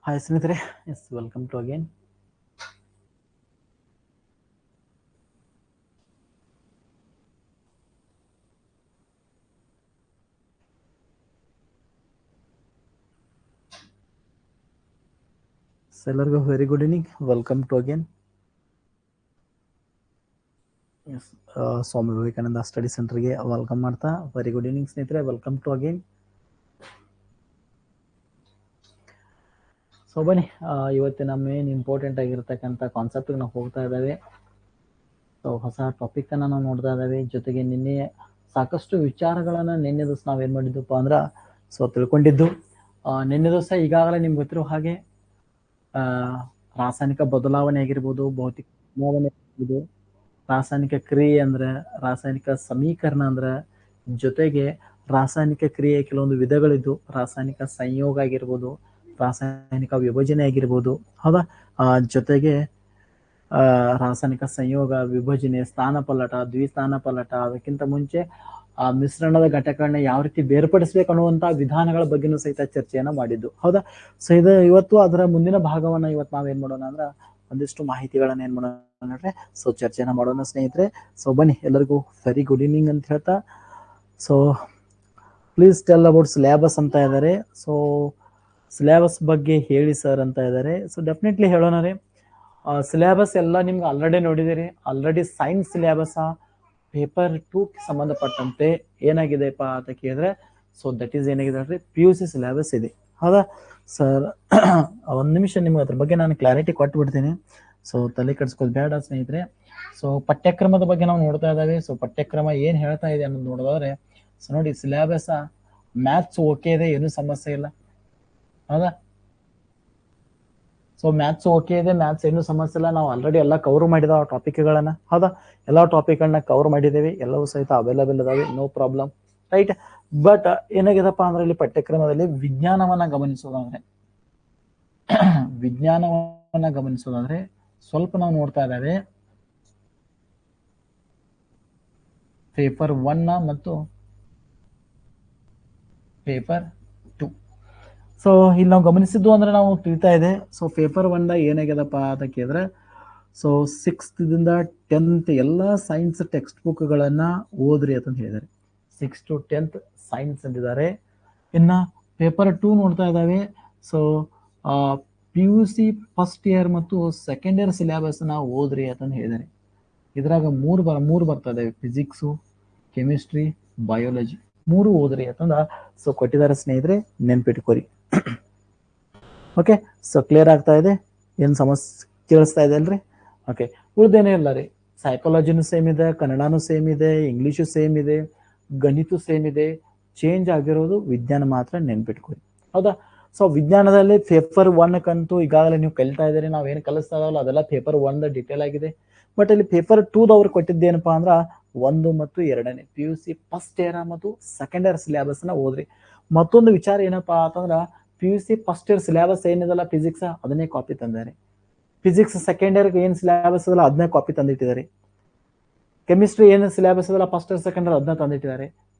Hi ಸ್ನೇಹಿತರೆ, yes welcome to again. ಎಲ್ಲರಿಗೂ very good evening, welcome to again. Swami Vivekananda study ಸೆಂಟರ್ಗೆ welcome ಮಾಡ್ತಾ very good evening ಸ್ನೇಹಿತರೆ, welcome to again. So ಬನ್ನಿ, ಇವತ್ತಿನ ಮೇನ್ ಇಂಪಾರ್ಟೆಂಟ್ ಆಗಿರ್ತಕ್ಕಂಥ ಕಾನ್ಸೆಪ್ಟ್ ನಾವು ಹೋಗ್ತಾ ಇದ್ದಾವೆ. ಸೊ ಹೊಸ ಟಾಪಿಕ್ ಅನ್ನ ನಾವು ನೋಡ್ತಾ ಇದ್ದಾವೆ. ಜೊತೆಗೆ ನಿನ್ನೆ ಸಾಕಷ್ಟು ವಿಚಾರಗಳನ್ನ ನಿನ್ನೆ ದಿವಸ ನಾವೇನ್ ಮಾಡಿದ್ದಪ್ಪ ಅಂದ್ರ ತಿಳ್ಕೊಂಡಿದ್ದು. ನಿನ್ನೆ ದಿವಸ ಈಗಾಗಲೇ ನಿಮ್ಗೆ ಗೊತ್ತಿರೋ ಹಾಗೆ ರಾಸಾಯನಿಕ ಬದಲಾವಣೆ ಆಗಿರ್ಬೋದು, ಭೌತಿಕ ಬದಲಾವಣೆ ಆಗಿರ್ಬೋದು, ರಾಸಾಯನಿಕ ಕ್ರಿಯೆ ಅಂದ್ರೆ, ರಾಸಾಯನಿಕ ಸಮೀಕರಣ ಅಂದ್ರೆ, ಜೊತೆಗೆ ರಾಸಾಯನಿಕ ಕ್ರಿಯೆ ಕೆಲವೊಂದು ವಿಧಗಳಿದ್ದು, ರಾಸಾಯನಿಕ ಸಂಯೋಗ ಆಗಿರ್ಬೋದು, ರಾಸಾಯನಿಕ ವಿಭಜನೆ ಆಗಿರ್ಬೋದು, ಹೌದಾ. ಜೊತೆಗೆ ರಾಸಾಯನಿಕ ಸಂಯೋಗ, ವಿಭಜನೆ, ಸ್ಥಾನಪಲ್ಲಟ, ದ್ವಿಸ್ಥಾನಪಲ್ಲಟ, ಅದಕ್ಕಿಂತ ಮುಂಚೆ ಆ ಮಿಶ್ರಣದ ಘಟಕಗಳನ್ನ ಯಾವ ರೀತಿ ಬೇರ್ಪಡಿಸ್ಬೇಕು ಅನ್ನುವಂತಹ ವಿಧಾನಗಳ ಬಗ್ಗೆನೂ ಸಹಿತ ಚರ್ಚೆಯನ್ನ ಮಾಡಿದ್ದು, ಹೌದಾ. ಸೊ ಇದು ಇವತ್ತು ಅದರ ಮುಂದಿನ ಭಾಗವನ್ನ ಇವತ್ತು ನಾವೇನ್ ಮಾಡೋಣ ಅಂದ್ರ ಒಂದಿಷ್ಟು ಮಾಹಿತಿಗಳನ್ನ ಏನ್ ಮಾಡೋಣ ಅಂದ್ರೆ ಚರ್ಚೆನ ಮಾಡೋಣ ಸ್ನೇಹಿತರೆ. ಸೊ ಬನ್ನಿ, ಎಲ್ಲರಿಗೂ ವೆರಿ ಗುಡ್ ಈವ್ನಿಂಗ್ ಅಂತ ಹೇಳ್ತಾ, so please tell about syllabus ಅಂತ ಇದ್ದಾರೆ. ಸೊ ಸಿಲೆಬಸ್ ಬಗ್ಗೆ ಹೇಳಿ ಸರ್ ಅಂತ ಇದ್ದಾರೆ. ಸೊ ಡೆಫಿನೆಟ್ಲಿ ಹೇಳೋಣ ರೀ. ಸಿಲೆಬಸ್ ಎಲ್ಲ ನಿಮ್ಗೆ ಆಲ್ರೆಡಿ ನೋಡಿದಿರಿ. ಆಲ್ರೆಡಿ ಸೈನ್ಸ್ ಸಿಲೆಬಸ್ ಪೇಪರ್ 2 ಸಂಬಂಧಪಟ್ಟಂತೆ ಏನಾಗಿದೆಪ್ಪ ಅಂತ ಕೇಳಿದ್ರೆ, ಸೊ ದಟ್ ಈಸ್ ಏನಾಗಿದೆ ಅಂದ್ರೆ PUC ಸಿಲೆಬಸ್ ಇದೆ, ಹೌದಾ ಸರ್. ಒಂದ್ ನಿಮಿಷ ನಿಮ್ಗೆ ಅದ್ರ ಬಗ್ಗೆ ನಾನು ಕ್ಲಾರಿಟಿ ಕೊಟ್ಟು ಬಿಡ್ತೀನಿ. ಸೊ ತಲೆ ಕೆಡಿಸ್ಕೋದು ಬೇಡ ಸ್ನೇಹಿತರೆ. ಸೊ ಪಠ್ಯಕ್ರಮದ ಬಗ್ಗೆ ನಾವು ನೋಡ್ತಾ ಇದ್ದಾವೆ. ಸೊ ಪಠ್ಯಕ್ರಮ ಏನ್ ಹೇಳ್ತಾ ಇದೆ ಅನ್ನೋದು ನೋಡಿದ್ರೆ, ಸೊ ನೋಡಿ, ಸಿಲೆಬಸ್ ಮ್ಯಾಥ್ಸ್ ಓಕೆ ಇದೆ, ಏನು ಸಮಸ್ಯೆ ಇಲ್ಲ, ಹೌದಾ. ಸೊ ಮ್ಯಾಥ್ಸ್ ಓಕೆ ಇದೆ, ಮ್ಯಾಥ್ಸ್ ಏನು ಸಮಸ್ಯೆ ಇಲ್ಲ. ನಾವು ಆಲ್ರೆಡಿ ಎಲ್ಲ ಕವರ್ ಮಾಡಿದ ಟಾಪಿಕ್ಗಳನ್ನ, ಹೌದಾ. ಎಲ್ಲ ಟಾಪಿಕ್ಗಳನ್ನ ಕವರ್ ಮಾಡಿದ್ದೇವೆ, ಎಲ್ಲವೂ ಸಹಿತ ಅವೈಲೇಬಲ್ ಇದಾವೆ, ನೋ ಪ್ರಾಬ್ಲಮ್, ರೈಟ್. ಬಟ್ ಏನಾಗಿದಪ್ಪ ಅಂದ್ರೆ ಇಲ್ಲಿ ಪಠ್ಯಕ್ರಮದಲ್ಲಿ ವಿಜ್ಞಾನವನ್ನ ಗಮನಿಸೋದಾದ್ರೆ ಸ್ವಲ್ಪ ನಾವು ನೋಡ್ತಾ ಇದ್ದೇವೆ ಪೇಪರ್ 1 ಮತ್ತು ಪೇಪರ್ 2. ಸೊ ಇಲ್ಲಿ ನಾವು ಗಮನಿಸಿದ್ದು ಅಂದ್ರೆ ನಾವು ತಿಳಿತಾ ಇದೆ. ಸೊ ಪೇಪರ್ 1 ಏನಾಗ್ಯದಪ್ಪ ಅಂತ ಕೇಳಿದ್ರೆ, ಸೊ 6th ದಿಂದ 10th ಎಲ್ಲ ಸೈನ್ಸ್ ಟೆಕ್ಸ್ಟ್ ಬುಕ್ ಗಳನ್ನ ಓದ್ರಿ ಅಂತ ಹೇಳಿದ್ದಾರೆ. 6th to 10th science ಅಂದಿದ್ದಾರೆ. ಇನ್ನ ಪೇಪರ್ 2 ನೋಡ್ತಾ ಇದ್ದಾವೆ. ಸೊ PUC ಫಸ್ಟ್ ಇಯರ್ ಮತ್ತು ಸೆಕೆಂಡ್ ಇಯರ್ ಸಿಲೆಬಸ್ ನ ಓದ್ರಿ ಅಂತ ಹೇಳಿದ್ದಾರೆ. ಇದ್ರಾಗ ಮೂರು ಬರ್ತಾ ಇದಾವೆ, ಫಿಸಿಕ್ಸು, ಕೆಮಿಸ್ಟ್ರಿ, ಬಯೋಲಜಿ, 3 ಓದ್ರಿ ಅಂತಂದ ಸೊ ಕೊಟ್ಟಿದ್ದಾರೆ ಸ್ನೇಹಿತರೆ, ನೆನ್ಪಿಟ್ಕೋರಿ. ಓಕೆ, ಸೊ ಕ್ಲಿಯರ್ ಆಗ್ತಾ ಇದೆ, ಏನ್ ಸಮಸ್ಯೆ ಕೇಳಿಸ್ತಾ ಇದೆ ಅಲ್ರಿ? ಓಕೆ, ಉಳ್ದೇನೇ ಇಲ್ಲ ರೀ. ಸೈಕಾಲಜಿನೂ ಸೇಮ್ ಇದೆ, ಕನ್ನಡನೂ ಸೇಮ್ ಇದೆ, ಇಂಗ್ಲಿಷು ಸೇಮ್ ಇದೆ, ಗಣಿತ ಸೇಮ್ ಇದೆ. ಚೇಂಜ್ ಆಗಿರೋದು ವಿಜ್ಞಾನ ಮಾತ್ರ, ನೆನ್ಪಿಟ್ಕೋರಿ, ಹೌದಾ. ಸೊ ವಿಜ್ಞಾನದಲ್ಲಿ ಪೇಪರ್ 1 ಕಂತೂ ಈಗಾಗಲೇ ನೀವು ಕಲಿತಾ ಇದ್ದೀರಿ. ನಾವೇನು ಕಲಿಸ್ತಾ ಇದಾವಲ್ಲ ಅದೆಲ್ಲ ಪೇಪರ್ 1 ಡೀಟೇಲ್ ಆಗಿದೆ. ಬಟ್ ಇಲ್ಲಿ ಪೇಪರ್ 2 ಅವ್ರು ಕೊಟ್ಟಿದ್ದೇನಪ್ಪಾ ಅಂದ್ರ 1 ಮತ್ತು 2ನೇ PUC ಫಸ್ಟ್ ಇಯರ್ ಮತ್ತು ಸೆಕೆಂಡ್ ಇಯರ್ ಸಿಲೆಬಸ್ ನ ಓದ್ರಿ. ಮತ್ತೊಂದು ವಿಚಾರ ಏನಪ್ಪಾ ಅಂತಂದ್ರ, PUC ಫಸ್ಟ್ ಇಯರ್ ಸಿಲೆಬಸ್ ಏನಿದಲ್ಲ ಫಿಸಿಕ್ಸ್, ಅದನ್ನೇ ಕಾಪಿ ತಂದಾರೆ. ಫಿಸಿಕ್ಸ್ ಸೆಕೆಂಡ್ ಇಯರ್ ಏನ್ ಸಿಲೆಬಸ್ ಅದಲ್ಲ ಅದನ್ನೇ ಕಾಪಿ ತಂದಿಟ್ಟಿದ್ದಾರೆ. ಕೆಮಿಸ್ಟ್ರಿ ಏನ್ ಸಿಲೆಬಸ್ ಅದಲ್ಲ ಫಸ್ಟ್ ಇಯರ್ ಸೆಕೆಂಡ್ ಇಯರ್ ಅದನ್ನ ತಂದಿಟ್ಟಿದ್ದಾರೆ.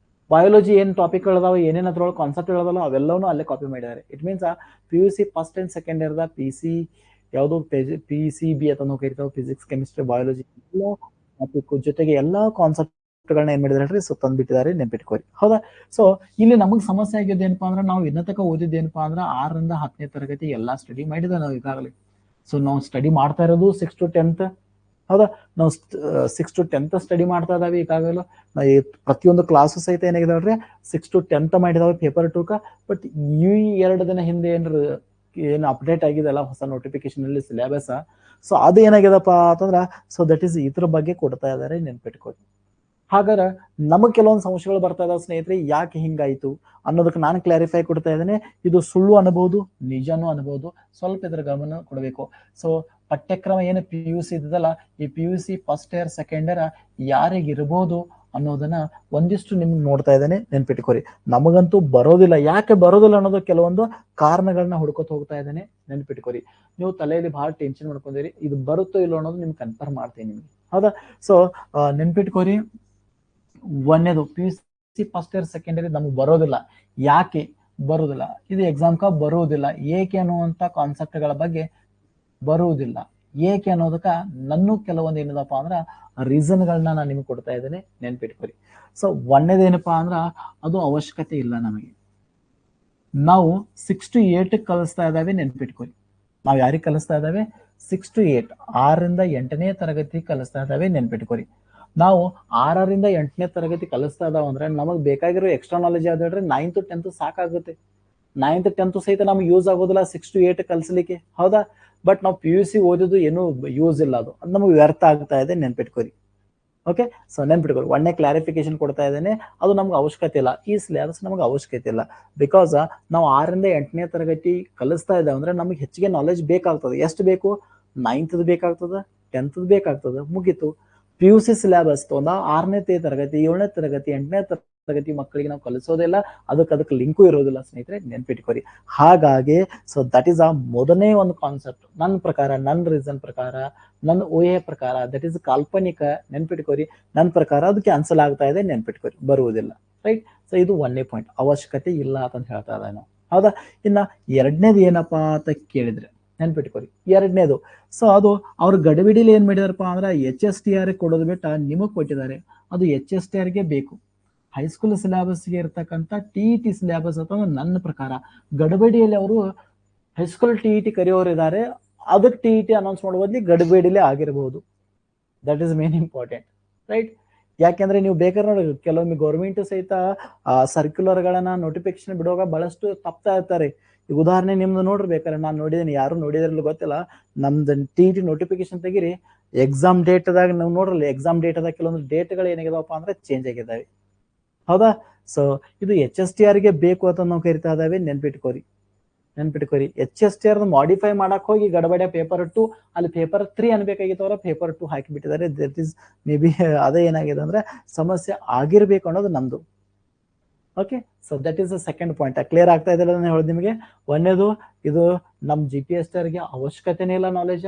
ಬಯಾಲಜಿ ಏನ್ ಟಾಪಿಕ್ ಗಳದಾವ, ಏನೇನ್ ಅದ್ರೊಳಗೆ ಕಾನ್ಸೆಪ್ಟ್ ಗಳದಲ್ಲ ಅವೆಲ್ಲವೂ ಅಲ್ಲೇ ಕಾಪಿ ಮಾಡಿದ್ದಾರೆ. It means PUC first and second year ಯಾವ್ದು PCB ಅಂತ ನಾವು ಕರಿತಾವ, ಫಿಸಿಕ್ಸ್, ಕೆಮಿಸ್ಟ್ರಿ, ಬಯಾಲಜಿ ಎಲ್ಲ ಟಾಪಿಕ್ ಜೊತೆಗೆ ಎಲ್ಲಾ ಕಾನ್ಸೆಪ್ಟ್ ಗಳನ್ನ ಏನ್ ಮಾಡಿದಾರೆ ಸೊ ತಂದ್ಬಿಟ್ಟಿದ್ದಾರೆ, ನೆನ್ಪಿಟ್ಕೋರಿ, ಹೌದಾ. ಸೊ ಇಲ್ಲಿ ನಮಗ್ ಸಮಸ್ಯೆ ಆಗಿದ್ದು ಏನಪ್ಪಾ ಅಂದ್ರೆ, ನಾವು ಇನ್ನತಕ ಓದಿದ್ದೇನಪ್ಪಾ ಅಂದ್ರೆ 6ರಿಂದ 10ನೇ ತರಗತಿ ಎಲ್ಲಾ ಸ್ಟಡಿ ಮಾಡಿದ ನಾವು ಈಗಾಗಲೇ. ಸೊ ನಾವು ಸ್ಟಡಿ ಮಾಡ್ತಾ ಇರೋದು 6 to 10th, ಹೌದಾ. ನಾವು 6 to 10th ಸ್ಟಡಿ ಮಾಡ್ತಾ ಇದಾವೆ ಈಗಾಗಲೂ. ಪ್ರತಿಯೊಂದು ಕ್ಲಾಸು ಸಹಿತ ಏನಾಗಿದಾವ್ರಿ 6 to 10th ಮಾಡಿದಾವೆ ಪೇಪರ್ 2. ಬಟ್ ಈ 2 ದಿನ ಹಿಂದೆ ಏನು ಅಪ್ಡೇಟ್ ಆಗಿದೆಲ್ಲ ಹೊಸ ನೋಟಿಫಿಕೇಶನ್ ಅಲ್ಲಿ ಸಿಲೆಬಸ್, ಸೊ ಅದು ಏನಾಗಿದಪ್ಪ ಅಂತಂದ್ರ ಸೊ ದಟ್ ಈಸ್ ಇದ್ರ ಬಗ್ಗೆ ಕೊಡ್ತಾ ಇದಾರೆ, ನೆನ್ಪಿಟ್ಕೊಳ್ಳಿ. ಹಾಗಾದ್ರೆ ನಮಗ್ ಕೆಲವೊಂದು ಸಮಸ್ಯೆಗಳು ಬರ್ತಾ ಇದಾವೆ ಸ್ನೇಹಿತರೆ, ಯಾಕೆ ಹಿಂಗಾಯ್ತು ಅನ್ನೋದಕ್ಕೆ ನಾನು ಕ್ಲಾರಿಫೈ ಕೊಡ್ತಾ ಇದ್ದೇನೆ. ಇದು ಸುಳ್ಳು ಅನ್ಬಹುದು, ನಿಜನೂ ಅನ್ಬಹುದು, ಸ್ವಲ್ಪ ಇದ್ರ ಗಮನ ಕೊಡಬೇಕು. ಸೊ ಪಠ್ಯಕ್ರಮ ಏನು PUC ಇದಲ್ಲ, ಈ PUC first year second year ಯಾರಿಗಿರ್ಬೋದು ಅನ್ನೋದನ್ನ ಒಂದಿಷ್ಟು ನಿಮ್ಗೆ ನೋಡ್ತಾ ಇದ್ದೇನೆ, ನೆನ್ಪಿಟ್ಕೋರಿ. ನಮಗಂತೂ ಬರೋದಿಲ್ಲ. ಯಾಕೆ ಬರೋದಿಲ್ಲ ಅನ್ನೋದು ಕೆಲವೊಂದು ಕಾರಣಗಳನ್ನ ಹುಡ್ಕೊತ ಹೋಗ್ತಾ ಇದ್ದೇನೆ, ನೆನ್ಪಿಟ್ಕೋರಿ. ನೀವು ತಲೆಯಲ್ಲಿ ಬಹಳ ಟೆನ್ಷನ್ ಮಾಡ್ಕೊಂಡಿರಿ, ಇದು ಬರುತ್ತೋ ಇಲ್ಲೋ ಅನ್ನೋದು ನಿಮ್ಗೆ ಕನ್ಫರ್ಮ್ ಮಾಡ್ತೀನಿ ನಿಮ್ಗೆ, ಹೌದಾ. ಸೊ ನೆನ್ಪಿಟ್ಕೋರಿ, ಒಂದೇದು PUC first year second year ನಮಗೆ ಬರೋದಿಲ್ಲ. ಯಾಕೆ ಬರುವುದಿಲ್ಲ? ಇದು ಎಕ್ಸಾಮ್ ಬರುವುದಿಲ್ಲ. ಏಕೆ ಅನ್ನುವಂತ ಕಾನ್ಸೆಪ್ಟ್ಗಳ ಬಗ್ಗೆ ಬರುವುದಿಲ್ಲ. ಏಕೆ ಅನ್ನೋದಕ್ಕ ನನ್ನ ಕೆಲವೊಂದು ಏನದಪ್ಪ ಅಂದ್ರ ರೀಸನ್ಗಳನ್ನ ನಾನು ನಿಮ್ಗೆ ಕೊಡ್ತಾ ಇದ್ದೇನೆ, ನೆನ್ಪಿಟ್ಕೊರಿ. ಸೊ ಒಂದೇದೇನಪ್ಪಾ ಅಂದ್ರ ಅದು ಅವಶ್ಯಕತೆ ಇಲ್ಲ ನಮಗೆ. ನಾವು 6 to 8 ಕಲಿಸ್ತಾ ಇದ್ದಾವೆ, ನೆನ್ಪಿಟ್ಕೊರಿ. ನಾವು ಯಾರಿಗೆ ಕಲಿಸ್ತಾ ಇದ್ದಾವೆ? 6 to 8, 6ರಿಂದ 8ನೇ ತರಗತಿ ಕಲಿಸ್ತಾ ಇದ್ದಾವೆ, ನೆನ್ಪಿಟ್ಕೊರಿ. ನಾವು 6ರಿಂದ 8ನೇ ತರಗತಿ ಕಲಿಸ್ತಾ ಇದಾವ ಅಂದ್ರೆ ನಮಗ್ ಬೇಕಾಗಿರೋ ಎಕ್ಸ್ಟ್ರಾ ನಾಲೆಜ್ ಯಾವ್ದು ಹೇಳ್ರಿ? 9th 10th ಸಾಕಾಗುತ್ತೆ. 9th 10th ಸಹಿತ ನಮ್ಗೆ ಯೂಸ್ ಆಗೋದಿಲ್ಲ 6 to 8 ಕಲಿಸ್ಲಿಕ್ಕೆ, ಹೌದಾ? ಬಟ್ ನಾವು PUC ಓದಿದ್ದು ಏನು ಯೂಸ್ ಇಲ್ಲ, ಅದು ನಮಗೆ ವ್ಯರ್ಥ ಆಗ್ತಾ ಇದೆ, ನೆನ್ಪಿಟ್ಕೊರಿ. Okay, so ನೆನ್ಪಿಟ್ಕೊರಿ. ಒಳ್ಳೆ ಕ್ಲಾರಿಫಿಕೇಶನ್ ಕೊಡ್ತಾ ಇದ್ದೇನೆ, ಅದು ನಮ್ಗೆ ಅವಶ್ಯಕತೆ ಇಲ್ಲ. ಈ ಸಿಲೆಬಸ್ ನಮ್ಗೆ ಅವಶ್ಯಕತೆ ಇಲ್ಲ. ಬಿಕಾಸ್ ನಾವು 6ರಿಂದ 8ನೇ ತರಗತಿ ಕಲಿಸ್ತಾ ಇದ್ದೇವೆ ಅಂದ್ರೆ ನಮಗೆ ಹೆಚ್ಚಿಗೆ ನಾಲೆಜ್ ಬೇಕಾಗ್ತದೆ. ಎಷ್ಟು ಬೇಕು? 9th ಬೇಕಾಗ್ತದ, 10th ಬೇಕಾಗ್ತದ, ಮುಗೀತು. PUC ಸಿಲೆಬಸ್ ತೊಂದ 6ನೇ ತರಗತಿ, 7ನೇ ತರಗತಿ, 8ನೇ ತರಗತಿ ಮಕ್ಕಳಿಗೆ ನಾವು ಕಲಿಸೋದಿಲ್ಲ, ಅದಕ್ಕೆ ಲಿಂಕು ಇರೋದಿಲ್ಲ ಸ್ನೇಹಿತರೆ, ನೆನ್ಪಿಟ್ಕೊರಿ. ಹಾಗಾಗಿ ಸೊ ದಟ್ ಈಸ್ ಆ ಮೊದಲನೇ ಒಂದು ಕಾನ್ಸೆಪ್ಟ್ ನನ್ನ ಪ್ರಕಾರ, ನನ್ನ ರೀಸನ್ ಪ್ರಕಾರ, ನನ್ನ ಊಹೆ ಪ್ರಕಾರ, ದಟ್ ಈಸ್ ಕಾಲ್ಪನಿಕ, ನೆನ್ಪಿಟ್ಕೊರಿ. ನನ್ನ ಪ್ರಕಾರ ಅದು ಕ್ಯಾನ್ಸಲ್ ಆಗ್ತಾ ಇದೆ, ನೆನ್ಪಿಟ್ಕೊರಿ, ಬರುವುದಿಲ್ಲ. ರೈಟ್. ಸೊ ಇದು ಒಂದನೇ ಪಾಯಿಂಟ್, ಅವಶ್ಯಕತೆ ಇಲ್ಲ ಅಂತ ಹೇಳ್ತಾ ಇದ್ದೆ ನಾವು, ಹೌದಾ? ಇನ್ನ ಎರಡನೇದು ಏನಪ್ಪಾ ಅಂತ ಕೇಳಿದ್ರೆ ನೆನ್ಪಿಟ್ಕೊರಿ, ಎರಡನೇದು ಸೊ ಅದು ಅವ್ರ ಗಡಿಬಿಡಿಲಿ ಏನ್ ಮಾಡಿದಾರಪ್ಪ ಅಂದ್ರೆ HSTR ಕೊಡೋದು ಬಿಟ್ಟ ನಿಮಗ್ ಕೊಟ್ಟಿದ್ದಾರೆ. ಅದು HSTR ಗೆ ಬೇಕು. ಹೈಸ್ಕೂಲ್ ಸಿಲೆಬಸ್ಗೆ ಇರ್ತಕ್ಕಂಥ TET ಸಿಲೆಬಸ್ ಅಥವಾ ನನ್ನ ಪ್ರಕಾರ ಗಡಿಬಿಡಿಯಲ್ಲಿ ಅವರು ಹೈಸ್ಕೂಲ್ TET ಕರೆಯೋರು ಇದ್ದಾರೆ, ಅದಕ್ಕೆ TET ಅನೌನ್ಸ್ ಮಾಡೋ ಬದಲಿ ಗಡಿಬಿಡಿಲೇ ಆಗಿರಬಹುದು. That is main important, right? ಯಾಕೆಂದ್ರೆ ನೀವು ಬೇಕಾದ್ರೆ ನೋಡಿ, ಕೆಲವೊಮ್ಮೆ ಗೌರ್ಮೆಂಟ್ ಸಹಿತ ಸರ್ಕ್ಯುಲರ್ಗಳನ್ನ ನೋಟಿಫಿಕೇಶನ್ ಬಿಡುವಾಗ ಬಹಳಷ್ಟು ತಪ್ತಾ ಇರ್ತಾರೆ. ಈಗ ಉದಾಹರಣೆ ನಿಮ್ದು ನೋಡ್ರಿ, ಬೇಕಾದ್ರೆ ನಾನು ನೋಡಿದ್ದೀನಿ, ಯಾರು ನೋಡಿದ್ರಲ್ಲಿ ಗೊತ್ತಿಲ್ಲ, ನಮ್ದು TET ನೋಟಿಫಿಕೇಶನ್ ತೆಗಿರಿ, ಎಕ್ಸಾಮ್ ಡೇಟ್ದಾಗ ನಾವು ನೋಡ್ರಲ್ಲ, ಎಕ್ಸಾಮ್ ಡೇಟ್ದಾಗ ಕೆಲವೊಂದು ಡೇಟ್ಗಳು ಏನಾಗಿದಾವಪ್ಪ ಅಂದ್ರೆ ಚೇಂಜ್ ಆಗಿದ್ದಾವೆ, ಹೌದಾ? ಸೊ ಇದು HSTR ಗೆ ಬೇಕು ಅಂತ ನಾವು ಕರಿತಾ ಇದ್ದಾವೆ, ನೆನ್ಪಿಟ್ಕೋರಿ. HSTR ಮಾಡಿಫೈ ಮಾಡಕ್ ಹೋಗಿ ಗಡಬಡ ಪೇಪರ್ 2 ಅಲ್ಲಿ ಪೇಪರ್ 3 ಅನ್ಬೇಕಾಗಿತ್ತವ್ರ ಪೇಪರ್ 2 ಹಾಕಿ ಬಿಟ್ಟಿದ್ದಾರೆ. ದಟ್ ಈಸ್ ಮೇ ಬಿ ಅದೇ ಏನಾಗಿದೆ ಅಂದ್ರೆ ಸಮಸ್ಯೆ ಆಗಿರ್ಬೇಕು ಅನ್ನೋದು ನಮ್ದು. Okay, so that is the second point. Clear ಆಗ್ತಾ ಇದೆಲ್ಲ ನಾನು ಹೇಳೋದು ನಿಮಗೆ. ಒಂದೇದು ಇದು ನಮ್ GPSTR ಗೆ ಅವಶ್ಯಕತೆನೇ ಇಲ್ಲ ನಾಲೆಜ್.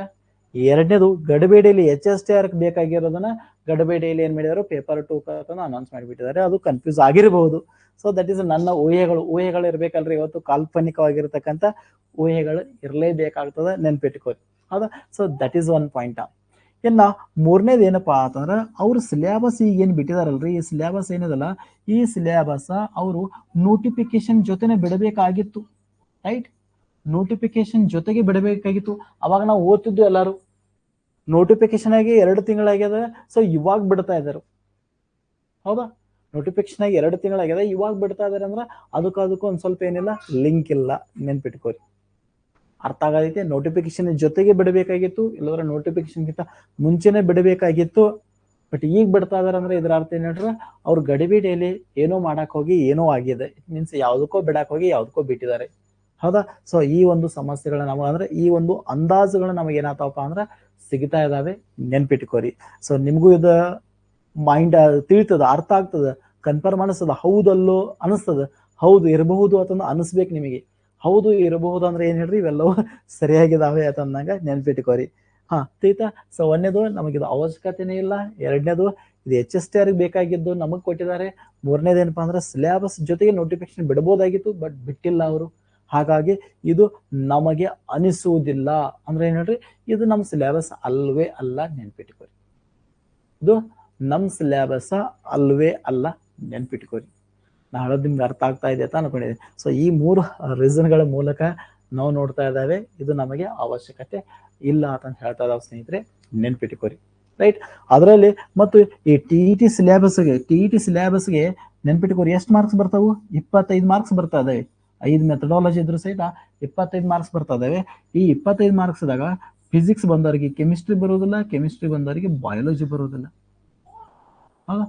ಎರಡನೇದು ಗಡಿಬೇಡಿಯಲ್ಲಿ HSTR ಬೇಕಾಗಿರೋದನ್ನ ಗಡಿಬೇಡಿಯಲ್ಲಿ ಏನ್ ಮಾಡಿದಾರು, ಪೇಪರ್ 2 ಅನೌನ್ಸ್ ಮಾಡಿಬಿಟ್ಟಿದ್ದಾರೆ. ಅದು ಕನ್ಫ್ಯೂಸ್ ಆಗಿರಬಹುದು. ಸೊ ದಟ್ ಈಸ್ ನನ್ನ ಊಹೆಗಳು ಇರ್ಬೇಕಲ್ರಿ. ಇವತ್ತು ಕಾಲ್ಪನಿಕವಾಗಿರ್ತಕ್ಕಂಥ ಊಹೆಗಳು ಇರಲೇಬೇಕಾಗ್ತದೆ, ನೆನ್ಪಿಟ್ಕೋರಿ, ಹೌದಾ? So that is one point. ಇನ್ನ ಮೂರನೇದು ಏನಪ್ಪಾ ಅಂತಂದ್ರೆ ಅವ್ರ ಸಿಲೆಬಸ್ ಈಗ ಏನ್ ಬಿಟ್ಟಿದಾರಲ್ರಿ, ಈ ಸಿಲೆಬಸ್ ಏನಿದಲ್ಲ, ಈ ಸಿಲೆಬಸ್ ಅವರು ನೋಟಿಫಿಕೇಶನ್ ಜೊತೆನೆ ಬಿಡಬೇಕಾಗಿತ್ತು, ರೈಟ್? ನೋಟಿಫಿಕೇಶನ್ ಜೊತೆಗೆ ಬಿಡಬೇಕಾಗಿತ್ತು. ಅವಾಗ ನಾವು ಓದ್ತಿದ್ದು ಎಲ್ಲಾರು, ನೋಟಿಫಿಕೇಶನ್ ಆಗಿ 2 ತಿಂಗಳಾಗ್ಯದ, ಸೊ ಇವಾಗ ಬಿಡ್ತಾ ಇದಾರೆ, ಹೌದಾ? ನೋಟಿಫಿಕೇಶನ್ ಆಗಿ 2 ತಿಂಗಳಾಗ್ಯದ, ಇವಾಗ ಬಿಡ್ತಾ ಇದಾರೆ ಅಂದ್ರೆ ಅದಕ್ಕೂ ಒಂದ್ ಸ್ವಲ್ಪ ಏನಿಲ್ಲ, ಲಿಂಕ್ ಇಲ್ಲ, ನೆನ್ಪಿಟ್ಕೋರಿ. ಅರ್ಥ ಆಗೈತೆ? ನೋಟಿಫಿಕೇಶನ್ ಜೊತೆಗೆ ಬಿಡಬೇಕಾಗಿತ್ತು, ಇಲ್ಲದ್ರೆ ನೋಟಿಫಿಕೇಶನ್ ಗಿಂತ ಮುಂಚೆನೆ ಬಿಡಬೇಕಾಗಿತ್ತು. ಬಟ್ ಈಗ ಬಿಡ್ತಾ ಇದಾರೆ ಅಂದ್ರೆ ಇದ್ರ ಅರ್ಥ ಏನ್ ಹೇಳ್ರ, ಅವ್ರ ಗಡಿಬಿಡಿಯಲ್ಲಿ ಏನೋ ಮಾಡಕ್ ಹೋಗಿ ಏನೋ ಆಗಿದೆ. ಇಟ್ ಮೀನ್ಸ್ ಯಾವ್ದಕ್ಕೋ ಬಿಡಕ್ ಹೋಗಿ ಯಾವ್ದಕ್ಕೋ ಬಿಟ್ಟಿದ್ದಾರೆ, ಹೌದಾ? ಸೊ ಈ ಒಂದು ಸಮಸ್ಯೆಗಳ ನಮಗೆ ಅಂದ್ರೆ ಈ ಒಂದು ಅಂದಾಜುಗಳು ನಮಗೆ ಏನಾಗ್ತಾವಪ್ಪ ಅಂದ್ರೆ ಸಿಗ್ತಾ ಇದಾವೆ, ನೆನ್ಪಿಟ್ಕೋರಿ. ಸೊ ನಿಮ್ಗೂ ಇದು ಮೈಂಡ್ ತಿಳಿತದ, ಅರ್ಥ ಆಗ್ತದ, ಕನ್ಫರ್ಮ್ ಅನಿಸ್ತದ, ಹೌದಲ್ಲೋ ಅನಿಸ್ತದ, ಹೌದು ಇರಬಹುದು ಅಂತ ಅನಿಸ್ಬೇಕು ನಿಮಗೆ. ಹೌದು ಇರಬಹುದು ಅಂದ್ರೆ ಏನ್ ಹೇಳ್ರಿ, ಇವೆಲ್ಲವೂ ಸರಿಯಾಗಿದಾವೆ ಅಂತಂದಾಗ ನೆನ್ಪಿಟ್ಕೋರಿ. ತೀತಾ. ಸೊ ಒಂದೇದು ನಮಗಿದು ಅವಶ್ಯಕತೆನೇ ಇಲ್ಲ, ಎರಡನೇದು ಇದು HSTR ಬೇಕಾಗಿದ್ದು ನಮಗ್ ಕೊಟ್ಟಿದ್ದಾರೆ, ಮೂರನೇದು ಏನಪ್ಪಾ ಅಂದ್ರೆ ಸಿಲೆಬಸ್ ಜೊತೆಗೆ ನೋಟಿಫಿಕೇಶನ್ ಬಿಡಬಹುದಾಗಿತ್ತು, ಬಟ್ ಬಿಟ್ಟಿಲ್ಲ ಅವರು. ಹಾಗಾಗಿ ಇದು ನಮಗೆ ಅನಿಸುವುದಿಲ್ಲ ಅಂದ್ರೆ ಏನ್ ಹೇಳ್ರಿ, ಇದು ನಮ್ ಸಿಲೆಬಸ್ ಅಲ್ವೇ ಅಲ್ಲ, ನೆನ್ಪಿಟ್ಕೋರಿ. ಇದು ನಮ್ ಸಿಲೆಬಸ್ ಅಲ್ವೇ ಅಲ್ಲ, ನೆನ್ಪಿಟ್ಕೋರಿ. ನಾ ಹೇಳೋದು ನಿಮ್ಗೆ ಅರ್ಥ ಆಗ್ತಾ ಇದೆ ಅಂತ ಅನ್ಕೊಂಡಿದ್ದೀನಿ. ಸೊ ಈ 3 ರೀಸನ್ಗಳ ಮೂಲಕ ನಾವು ನೋಡ್ತಾ ಇದ್ದಾವೆ, ಇದು ನಮಗೆ ಅವಶ್ಯಕತೆ ಇಲ್ಲ ಅಂತ ಹೇಳ್ತಾ ಇದಾವೆ ಸ್ನೇಹಿತರೆ, ನೆನ್ಪಿಟ್ಕೋರಿ, ರೈಟ್? ಅದರಲ್ಲಿ ಮತ್ತು ಈ TET ಸಿಲೆಬಸ್ಗೆ ನೆನ್ಪಿಟ್ಕೋರಿ, ಎಷ್ಟು ಮಾರ್ಕ್ಸ್ ಬರ್ತಾವು? 25 ಮಾರ್ಕ್ಸ್ ಬರ್ತಾ ಇದಾವೆ. 5 ಮೆಥಡಾಲಜಿ ಇದ್ರು ಸಹಿತ 25 ಮಾರ್ಕ್ಸ್ ಬರ್ತಾ ಇದಾವೆ. ಈ 25 ಮಾರ್ಕ್ಸ್ದಾಗ ಫಿಸಿಕ್ಸ್ ಬಂದವರಿಗೆ ಕೆಮಿಸ್ಟ್ರಿ ಬರೋದಿಲ್ಲ, ಕೆಮಿಸ್ಟ್ರಿ ಬಂದವರಿಗೆ ಬಯಾಲಜಿ ಬರೋದಿಲ್ಲ, ಹೌದಾ?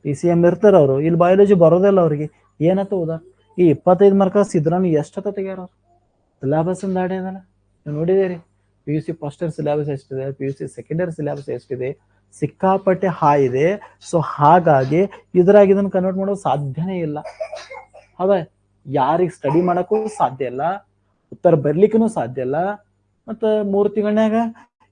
PCM ಇರ್ತಾರ ಅವರು, ಇಲ್ಲಿ ಬಯಾಲಜಿ ಬರೋದಿಲ್ಲ ಅವ್ರಿಗೆ. ಏನತ್ತ ಹೌದಾ? ಈ 25 ಮಾರ್ಕ್ಸ್ ಇದ್ರಾನು ಎಷ್ಟತ್ತ ತೆಗ್ಯಾರ ಸಿಲೆಬಸ್ ದಾಡಿ ಅದಲ್ಲ, ನೀವು ನೋಡಿದೇರಿ. PUC ಫಸ್ಟ್ ಇಯರ್ ಸಿಲೆಬಸ್ ಎಷ್ಟಿದೆ, PUC ಸೆಕೆಂಡ್ ಇಯರ್ ಸಿಲೆಬಸ್ ಎಷ್ಟಿದೆ, ಸಿಕ್ಕಾಪಟ್ಟೆ ಹಾಯ್ ಇದೆ. ಸೊ ಹಾಗಾಗಿ ಇದ್ರಾಗ ಇದನ್ನ ಕನ್ವರ್ಟ್ ಮಾಡೋದು ಸಾಧ್ಯನೇ ಇಲ್ಲ, ಹೌದಾ? ಯಾರಿಗೆ ಸ್ಟಡಿ ಮಾಡಕ್ಕೂ ಸಾಧ್ಯ ಇಲ್ಲ, ಉತ್ತರ ಬರ್ಲಿಕ್ಕೂ ಸಾಧ್ಯ ಇಲ್ಲ. ಮತ್ತ 3 ತಿಂಗಳನ್ಯಾಗ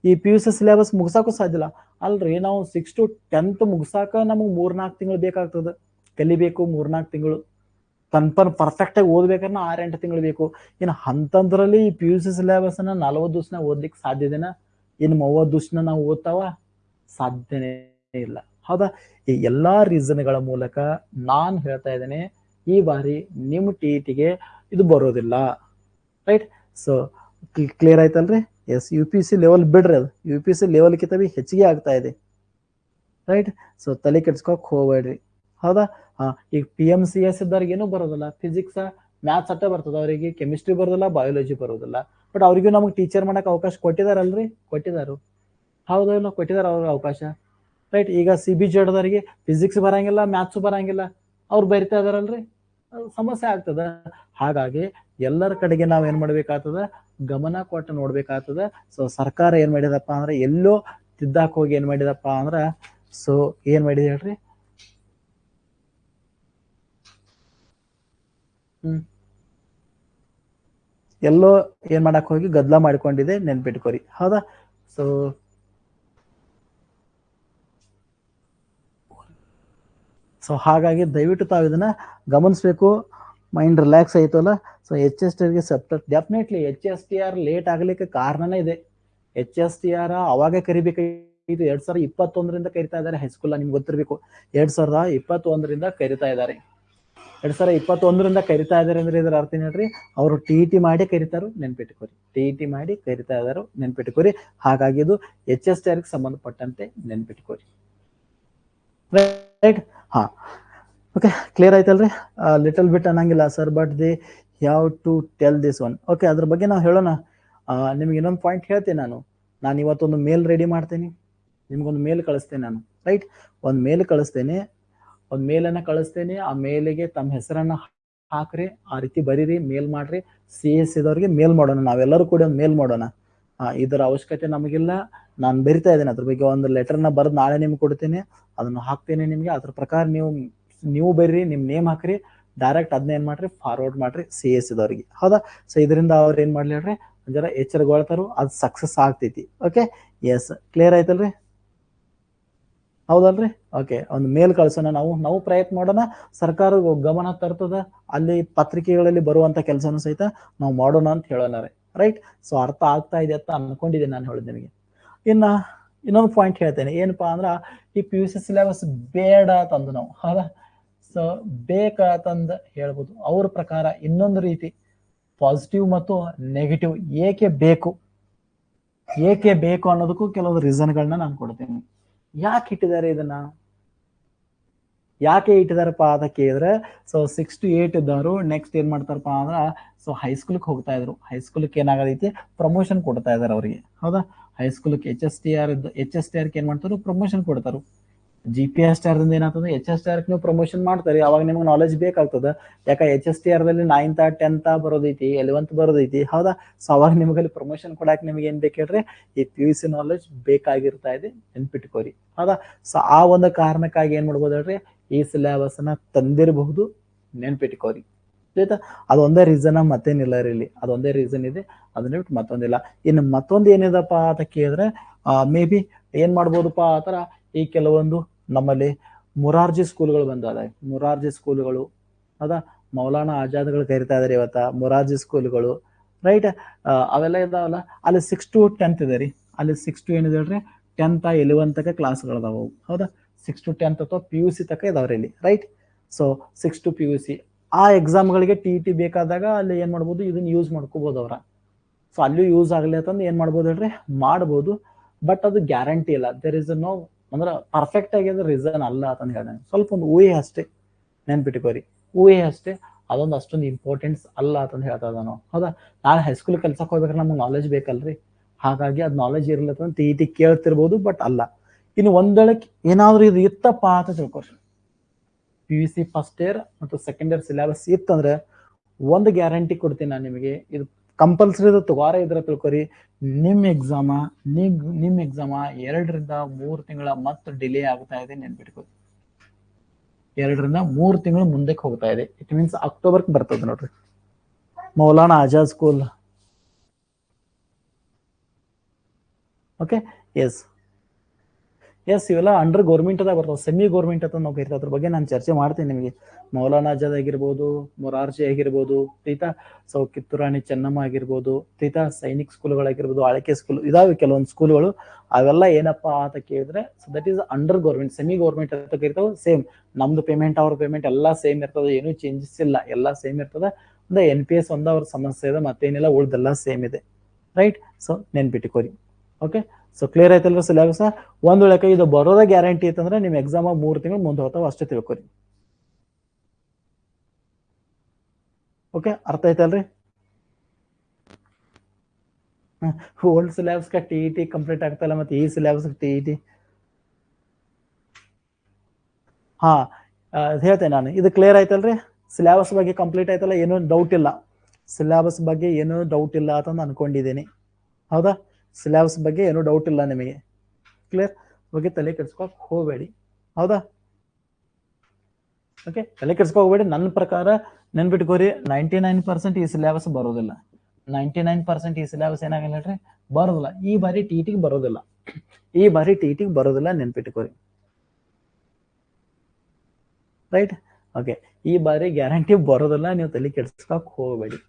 ಈ ಪಿ ಯು ಸಿ ಸಿಲೆಬಸ್ ಮುಗ್ಸಾಕು ಸಾಧ್ಯ ಇಲ್ಲ. ಅಲ್ರಿ ನಾವು 6 to 10th ಮುಗ್ಸಾಕ ನಮಗೆ 3-4 ತಿಂಗಳು ಬೇಕಾಗ್ತದೆ. ಕಲಿಬೇಕು 3-4 ತಿಂಗಳು. ಕನ್ಫರ್ಮ್ ಪರ್ಫೆಕ್ಟ್ ಆಗಿ ಓದ್ಬೇಕನ್ನ 6-8 ತಿಂಗಳು ಬೇಕು. ಇನ್ನು ಅಂತಂದ್ರಲ್ಲಿ ಈ ಪಿ ಯು ಸಿ ಸಿಲೆಬಸ್ ಅನ್ನ 40 ದಿವಸನ ಓದ್ಲಿಕ್ಕೆ ಸಾಧ್ಯತೆನಾ? ಇನ್ನು 30 ದಿವಸನ ನಾವು ಓದ್ತಾವ? ಸಾಧ್ಯನೇ ಇಲ್ಲ. ಹೌದಾ? ಈ ಎಲ್ಲಾ ರೀಸನ್ಗಳ ಮೂಲಕ ನಾನು ಹೇಳ್ತಾ ಇದ್ದೇನೆ, ಈ ಬಾರಿ ನಿಮ್ಮ ಟಿಇಟಿಗೆ ಇದು ಬರೋದಿಲ್ಲ. ರೈಟ್? ಸೊ ಕ್ಲಿಯರ್ ಆಯ್ತಲ್ರಿ? Yes, U P C level ಬಿಡ್ರಿ, ಅದು ಯು ಪಿ ಸಿ ಲೆವೆಲ್ಗಿಂತ ಬಿ ಹೆಚ್ಚಿಗೆ ಆಗ್ತಾ ಇದೆ. ರೈಟ್? ಸೊ ತಲೆ ಕೆಡ್ಸ್ಕೊಕ್ ಹೋಗ್ಬೇಡ್ರಿ. ಹೌದಾ? ಈಗ PMCS ಇದ್ದವ್ರಿಗೇನು ಬರೋದಿಲ್ಲ, ಫಿಸಿಕ್ಸ್ ಮ್ಯಾಥ್ಸ್ ಅಷ್ಟೇ ಬರ್ತದ ಅವರಿಗೆ, ಕೆಮಿಸ್ಟ್ರಿ ಬರೋದಿಲ್ಲ, ಬಯಾಲಜಿ ಬರೋದಿಲ್ಲ. ಬಟ್ ಅವ್ರಿಗೂ ನಮಗೆ ಟೀಚರ್ ಮಾಡಕ್ ಅವಕಾಶ ಕೊಟ್ಟಿದಾರಲ್ರಿ? ಕೊಟ್ಟಿದಾರು. ಹೌದಾ ಇಲ್ಲ? ಕೊಟ್ಟಿದಾರ ಅವ್ರಿಗೆ ಅವಕಾಶ. ರೈಟ್? ಈಗ CBZ ದವರಿಗೆ ಫಿಸಿಕ್ಸ್ ಬರಂಗಿಲ್ಲ, ಮ್ಯಾಥ್ಸ್ ಬರಂಗಿಲ್ಲ, ಅವ್ರು ಬರಿತಾ ಇದಾರಲ್ರಿ? ಸಮಸ್ಯೆ ಆಗ್ತದ. ಹಾಗಾಗಿ ಎಲ್ಲರ ಕಡೆಗೆ ನಾವ್ ಏನ್ ಮಾಡ್ಬೇಕಾಗ್ತದ? ಗಮನ ಕೊಟ್ಟು ನೋಡ್ಬೇಕಾಗ್ತದ. ಸೊ ಸರ್ಕಾರ ಏನ್ ಮಾಡಿದಪ್ಪ ಅಂದ್ರೆ, ಎಲ್ಲೋ ತಿದ್ದಾಕ್ ಹೋಗಿ ಏನ್ ಮಾಡಿದಪ್ಪ ಅಂದ್ರ, ಸೊ ಏನ್ ಮಾಡಿದೆ ಹೇಳ್ರಿ? ಎಲ್ಲೋ ಏನ್ ಮಾಡಕ್ ಹೋಗಿ ಗದ್ಲ ಮಾಡ್ಕೊಂಡಿದೆ, ನೆನ್ಪಿಟ್ಕೋರಿ. ಹೌದಾ? ಸೊ ಹಾಗಾಗಿ ದಯವಿಟ್ಟು ತಾವು ಇದನ್ನ ಗಮನಿಸ್ಬೇಕು. ಮೈಂಡ್ ರಿಲ್ಯಾಕ್ಸ್ ಆಯ್ತಲ್ಲ. So HSTR sceptre definitely HSTR late ಆಗ್ಲಿಕ್ಕೆ ಕಾರಣನೇ ಇದೆ. HSTR ಅವಾಗ ಕರಿಬೇಕಾಗಿತ್ತು, 2021ರಿಂದ ಕರಿತಾ ಇದ್ದಾರೆ ಹೈಸ್ಕೂಲ್. ನಿಮ್ಗೆ ಗೊತ್ತಿರ್ಬೇಕು, 2021ರಿಂದ ಕರಿತಾ ಇದ್ದಾರೆ. 2021ರಿಂದ ಕರಿತಾ ಇದಾರೆ ಅಂದ್ರೆ ಇದ್ರ ಅರ್ಥ ಹೇಳ್ರಿ, ಅವರು TET ಮಾಡಿ ಕರಿತಾರು, ನೆನ್ಪಿಟ್ಕೋರಿ. TET ಮಾಡಿ ಕರಿತಾ ಇದಾರು, ನೆನ್ಪಿಟ್ಕೋರಿ. ಹಾಗಾಗಿ ಇದು HSTR ಸಂಬಂಧಪಟ್ಟಂತೆ ನೆನ್ಪಿಟ್ಕೋರಿ. ರೈಟ್? ಹಾ, ಓಕೆ, ಕ್ಲಿಯರ್ ಆಯ್ತಲ್ರಿ? ಲಿಟಲ್ ಬಿಟ್ ಅನ್ನಂಗಿಲ್ಲ sir, but they have to tell this one. Okay, ಅದ್ರ ಬಗ್ಗೆ ನಾವು ಹೇಳೋಣ. ನಿಮ್ಗೆ ಇನ್ನೊಂದು ಪಾಯಿಂಟ್ ಹೇಳ್ತೀನಿ. ನಾನು ಇವತ್ತೊಂದು ಮೇಲ್ ರೆಡಿ ಮಾಡ್ತೇನೆ, ನಿಮ್ಗೊಂದು ಮೇಲ್ ಕಳಿಸ್ತೇನೆ ನಾನು. ರೈಟ್? ಒಂದು ಮೇಲ್ ಕಳಿಸ್ತೇನೆ, ಒಂದು ಮೇಲನ್ನ ಕಳಿಸ್ತೇನೆ. ಆ ಮೇಲಿಗೆ ತಮ್ಮ ಹೆಸರನ್ನ ಹಾಕ್ರಿ, ಆ ರೀತಿ ಬರೀರಿ, ಮೇಲ್ ಮಾಡ್ರಿ. CS ಇದವ್ರಿಗೆ ಮೇಲ್ ಮಾಡೋಣ, ನಾವೆಲ್ಲರೂ ಕೂಡ ಒಂದು ಮೇಲ್ ಮಾಡೋಣ. ಇದರ ಅವಶ್ಯಕತೆ ನಮಗಿಲ್ಲ, ನಾನು ಬರಿತಾ ಇದ್ದೇನೆ ಅದ್ರ ಬಗ್ಗೆ ಒಂದು ಲೆಟರ್ನ ಬರೆದು ನಾಳೆ ನಿಮ್ಗೆ ಕೊಡ್ತೇನೆ, ಅದನ್ನು ಹಾಕ್ತೇನೆ ನಿಮ್ಗೆ. ಅದ್ರ ಪ್ರಕಾರ ನೀವು ಬರೀರಿ, ನಿಮ್ ನೇಮ್ ಹಾಕ್ರಿ, ಡೈರೆಕ್ಟ್ ಅದನ್ನ ಏನ್ ಮಾಡ್ರಿ, ಫಾರ್ವರ್ಡ್ ಮಾಡ್ರಿ CS ಇದವ್ರಿಗೆ. ಹೌದಾ? ಸೊ ಇದರಿಂದ ಅವ್ರು ಏನ್ ಮಾಡ್ಲಿ ಹೇಳ್ರಿ, ಜರ ಎಚ್ಚರಗೊಳ್ತಾರು, ಅದು ಸಕ್ಸಸ್ ಆಗ್ತೈತಿ. ಓಕೆ, ಎಸ್, ಕ್ಲಿಯರ್ ಆಯ್ತಲ್ರಿ? ಹೌದಲ್ರಿ? ಓಕೆ, ಒಂದು ಮೇಲ್ ಕಳ್ಸೋಣ. ನಾವು ಪ್ರಯತ್ನ ಮಾಡೋಣ, ಸರ್ಕಾರ ಗಮನ ತರ್ತದ, ಅಲ್ಲಿ ಪತ್ರಿಕೆಗಳಲ್ಲಿ ಬರುವಂತ ಕೆಲಸನೂ ಸಹಿತ ನಾವು ಮಾಡೋಣ ಅಂತ ಹೇಳೋಣ. ರೈಟ್? ಸೊ ಅರ್ಥ ಆಗ್ತಾ ಇದೆ ಅಂತ ಅನ್ಕೊಂಡಿದ್ದೀನಿ ನಾನು ಹೇಳೋದು ನಿಮಗೆ. ಇನ್ನೊಂದು ಪಾಯಿಂಟ್ ಹೇಳ್ತೇನೆ, ಏನಪ್ಪಾ ಅಂದ್ರ, ಈ PUC ಸಿಲೆಬಸ್ ಬೇಡ ತಂದು ನಾವು, ಹೌದಾ? ಸೊ ಬೇಕಂದ ಹೇಳ್ಬೋದು. ಅವ್ರ ಪ್ರಕಾರ ಇನ್ನೊಂದು ರೀತಿ ಪಾಸಿಟಿವ್ ಮತ್ತು ನೆಗೆಟಿವ್ ಏಕೆ ಬೇಕು ಅನ್ನೋದಕ್ಕೂ ಕೆಲವು ರೀಸನ್ಗಳನ್ನ ನಾನು ಕೊಡ್ತೇನೆ. ಯಾಕೆ ಇಟ್ಟಿದ್ದಾರೆ ಇದನ್ನ, ಯಾಕೆ ಇಟ್ಟಿದಾರಪ್ಪ ಅಂತ ಕೇಳಿದ್ರೆ, ಸೊ 6 to 8 ಇದ್ದವರು ನೆಕ್ಸ್ಟ್ ಏನ್ ಮಾಡ್ತಾರಪ್ಪ ಅಂದ್ರ, ಸೊ ಹೈಸ್ಕೂಲ್ಗೆ ಹೋಗ್ತಾ ಇದ್ರು. ಹೈಸ್ಕೂಲ್ಗೆ ಏನಾಗದೈತಿ, ಪ್ರಮೋಷನ್ ಕೊಡ್ತಾ ಇದಾರೆ ಅವ್ರಿಗೆ. ಹೌದಾ? ಹೈಸ್ಕೂಲ್ಗೆ HSTR ಏನ್ ಮಾಡ್ತಾರು, ಪ್ರಮೋಷನ್ ಕೊಡ್ತಾರು. GPSTR ದಿಂದ ಏನಾಗ್ತದೆ, HSTR ನೀವು ಪ್ರಮೋಷನ್ ಮಾಡ್ತಾರೆ. ಅವಾಗ ನಿಮ್ಗೆ ನಾಲೆಜ್ ಬೇಕಾಗ್ತದ. ಯಾಕೆ HSTR ದಲ್ಲಿ 9th 10th ಬರೋದೈತಿ, 11th ಬರೋದೈತಿ. ಹೌದಾ? ಸೊ ಅವಾಗ ನಿಮ್ಗಲ್ಲಿ ಪ್ರಮೋಷನ್ ಕೊಡಾಕ್ ನಿಮ್ಗೆ ಏನ್ ಬೇಕು ಹೇಳ್ರಿ, ಈ PUC ನಾಲೆಜ್ ಬೇಕಾಗಿರ್ತಾ ಇದೆ, ನೆನ್ಪಿಟ್ಕೋರಿ. ಹೌದಾ? ಸೊ ಆ ಒಂದು ಕಾರಣಕ್ಕಾಗಿ ಏನ್ ಮಾಡ್ಬೋದು ಹೇಳ್ರಿ, ಈ ಸಿಲೆಬಸ್ ನ ತಂದಿರಬಹುದು, ನೆನ್ಪಿಟ್ಕೋರಿ. ಆಯ್ತಾ? ಅದೊಂದೇ ರೀಸನ್, ಮತ್ತೇನಿಲ್ಲ ಇಲ್ಲಿ. ಅದೊಂದೇ ರೀಸನ್ ಇದೆ, ಅದನ್ನ ಬಿಟ್ಟು ಮತ್ತೊಂದಿಲ್ಲ. ಇನ್ನು ಮತ್ತೊಂದು ಏನಿದಪ್ಪ ಅಂತ ಕೇಳಿದ್ರೆ, ಮೇ ಬಿ ಏನ್ ಮಾಡ್ಬೋದಪ್ಪ ಆತರ, ಈ ಕೆಲವೊಂದು ನಮ್ಮಲ್ಲಿ ಮೊರಾರ್ಜಿ ಸ್ಕೂಲ್ಗಳು ಬಂದಾವೆ. ಮೊರಾರ್ಜಿ ಸ್ಕೂಲ್ಗಳು, ಹೌದಾ? ಮೌಲಾನಾ ಆಜಾದ್ಗಳು ಕರಿತಾ ಇದಾರೆ ಇವತ್ತ, ಮೊರಾರ್ಜಿ ಸ್ಕೂಲ್ಗಳು. ರೈಟ್? ಅವೆಲ್ಲ ಇದಾವಲ್ಲ, ಅಲ್ಲಿ 6 to 10th ಇದೆ ರೀ. ಅಲ್ಲಿ 6 to ಏನಿದೆ ಹೇಳ್ರಿ, 10th 11th ತನಕ ಕ್ಲಾಸ್ಗಳದಾವು. ಹೌದಾ? 6 to 10th ಅಥವಾ PUC ತನಕ ಇದಾವ್ರಿ ಇಲ್ಲಿ. ರೈಟ್? ಸೊ 6 to PUC ಆ ಎಕ್ಸಾಮ್ಗಳಿಗೆ TET ಬೇಕಾದಾಗ ಅಲ್ಲಿ ಏನ್ ಮಾಡ್ಬೋದು, ಇದನ್ನ ಯೂಸ್ ಮಾಡ್ಕೋಬಹುದು ಅವ್ರ. ಸೊ ಅಲ್ಲೂ ಯೂಸ್ ಆಗ್ಲಿ ಅಂತಂದು ಏನ್ ಮಾಡ್ಬೋದು ಹೇಳ್ರಿ, ಮಾಡ್ಬೋದು. ಬಟ್ ಅದು ಗ್ಯಾರಂಟಿ ಇಲ್ಲ. ದೇರ್ ಇಸ್ ನೋ, ಅಂದ್ರೆ ಪರ್ಫೆಕ್ಟ್ ಆಗಿ ಅದು ರೀಸನ್ ಅಲ್ಲ ಅಂತ ಹೇಳ್ದೆ. ಸ್ವಲ್ಪ ಒಂದು ಊಹೆ ಅಷ್ಟೇ, ನೆನ್ಪಿಟ್ಕೋರಿ. ಊಹೆ ಅಷ್ಟೇ, ಅದೊಂದು ಅಷ್ಟೊಂದು ಇಂಪಾರ್ಟೆನ್ಸ್ ಅಲ್ಲ ಅಂತ ಹೇಳ್ತಾ ಇದ್ದಾನು. ಹೌದಾ? ನಾಳೆ ಹೈಸ್ಕೂಲ್ ಕೆಲ್ಸಕ್ಕೆ ಹೋಗ್ಬೇಕಾದ್ರೆ ನಮ್ಗೆ ನಾಲೆಜ್ ಬೇಕಲ್ರಿ. ಹಾಗಾಗಿ ಅದು ನಾಲೆಜ್ ಇರ್ಲತ್ತ TET ಕೇಳ್ತಿರ್ಬೋದು, ಬಟ್ ಅಲ್ಲ. ಇನ್ನು ಒಂದೊಳಗೆ ಏನಾದ್ರು ಇದು ಇತ್ತಪ್ಪ ಅಂತ ತಿಳ್ಕೊರಿ, PUC ಫಸ್ಟ್ ಇಯರ್ ಮತ್ತು ಸೆಕೆಂಡ್ ಇಯರ್ ಸಿಲೆಬಸ್ ಇತ್ತಂದ್ರೆ ಒಂದು ಗ್ಯಾರಂಟಿ ಕೊಡ್ತೀನಿ ನಾನು ನಿಮಗೆ, ಇದು ಕಂಪಲ್ಸರಿ ತಗೋರ ಇದ್ರ ತಿಳ್ಕೊರಿ, ನಿಮ್ ಎಕ್ಸಾಮ 2 ರಿಂದ 3 ತಿಂಗಳ ಮತ್ತೆ ಡಿಲೇ ಆಗ್ತಾ ಇದೆ, ನೆನ್ಪಿಟ್ಕೊ. 2 ರಿಂದ 3 ತಿಂಗಳು ಮುಂದಕ್ಕೆ ಹೋಗ್ತಾ ಇದೆ. ಇಟ್ ಮೀನ್ಸ್ ಅಕ್ಟೋಬರ್ ಬರ್ತದೆ ನೋಡ್ರಿ. Maulana Azad school okay yes yes ಇವೆಲ್ಲ ಅಂಡರ್ ಗೌರ್ಮೆಂಟ್ ಅದಾಗ ಬರ್ತಾವೆ, ಸೆಮಿ ಗೌರ್ಮೆಂಟ್ ಅಂತ ನಾವು ಕರಿತೀವಿ. ಅದ್ರ ಬಗ್ಗೆ ನಾನು ಚರ್ಚೆ ಮಾಡ್ತೀನಿ ನಿಮಗೆ. ಮೌಲಾನಾ ಆಜಾದ್ ಆಗಿರ್ಬೋದು, ಮೊರಾರ್ಜಿ ಆಗಿರ್ಬೋದು, ಆಯ್ತಾ. ಸೊ ಕಿತ್ತೂರಾಣಿ ಚೆನ್ನಮ್ಮ ಆಗಿರ್ಬೋದು, ಆಯ್ತಾ. ಸೈನಿಕ್ ಸ್ಕೂಲ್ಗಳಾಗಿರ್ಬೋದು, ಆಳ್ಕೆ ಸ್ಕೂಲ್ ಇದಾವೆ ಕೆಲವೊಂದು ಸ್ಕೂಲ್ಗಳು. ಅವೆಲ್ಲ ಏನಪ್ಪಾ ಅಂತ ಕೇಳಿದ್ರೆ, so that is under government, semi government ಅಂತ ಕರಿತಾವೆ. ಸೇಮ್ ನಮ್ದು ಪೇಮೆಂಟ್ ಅವ್ರ ಪೇಮೆಂಟ್ ಎಲ್ಲ ಸೇಮ್ ಇರ್ತದೆ, ಏನೂ ಚೇಂಜಸ್ ಇಲ್ಲ, ಎಲ್ಲ ಸೇಮ್ ಇರ್ತದೆ. ಒಂದು NPS ಒಂದ ಅವ್ರ ಸಮಸ್ಯೆ ಇದೆ, ಮತ್ತೇನಿಲ್ಲ, ಉಳ್ದೆಲ್ಲ ಸೇಮ್ ಇದೆ. ರೈಟ್. ಸೊ ನೆನ್ಪಿಟ್ಕೋರಿ. ಓಕೆ. ಸೊ ಕ್ಲಿಯರ್ ಆಯ್ತಲ್ರ ಸಿಲೆಬಸ್. ಒಂದ್ ವೇಳೆ ಇದು ಬರೋದ ಗ್ಯಾರಂಟಿ ಇತ್ತಂದ್ರೆ ನಿಮ್ ಎಕ್ಸಾಮ್ 3 ತಿಂಗಳು ಮುಂದೆ ಹೋಗ್ತಾವ ಅಷ್ಟೇ ತಿಳ್ಕೊರಿ. ಓಕೆ, ಅರ್ಥ ಆಯ್ತಲ್ರಿ? ಓಲ್ಡ್ ಸಿಲೆಬಸ್ TET ಕಂಪ್ಲೀಟ್ ಆಗ್ತಲ್ಲ, ಮತ್ತೆ ಈ ಸಿಲೆಬಸ್ TET. ಹಾ, ಹೇಳ್ತೇನೆ ನಾನು. ಇದು ಕ್ಲಿಯರ್ ಆಯ್ತಲ್ರಿ? ಸಿಲೆಬಸ್ ಬಗ್ಗೆ ಕಂಪ್ಲೀಟ್ ಆಯ್ತಲ್ಲ, ಏನೂ ಡೌಟ್ ಇಲ್ಲ. ಸಿಲೆಬಸ್ ಬಗ್ಗೆ ಏನೂ ಡೌಟ್ ಇಲ್ಲ ಅಂತ ಅನ್ಕೊಂಡಿದ್ದೀನಿ. ಹೌದಾ? ಸಿಲೆಬಸ್ ಬಗ್ಗೆ ಏನೂ ಡೌಟ್ ಇಲ್ಲ ನಿಮಗೆ. ಕ್ಲಿಯರ್? ಬಗ್ಗೆ ತಲೆ ಕೆಡ್ಸ್ಕೊಕ್ ಹೋಗಬೇಡಿ. ಹೌದಾ? ಓಕೆ, ತಲೆ ಕೆಡ್ಸ್ಕೊಕ್ ಹೋಗ್ಬೇಡಿ. ನನ್ನ ಪ್ರಕಾರ ನೆನ್ಬಿಟ್ಕೋರಿ, 99% ಈ ಸಿಲೆಬಸ್ ಬರೋದಿಲ್ಲ. 99% ಈ ಸಿಲೆಬಸ್ ಏನಾಗಲ್ಲ ಹೇಳ್ರಿ, ಬರೋದಿಲ್ಲ. ಈ ಬಾರಿ TET ಬರೋದಿಲ್ಲ, ಈ ಬಾರಿ TET ಬರೋದಿಲ್ಲ, ನೆನ್ಪಿಟ್ಕೋರಿ. ರೈಟ್. ಓಕೆ, ಈ ಬಾರಿ ಗ್ಯಾರಂಟಿ ಬರೋದಿಲ್ಲ, ನೀವು ತಲೆ ಕೆಡ್ಸ್ಕೊಕ್ ಹೋಗಬೇಡಿ.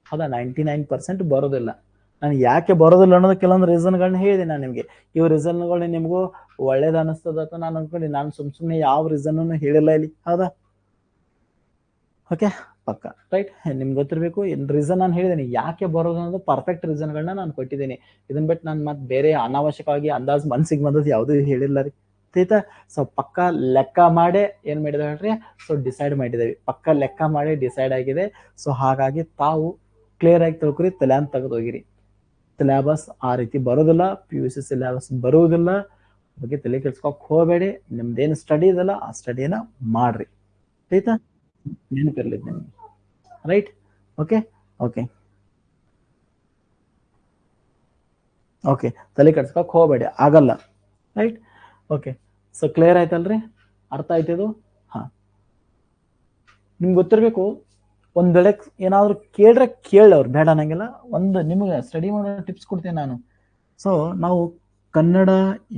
ಹೌದಾ? 99% ಬರೋದಿಲ್ಲ. ನಾನು ಯಾಕೆ ಬರೋದಿಲ್ಲ ಅನ್ನೋದು ಕೆಲವೊಂದು ರೀಸನ್ಗಳನ್ನ ಹೇಳಿದೆ ನಾನು ನಿಮಗೆ. ಇವ್ ರೀಸನ್ಗಳನ್ನ ನಿಮಗೂ ಒಳ್ಳೇದು ಅನಿಸ್ತದ ಅಂತ ನಾನು ಅನ್ಕೊಂಡು, ನಾನು ಸುಮ್ಮನೆ ಯಾವ ರೀಸನ್ ಹೇಳಿಲ್ಲ ಇಲ್ಲಿ. ಹೌದಾ? ಓಕೆ, ಪಕ್ಕ. ರೈಟ್. ನಿಮ್ಗೆ ಗೊತ್ತಿರಬೇಕು ರೀಸನ್ ನಾನು ಹೇಳಿದ್ದೀನಿ, ಯಾಕೆ ಬರೋದು ಅನ್ನೋದು ಪರ್ಫೆಕ್ಟ್ ರೀಸನ್ಗಳನ್ನ ನಾನು ಕೊಟ್ಟಿದ್ದೀನಿ. ಇದನ್ನ ಬಿಟ್ಟು ನಾನು ಮತ್ತೆ ಬೇರೆ ಅನಾವಶ್ಯಕವಾಗಿ ಅಂದಾಜು ಮನ್ಸಿಗೆ ಬಂದದ್ದು ಯಾವುದೂ ಹೇಳಿಲ್ಲ ರೀ. ಆಯ್ತಾ? ಸೊ ಪಕ್ಕ ಲೆಕ್ಕ ಮಾಡಿ ಏನ್ ಮಾಡಿದೆ ಹೇಳ್ರಿ, ಸೊ ಡಿಸೈಡ್ ಮಾಡಿದ್ದೇವೆ. ಪಕ್ಕ ಲೆಕ್ಕ ಮಾಡಿ ಡಿಸೈಡ್ ಆಗಿದೆ. ಸೊ ಹಾಗಾಗಿ ತಾವು ಕ್ಲಿಯರ್ ಆಗಿ ತಿಳ್ಕೊರಿ, ತಲೆ ಅಂತ ತೆಗೆದೋಗಿರಿ. ಸಿಲೆಬಸ್ ಆ ರೀತಿ ಬರೋದಿಲ್ಲ, PUC ಸಿಲೆಬಸ್ ಬರುವುದಿಲ್ಲ. ಬಗ್ಗೆ ತಲೆ ಕೆಡ್ಸ್ಕೊಕ್ ಹೋಗಬೇಡಿ. ನಿಮ್ದೇನು ಸ್ಟಡಿ ಇದಲ್ಲ ಆ ಸ್ಟಡಿನ ಮಾಡ್ರಿ. ಆಯ್ತಾ? ನೆನಪಿರ್ಲಿ ನಿಮ್ಗೆ. ರೈಟ್. ಓಕೆ. ಓಕೆ. ಓಕೆ, ತಲೆ ಕೆಡ್ಸ್ಕೊಕ್ ಹೋಗಬೇಡಿ, ಆಗಲ್ಲ. ರೈಟ್. ಓಕೆ. ಸೊ ಕ್ಲಿಯರ್ ಆಯ್ತಲ್ರಿ? ಅರ್ಥ ಆಯ್ತಿದು? ಹಾ, ನಿಮ್ಗೆ ಗೊತ್ತಿರ್ಬೇಕು, ಒಂದ್ ವೇಳೆ ಏನಾದ್ರು ಕೇಳ್ರೆ ಕೇಳವ್ರು, ಬೇಡ ಅನ್ನಂಗಿಲ್ಲ. ಒಂದು ನಿಮ್ಗೆ ಸ್ಟಡಿ ಮಾಡೋ ಟಿಪ್ಸ್ ಕೊಡ್ತೇನೆ ನಾನು. ಸೊ ನಾವು ಕನ್ನಡ,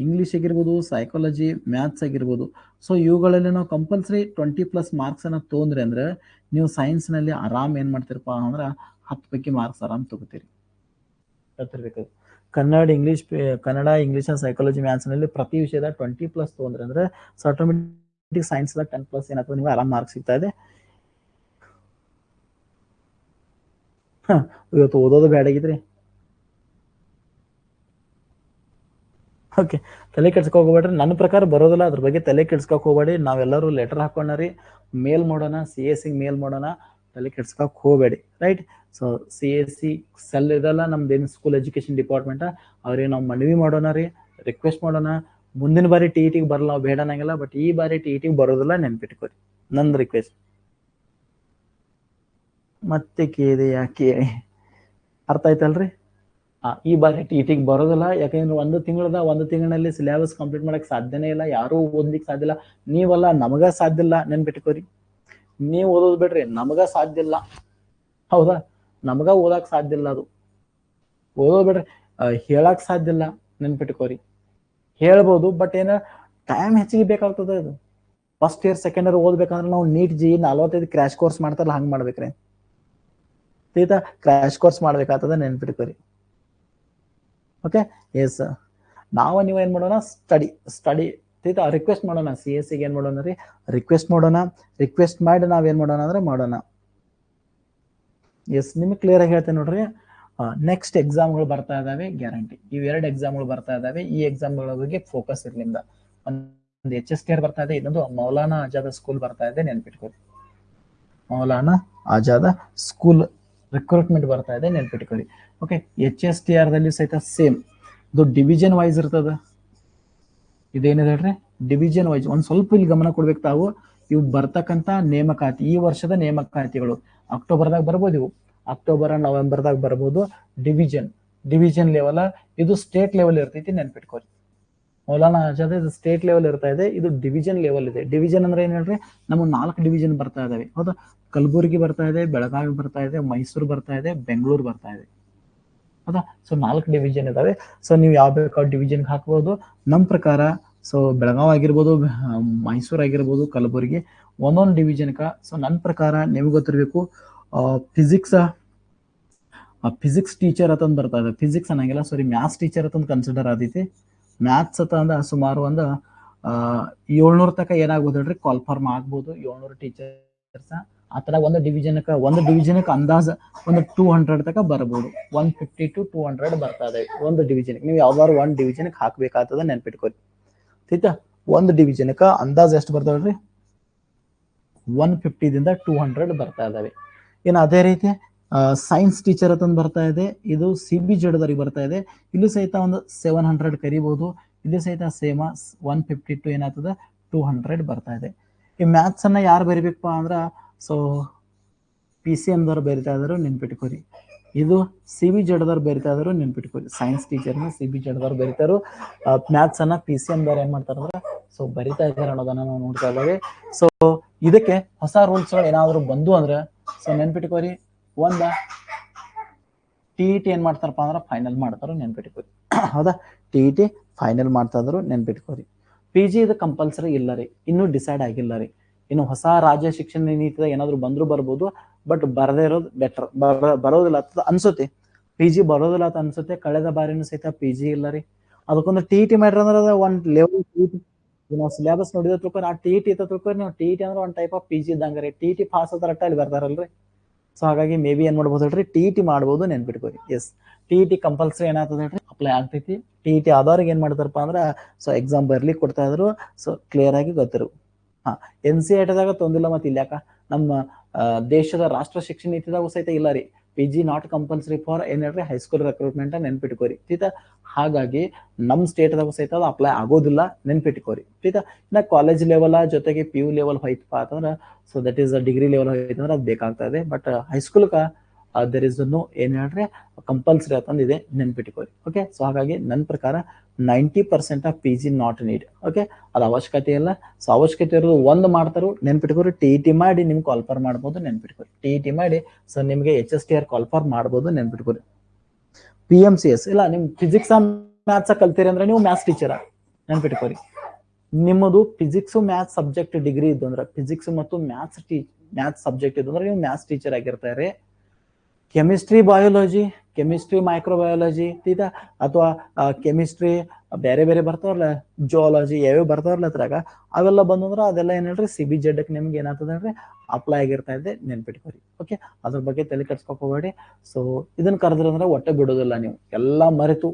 ಇಂಗ್ಲಿಷ್ ಆಗಿರ್ಬೋದು, ಸೈಕಾಲಜಿ, ಮ್ಯಾಥ್ಸ್ ಆಗಿರ್ಬೋದು, ಸೊ ಇವುಗಳಲ್ಲಿ ನಾವು ಕಂಪಲ್ಸರಿ 20+ ಮಾರ್ಕ್ಸ್ ಅನ್ನ ತೊಗೊಂಡ್ರಿ ಅಂದ್ರೆ ನೀವು ಸೈನ್ಸ್ನಲ್ಲಿ ಆರಾಮ್ ಏನ್ ಮಾಡ್ತೀರಪ್ಪ ಅಂದ್ರೆ 10 ಪೈಕಿ ಮಾರ್ಕ್ಸ್ ಆರಾಮ್ ತಗೋತೀರಿ. ಗೊತ್ತಿರ್ಬೇಕು. ಕನ್ನಡ, ಇಂಗ್ಲಿಷ್, ಸೈಕಾಲಜಿ, ಮ್ಯಾಥ್ಸ್ ನಲ್ಲಿ ಪ್ರತಿ ವಿಷಯದ 20+ ತೊಗೊಂಡ್ರಿ ಅಂದ್ರೆ ಸೊ ಆಟೋಮೆಟಿಕ್ ಸೈನ್ಸ್ 10+ ಏನಾಗ್ತದೆ, ನಿಮ್ಗೆ ಆರಾಮ್ ಮಾರ್ಕ್ಸ್ ಸಿಗ್ತಾ ಇದೆ. ಇವತ್ತು ಓದೋದು ಬೇಡಾಗಿದ್ರಿ. ಓಕೆ, ತಲೆ ಕೆಡ್ಸ್ಕೊಕ್ ಹೋಗ್ಬೇಡ್ರಿ. ನನ್ನ ಪ್ರಕಾರ ಬರೋದಿಲ್ಲ, ಅದ್ರ ಬಗ್ಗೆ ತಲೆ ಕೆಡ್ಸ್ಕೊಕ್ ಹೋಗ್ಬೇಡಿ. ನಾವೆಲ್ಲರೂ ಲೆಟರ್ ಹಾಕೊಂಡ್ರಿ, ಮೇಲ್ ಮಾಡೋಣ, CSC ಮೇಲ್ ಮಾಡೋಣ, ತಲೆ ಕೆಡ್ಸ್ಕೊಕ್ ಹೋಗ್ಬೇಡಿ. ರೈಟ್. ಸೊ CSC ಸೆಲ್ ಇದೆಲ್ಲ ನಮ್ದೇನು ಸ್ಕೂಲ್ ಎಜುಕೇಶನ್ ಡಿಪಾರ್ಟ್ಮೆಂಟ್, ಅವ್ರಿಗೆ ನಾವು ಮನವಿ ಮಾಡೋಣ ರೀ, ರಿಕ್ವೆಸ್ಟ್ ಮಾಡೋಣ. ಮುಂದಿನ ಬಾರಿ TET ಬರಲ್ಲ, ನಾವು ಬೇಡ ಅನ್ನಂಗಿಲ್ಲ, ಬಟ್ ಈ ಬಾರಿ TET ಬರೋದಿಲ್ಲ, ನೆನ್ಪಿಟ್ಕೋರಿ. ನಂದು ರಿಕ್ವೆಸ್ಟ್. ಮತ್ತೆ ಕೇಳಿ ಯಾಕೆ, ಅರ್ಥ ಆಯ್ತಲ್ರಿ? ಈ ಬಾರಿ TET ಬರೋದಿಲ್ಲ. ಯಾಕಂದ್ರೆ ಒಂದು ತಿಂಗಳಲ್ಲಿ ಸಿಲೆಬಸ್ ಕಂಪ್ಲೀಟ್ ಮಾಡಕ್ ಸಾಧ್ಯನೇ ಇಲ್ಲ, ಯಾರು ಓದ್ಲಿಕ್ಕೆ ಸಾಧ್ಯ ಇಲ್ಲ. ನೀವಲ್ಲ, ನಮಗ ಸಾಧ್ಯ ಇಲ್ಲ, ನೆನ್ಪಿಟ್ಕೋರಿ. ನೀವು ಓದೋದು ಬಿಡ್ರಿ, ನಮಗ ಸಾಧ್ಯ ಇಲ್ಲ. ಹೌದಾ? ನಮಗ ಓದಕ್ ಸಾಧ್ಯ ಇಲ್ಲ, ಅದು ಓದೋದು ಬಿಡ್ರಿ, ಹೇಳಕ್ ಸಾಧ್ಯ ಇಲ್ಲ, ನೆನ್ಪಿಟ್ಕೋರಿ. ಹೇಳ್ಬೋದು, ಬಟ್ ಏನ ಟೈಮ್ ಹೆಚ್ಚಿಗೆ ಬೇಕಾಗ್ತದೆ. ಅದು ಫಸ್ಟ್ ಇಯರ್ ಸೆಕೆಂಡ್ ಇಯರ್ ಓದ್ಬೇಕಂದ್ರೆ ನಾವು NEET JEE 45 ಕ್ರ್ಯಾಶ್ ಕೋರ್ಸ್ ಮಾಡ್ತಾರಲ್ಲ, ಹಂಗ್ ಮಾಡ್ಬೇಕ್ರಿ. ಆಯ್ತಾ? ಕ್ರ್ಯಾಶ್ ಕೋರ್ಸ್ ಮಾಡ್ಬೇಕಾಗ್ತದ, ನೆನ್ಪಿಟ್ಕೋರಿ. ಓಕೆ. ಎಸ್, ನೀವು ಏನ್ ಮಾಡೋಣ, ಸ್ಟಡಿ ಆಯ್ತಾ, ರಿಕ್ವೆಸ್ಟ್ ಮಾಡೋಣ. CSC ಏನ್ ಮಾಡೋಣ ರೀ, ರಿಕ್ವೆಸ್ಟ್ ಮಾಡಿ ನಾವೇನ್ ಮಾಡೋಣ ಅಂದ್ರೆ ಮಾಡೋಣ. ಎಸ್, ನಿಮ್ಗೆ ಕ್ಲಿಯರ್ ಆಗಿ ಹೇಳ್ತೇನೆ ನೋಡ್ರಿ. ನೆಕ್ಸ್ಟ್ ಎಕ್ಸಾಮ್ಗಳು ಬರ್ತಾ ಇದಾವೆ, ಗ್ಯಾರಂಟಿ. ಇವೆರಡು ಎಕ್ಸಾಮ್ಗಳು ಬರ್ತಾ ಇದಾವೆ. ಈ ಎಕ್ಸಾಮ್ಗಳ ಬಗ್ಗೆ ಫೋಕಸ್ ಇರ್ಲಿಂದ. ಒಂದು HSTR ಬರ್ತಾ ಇದೆ, ಇನ್ನೊಂದು ಮೌಲಾನಾ ಆಜಾದ್ ಸ್ಕೂಲ್ ಬರ್ತಾ ಇದೆ, ನೆನ್ಪಿಟ್ಕೊಳ್ಳಿ. ಮೌಲಾನಾ ಆಜಾದ್ ಸ್ಕೂಲ್ ರಿಕ್ರೂಟ್ಮೆಂಟ್ ಬರ್ತಾ ಇದೆ, ನೆನ್ಪಿಟ್ಕೊಳ್ಳಿ. ಓಕೆ. HSTR ದಲ್ಲಿ ಸಹಿತ ಸೇಮ್, ಇದು ಡಿವಿಷನ್ ವೈಸ್ ಇರ್ತದ. ಇದೇನಿದೆ ಹೇಳ್ರಿ, ಡಿವಿಷನ್ ವೈಸ್. ಒಂದ್ ಸ್ವಲ್ಪ ಇಲ್ಲಿ ಗಮನ ಕೊಡ್ಬೇಕು ತಾವು. ಇವು ಬರ್ತಕ್ಕಂತ ನೇಮಕಾತಿ, ಈ ವರ್ಷದ ನೇಮಕಾತಿಗಳು ಅಕ್ಟೋಬರ್ದಾಗ ಬರ್ಬೋದು, ಇವು ಅಕ್ಟೋಬರ್ ನವೆಂಬರ್ದಾಗ ಬರ್ಬೋದು. ಡಿವಿಷನ್ ಲೆವೆಲ್, ಇದು ಸ್ಟೇಟ್ ಲೆವೆಲ್ ಇರ್ತೈತಿ, ನೆನ್ಪಿಟ್ಕೋರಿ. ಮೌಲಾನಾ ಆಜಾದ್ ಇದು ಸ್ಟೇಟ್ ಲೆವೆಲ್ ಇರ್ತಾ ಇದೆ, ಇದು ಡಿವಿಷನ್ ಲೆವೆಲ್ ಇದೆ. ಡಿವಿಷನ್ ಅಂದ್ರೆ ಏನ್ ಹೇಳ್ರಿ, ನಮ್ಮ 4 ಡಿವಿಷನ್ ಬರ್ತಾ ಇದಾವೆ. ಹೌದಾ? ಕಲಬುರಗಿ ಬರ್ತಾ ಇದೆ, ಬೆಳಗಾವಿ ಬರ್ತಾ ಇದೆ, ಮೈಸೂರು ಬರ್ತಾ ಇದೆ, ಬೆಂಗಳೂರು ಬರ್ತಾ ಇದೆ. ಹೌದಾ. ಸೊ 4 ಡಿವಿಷನ್ ಇದಾವೆ. ಸೊ ನೀವು ಯಾವ ಬೇಕಾದ ಡಿವಿಷನ್ ಹಾಕ್ಬೋದು. ನಮ್ಮ ಪ್ರಕಾರ ಸೊ ಬೆಳಗಾವ್ ಆಗಿರ್ಬೋದು, ಮೈಸೂರು ಆಗಿರ್ಬೋದು, ಕಲಬುರಗಿ ಒಂದೊಂದು ಡಿವಿಷನ್ಕ. ಸೊ ನನ್ನ ಪ್ರಕಾರ ನಿಮ್ಗೆ ಗೊತ್ತಿರಬೇಕು, ಫಿಸಿಕ್ಸ್ ಟೀಚರ್ ಅಂತಂದು ಬರ್ತಾ ಇದೆ. ಫಿಸಿಕ್ಸ್ ಅನ್ನಂಗಿಲ್ಲ, ಸಾರಿ, ಮ್ಯಾಥ್ಸ್ ಟೀಚರ್ ಅಂತಂದು ಕನ್ಸಿಡರ್ ಆದೈತಿ. ಮ್ಯಾಥ್ಸ್ ಅಂತ ಅಂದ್ರೆ ಸುಮಾರು ಒಂದು 700 ತನಕ ಏನಾಗ್ಬೋದು ಹೇಳ್ರಿ, ಕಾಲ್ಫಾರ್ಮ್ ಆಗ್ಬೋದು. 700 ಟೀಚರ್ಸ್ ಆ ಥರ ಒಂದು ಡಿವಿಷನ್ಗೆ ಅಂದಾಜು ಒಂದು 200 ತನಕ ಬರ್ಬೋದು. 150 to 200 ಬರ್ತಾ ಇದೆ ಒಂದು ಡಿವಿಷನ್ಗೆ. ನೀವು ಯಾವ್ದಾದ್ರು ಒಂದು ಡಿವಿಷನ್ಗೆ ಹಾಕ್ಬೇಕಾಗ್ತದೆ, ನೆನ್ಪಿಟ್ಕೊರಿ. ಆಯ್ತಾ. ಒಂದು ಡಿವಿಷನ್ಗೆ ಅಂದಾಜು ಎಷ್ಟು ಬರ್ತಾವ್ರಿ, 150 ದಿಂದ 200 ಬರ್ತಾ ಇದಾವೆ. ಇನ್ನು ಅದೇ ರೀತಿ ಸೈನ್ಸ್ ಟೀಚರ್ ಅಂತಂದು ಬರ್ತಾ ಇದೆ. ಇದು CBZ ಬರ್ತಾ ಇದೆ. ಇಲ್ಲೂ ಸಹಿತ ಒಂದು 700 ಕರಿಬಹುದು. ಇಲ್ಲಿ ಸಹಿತ ಸೇಮ್ 150 to ಏನಾಗ್ತದೆ 200 ಬರ್ತಾ ಇದೆ. ಈ ಮ್ಯಾಥ್ಸ್ ಅನ್ನ ಯಾರು ಬರಿಬೇಕಪ್ಪ ಅಂದ್ರ, ಸೊ PCM ದವ್ರು ಬರಿತಾ ಇದಾರು, ನೆನ್ಪಿಟ್ಕೋರಿ. ಇದು CBZ ಬರಿತಾ ಇದಾರು, ನೆನ್ಪಿಟ್ಕೋರಿ. ಸೈನ್ಸ್ ಟೀಚರ್ನ CBZ ಬರಿತಾರು, ಮ್ಯಾಥ್ಸ್ ಅನ್ನ PCM ದವ್ರು ಏನ್ ಮಾಡ್ತಾರ ಅಂದ್ರೆ ಸೊ ಬರಿತಾ ಇದ್ದಾರೆ ಅನ್ನೋದನ್ನ ನಾವು ನೋಡ್ತಾ ಇದ್ದೇವೆ. ಸೊ ಇದಕ್ಕೆ ಹೊಸ ರೂಲ್ಸ್ಗಳು ಏನಾದ್ರು ಬಂದು ಅಂದ್ರೆ ಸೊ ನೆನ್ಪಿಟ್ಕೋರಿ, ಒಂದ TET ಏನ್ ಮಾಡ್ತಾರಪ್ಪ ಅಂದ್ರೆ ಫೈನಲ್ ಮಾಡ್ತಾರೋ, ನೆನ್ಪಿಟ್ಕೋರಿ. ಹೌದಾ. TET ಫೈನಲ್ ಮಾಡ್ತಾ ಇದ್ರು, ನೆನ್ಪಿಟ್ಕೋರಿ. PG ಇದು ಕಂಪಲ್ಸರಿ ಇಲ್ಲ ರೀ, ಇನ್ನೂ ಡಿಸೈಡ್ ಆಗಿಲ್ಲ ರೀ. ಇನ್ನು ಹೊಸ ರಾಜ್ಯ ಶಿಕ್ಷಣ ನೀತಿದ ಏನಾದ್ರು ಬಂದ್ರು ಬರ್ಬೋದು, ಬಟ್ ಬರದೇ ಇರೋದು ಬೆಟರ್. ಬರೋದಿಲ್ಲ ಅಂತ ಅನ್ಸುತ್ತೆ, PG ಬರೋದಿಲ್ಲ ಅಂತ ಅನ್ಸುತ್ತೆ. ಕಳೆದ ಬಾರಿನೂ ಸಹಿತ PG ಇಲ್ಲ ರೀ. ಅದಕ್ಕೊಂದು TET ಮಾಡ್ರಿ ಅಂದ್ರೆ ಒಂದ್ ಲೆವೆಲ್ ನಾವು ಸಿಲೆಬಸ್ ನೋಡಿದ ತಿಳ್ಕೊಂಡು ಆ TET ಇತ್ತ ತಿಳ್ಕೊಂಡು ನೀವು, TET ಅಂದ್ರೆ ಒಂದ್ ಟೈಪ್ ಆಫ್ PG ಇದ್ದಂಗೆ ರೀ. TET ಪಾಸ್ ಆದ್ರೆ ಅಲ್ಲಿ ಬರ್ತಾರಲ್ರಿ. ಸೊ ಹಾಗಾಗಿ ಮೇ ಬಿ ಏನ್ ಮಾಡ್ಬೋದು ಹೇಳ್ರಿ, TET ಮಾಡ್ಬೋದು, ನೆನ್ಪಿಟ್ಕೋರಿ. ಎಸ್, TET ಕಂಪಲ್ಸರಿ ಏನಾಗ್ತದೆ ಹೇಳ್ರಿ, ಅಪ್ಲೈ ಆಗ್ತೈತಿ. TET ಆದವ್ರಿಗೆ ಏನ್ ಮಾಡ್ತಾರಪ್ಪ ಅಂದ್ರೆ ಸೊ ಎಕ್ಸಾಮ್ ಬರ್ಲಿಕ್ಕೆ ಕೊಡ್ತಾ ಇದ್ರು. ಸೊ ಕ್ಲಿಯರ್ ಆಗಿ ಗೊತ್ತಿರು. NCERT ತೊಂದಿಲ್ಲ. ಮತ್ತೆ ಇಲ್ಯಾಕ ನಮ್ಮ ದೇಶದ ರಾಷ್ಟ್ರ ಶಿಕ್ಷಣ ನೀತಿದಾಗೂ ಸಹಿತ ಇಲ್ಲ ರೀ. PG ನಾಟ್ ಕಂಪಲ್ಸರಿ ಫಾರ್ ಏನ್ ಹೇಳ್ರಿ, ಹೈಸ್ಕೂಲ್ ರೆಕ್ರೂಟ್ಮೆಂಟ್, ನೆನ್ಪಿಟ್ಕೋರಿ. ಆಯ್ತಾ. ಹಾಗಾಗಿ ನಮ್ ಸ್ಟೇಟ್ದಾಗೂ ಸಹಿತ ಅದು ಅಪ್ಲೈ ಆಗೋದಿಲ್ಲ, ನೆನ್ಪಿಟ್ಕೋರಿ. ಆಯ್ತಾ. ಇನ್ನ ಕಾಲೇಜ್ ಲೆವೆಲ್ ಜೊತೆಗೆ PU ಲೆವೆಲ್ ಹೋಯ್ತಪ್ಪ ಅಂತಂದ್ರೆ so that is degree level ಹೋಯ್ತಂದ್ರೆ ಅದು ಬೇಕಾಗ್ತಾ ಇದೆ. ಬಟ್ ಹೈಸ್ಕೂಲ್ಕ ದರ್ ಇಸ್ ನೋ ಏನ್ ಹೇಳ್ರಿ ಕಂಪಲ್ಸರಿ ಅಂತಂದಿದೆ, ನೆನ್ಪಿಟ್ಕೋರಿ. ಓಕೆ. ಸೊ ಹಾಗಾಗಿ ನನ್ನ ಪ್ರಕಾರ 90% of PG not need. Okay. ಅದು ಅವಶ್ಯಕತೆ ಇಲ್ಲ. ಸೊ ಅವಶ್ಯಕತೆ ಇರೋದು ಒಂದು ಮಾಡ್ತಾರೋ, ನೆನ್ಪಿಟ್ಕೋರಿ. TET ಮಾಡಿ ನಿಮ್ಗೆ ಕಾಲ್ಫಾರ್ ಮಾಡ್ಬೋದು, ನೆನ್ಪಿಟ್ಕೋರಿ. TET ಮಾಡಿ ಸೊ ನಿಮ್ಗೆ HSTR ಕಾಲ್ಫಾರ್ ಮಾಡ್ಬೋದು, ನೆನ್ಪಿಟ್ಕೋರಿ. PMCS ಇಲ್ಲ, ನಿಮ್ ಫಿಸಿಕ್ಸ್ ಮ್ಯಾಥ್ಸ್ ಕಲ್ತೀರಿ ಅಂದ್ರೆ ನೀವು ಮ್ಯಾಥ್ಸ್ ಟೀಚರ, ನೆನ್ಪಿಟ್ಕೋರಿ. ನಿಮ್ಮದು ಫಿಸಿಕ್ಸ್ ಮ್ಯಾಥ್ಸ್ ಸಬ್ಜೆಕ್ಟ್ ಡಿಗ್ರಿ ಇದ್ದು ಅಂದ್ರೆ, ಫಿಸಿಕ್ಸ್ ಮತ್ತು ಮ್ಯಾಥ್ಸ್ ಸಬ್ಜೆಕ್ಟ್ ಇದ್ದು ಅಂದ್ರೆ ನೀವು ಮ್ಯಾಥ್ಸ್ ಟೀಚರ್ ಆಗಿರ್ತಾರೆ. ಕೆಮಿಸ್ಟ್ರಿ ಬಯಾಲಜಿ, ಕೆಮಿಸ್ಟ್ರಿ ಮೈಕ್ರೋಬಯಾಲಜಿ, ತೀತಾ, ಅಥವಾ ಕೆಮಿಸ್ಟ್ರಿ ಬೇರೆ ಬೇರೆ ಬರ್ತಾವಲ್ಲ, ಜಿಯಾಲಜಿ ಯಾವ್ಯಾವ ಬರ್ತಾವಲ್ಲ ಅದ್ರಾಗ, ಅವೆಲ್ಲ ಬಂದಂದ್ರೆ ಅದೆಲ್ಲ ಏನ್ ಹೇಳ್ರಿ CBZ ನಿಮ್ಗೆ ಏನಾಗ್ತದೆ ಅಂದ್ರೆ ಅಪ್ಲೈ ಆಗಿರ್ತಾ ಇದೆ, ನೆನ್ಪಿಟ್ಕೋರಿ. ಓಕೆ. ಅದ್ರ ಬಗ್ಗೆ ತಲೆ ಕೆಡ್ಸ್ಕೊಕ್ ಹೋಗ್ಬೇಡಿ. ಸೊ ಇದನ್ನ ಕರೆದ್ರಂದ್ರೆ ಒಟ್ಟೆ ಬಿಡೋದಿಲ್ಲ ನೀವು, ಎಲ್ಲಾ ಮರೆತು,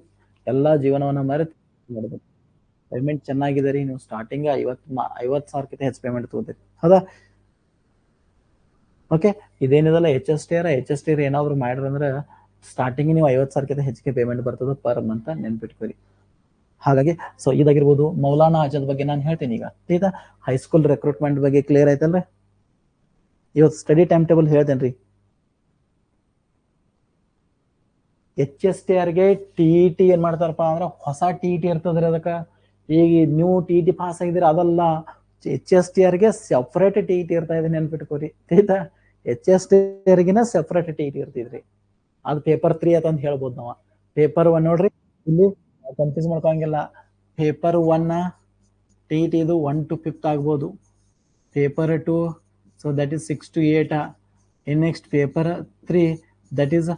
ಎಲ್ಲಾ ಜೀವನವನ್ನ ಮರೆತು ನೋಡ್ಬೇಕು. ಪೇಮೆಂಟ್ ಚೆನ್ನಾಗಿದೆ ರೀ. ನೀವು ಸ್ಟಾರ್ಟಿಂಗ್ 50,000 ಹೆಚ್ಚು ಪೇಮೆಂಟ್ ತಗೋತೀರಿ. ಹೌದಾ. ಓಕೆ. ಇದೇನಿದಲ್ಲ HSTR ಏನಾದ್ರು ಮಾಡ್ರಿ ಅಂದ್ರೆ ಸ್ಟಾರ್ಟಿಂಗ್ ನೀವು 50,000 ಹೆಚ್ಚಿಗೆ ಪೇಮೆಂಟ್ ಬರ್ತದೆ ಪರ್ ಮಂತ್, ನೆನ್ಪಿಟ್ಕೋರಿ. ಹಾಗಾಗಿ ಸೊ ಇದಾಗಿರ್ಬೋದು. ಮೌಲಾನಾ ಆಜಾದ್ ಬಗ್ಗೆ ನಾನು ಹೇಳ್ತೀನಿ ಈಗ. ಆಯ್ತಾ. ಹೈಸ್ಕೂಲ್ ರೆಕ್ರೂಟ್ಮೆಂಟ್ ಬಗ್ಗೆ ಕ್ಲಿಯರ್ ಆಯ್ತಲ್ರಿ. ಇವತ್ತು ಸ್ಟಡಿ ಟೈಮ್ ಟೇಬಲ್ ಹೇಳ್ತೇನ್ರಿ. HSTRಗೆ TET ಏನ್ ಮಾಡ್ತಾರಪ್ಪ ಅಂದ್ರೆ ಹೊಸ TET ಇರ್ತದ್ರಿ. ಅದಕ್ಕ ಈಗ ನೀವು TET ಪಾಸ್ ಆಗಿದ್ರೆ ಅದಲ್ಲ, HSTRಗೆ ಸೆಪರೇಟ್ TET ಇರ್ತಾ ಇದೆ, ನೆನ್ಪಿಟ್ಕೋರಿ. ಆಯ್ತಾ. HSTRಗಿನ ಸೆಪರೇಟ್ TET ಇರ್ತಿದ್ರಿ. ಅದು ಪೇಪರ್ 3 ಅಂತ ಹೇಳ್ಬೋದು ನಾವ. ಪೇಪರ್ 1 ನೋಡ್ರಿ, ಇಲ್ಲಿ ಕನ್ಫ್ಯೂಸ್ ಮಾಡ್ಕೊಂಗಿಲ್ಲ. ಪೇಪರ್ 1 TET ಇದು 1 to 5th ಆಗ್ಬೋದು. Paper 2 so that is 6 to 8. In next paper 3 that is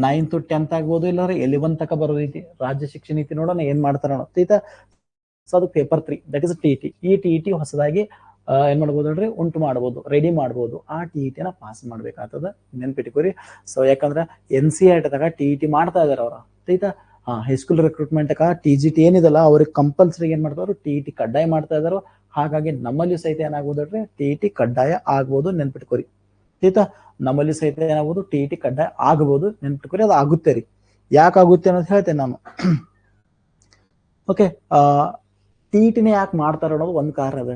9 to 10th ಆಗ್ಬೋದು, ಇಲ್ಲಾಂದ್ರೆ 11 ತನಕ ಬರೋ ರೀತಿ ರಾಜ್ಯ ಶಿಕ್ಷಣ ನೀತಿ ನೋಡೋಣ ಏನ್ ಮಾಡ್ತಾರ ಆಯ್ತಾ. ಸೊ ಅದು ಪೇಪರ್ 3 ದಟ್ ಈಸ್ TET. ಈ TET ಹೊಸದಾಗಿ ಏನ್ ಮಾಡ್ಬೋದು ಹೇಳ್ರಿ, ಉಂಟು ಮಾಡ್ಬೋದು, ರೆಡಿ ಮಾಡ್ಬೋದು. ಆ TET ನ ಪಾಸ್ ಮಾಡ್ಬೇಕಾಗ್ತದ, ನೆನ್ಪಿಟ್ಕೋರಿ. ಸೊ ಯಾಕಂದ್ರೆ NCERT TET ಮಾಡ್ತಾ ಇದಾರೆ ಅವ್ರ. ಆಯ್ತಾ. ಹೈಸ್ಕೂಲ್ ರೆಕ್ರೂಟ್ಮೆಂಟ್ TGT ಏನಿದಲ್ಲ ಅವ್ರಿಗೆ ಕಂಪಲ್ಸರಿ ಏನ್ ಮಾಡ್ತಾರೋ TET ಕಡ್ಡಾಯ ಮಾಡ್ತಾ ಇದಾರೋ. ಹಾಗಾಗಿ ನಮ್ಮಲ್ಲಿ ಸಹಿತ ಏನಾಗ್ಬೋದು ಹೇಳ್ರಿ, TET ಕಡ್ಡಾಯ ಆಗ್ಬೋದು, ನೆನ್ಪಿಟ್ಕೋರಿ. ಆಯ್ತಾ. ನಮ್ಮಲ್ಲಿ ಸಹಿತ ಏನಾಗ್ಬೋದು, TET ಕಡ್ಡಾಯ ಆಗ್ಬೋದು, ನೆನ್ಪಿಟ್ಕೋರಿ. ಅದು ಆಗುತ್ತೆ ರೀ. ಯಾಕೆ ಆಗುತ್ತೆ ಅನ್ನೋದು ಹೇಳ್ತೇನೆ ನಾನು. ಓಕೆ. TET ಯಾಕೆ ಮಾಡ್ತಾರ ಅನ್ನೋದು ಒಂದ್ ಕಾರಣ ಅದ.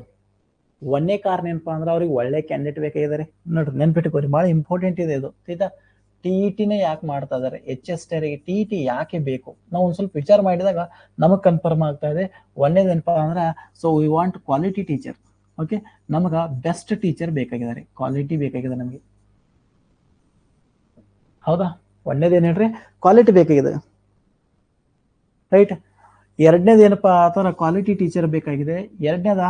ಒಂದೇ ಕಾರಣ ಏನಪ್ಪಾ ಅಂದ್ರೆ ಅವ್ರಿಗೆ ಒಳ್ಳೆ ಕ್ಯಾಂಡಿಡೇಟ್ ಬೇಕಾಗಿದ್ದಾರೆ ನೋಡ್ರಿ, ನೆನ್ಪಿಟ್ಕೋರಿ. ಬಹಳ ಇಂಪಾರ್ಟೆಂಟ್ ಇದೆ ಇದು. ಆಯ್ತಾ. TET ಯಾಕೆ ಮಾಡ್ತಾ ಇದಾರೆ, HSTRಗೆ TET ಯಾಕೆ ಬೇಕು, ನಾವು ಒಂದ್ ಸ್ವಲ್ಪ ವಿಚಾರ ಮಾಡಿದಾಗ ನಮಗ್ ಕನ್ಫರ್ಮ್ ಆಗ್ತಾ ಇದೆ. ಒಂದೇದೇನಪ್ಪಾ ಅಂದ್ರೆ so we want quality teacher. Okay. ನಮಗ ಬೆಸ್ಟ್ ಟೀಚರ್ ಬೇಕಾಗಿದ್ದಾರೆ, ಕ್ವಾಲಿಟಿ ಬೇಕಾಗಿದೆ ನಮಗೆ. ಹೌದಾ. ಒಂದೇದೇನ್ ಹೇಳ್ರಿ, ಕ್ವಾಲಿಟಿ ಬೇಕಾಗಿದೆ. ರೈಟ್. ಎರಡನೇದು ಏನಪ್ಪಾ ಆತರ ಕ್ವಾಲಿಟಿ ಟೀಚರ್ ಬೇಕಾಗಿದೆ. ಎರಡನೇದ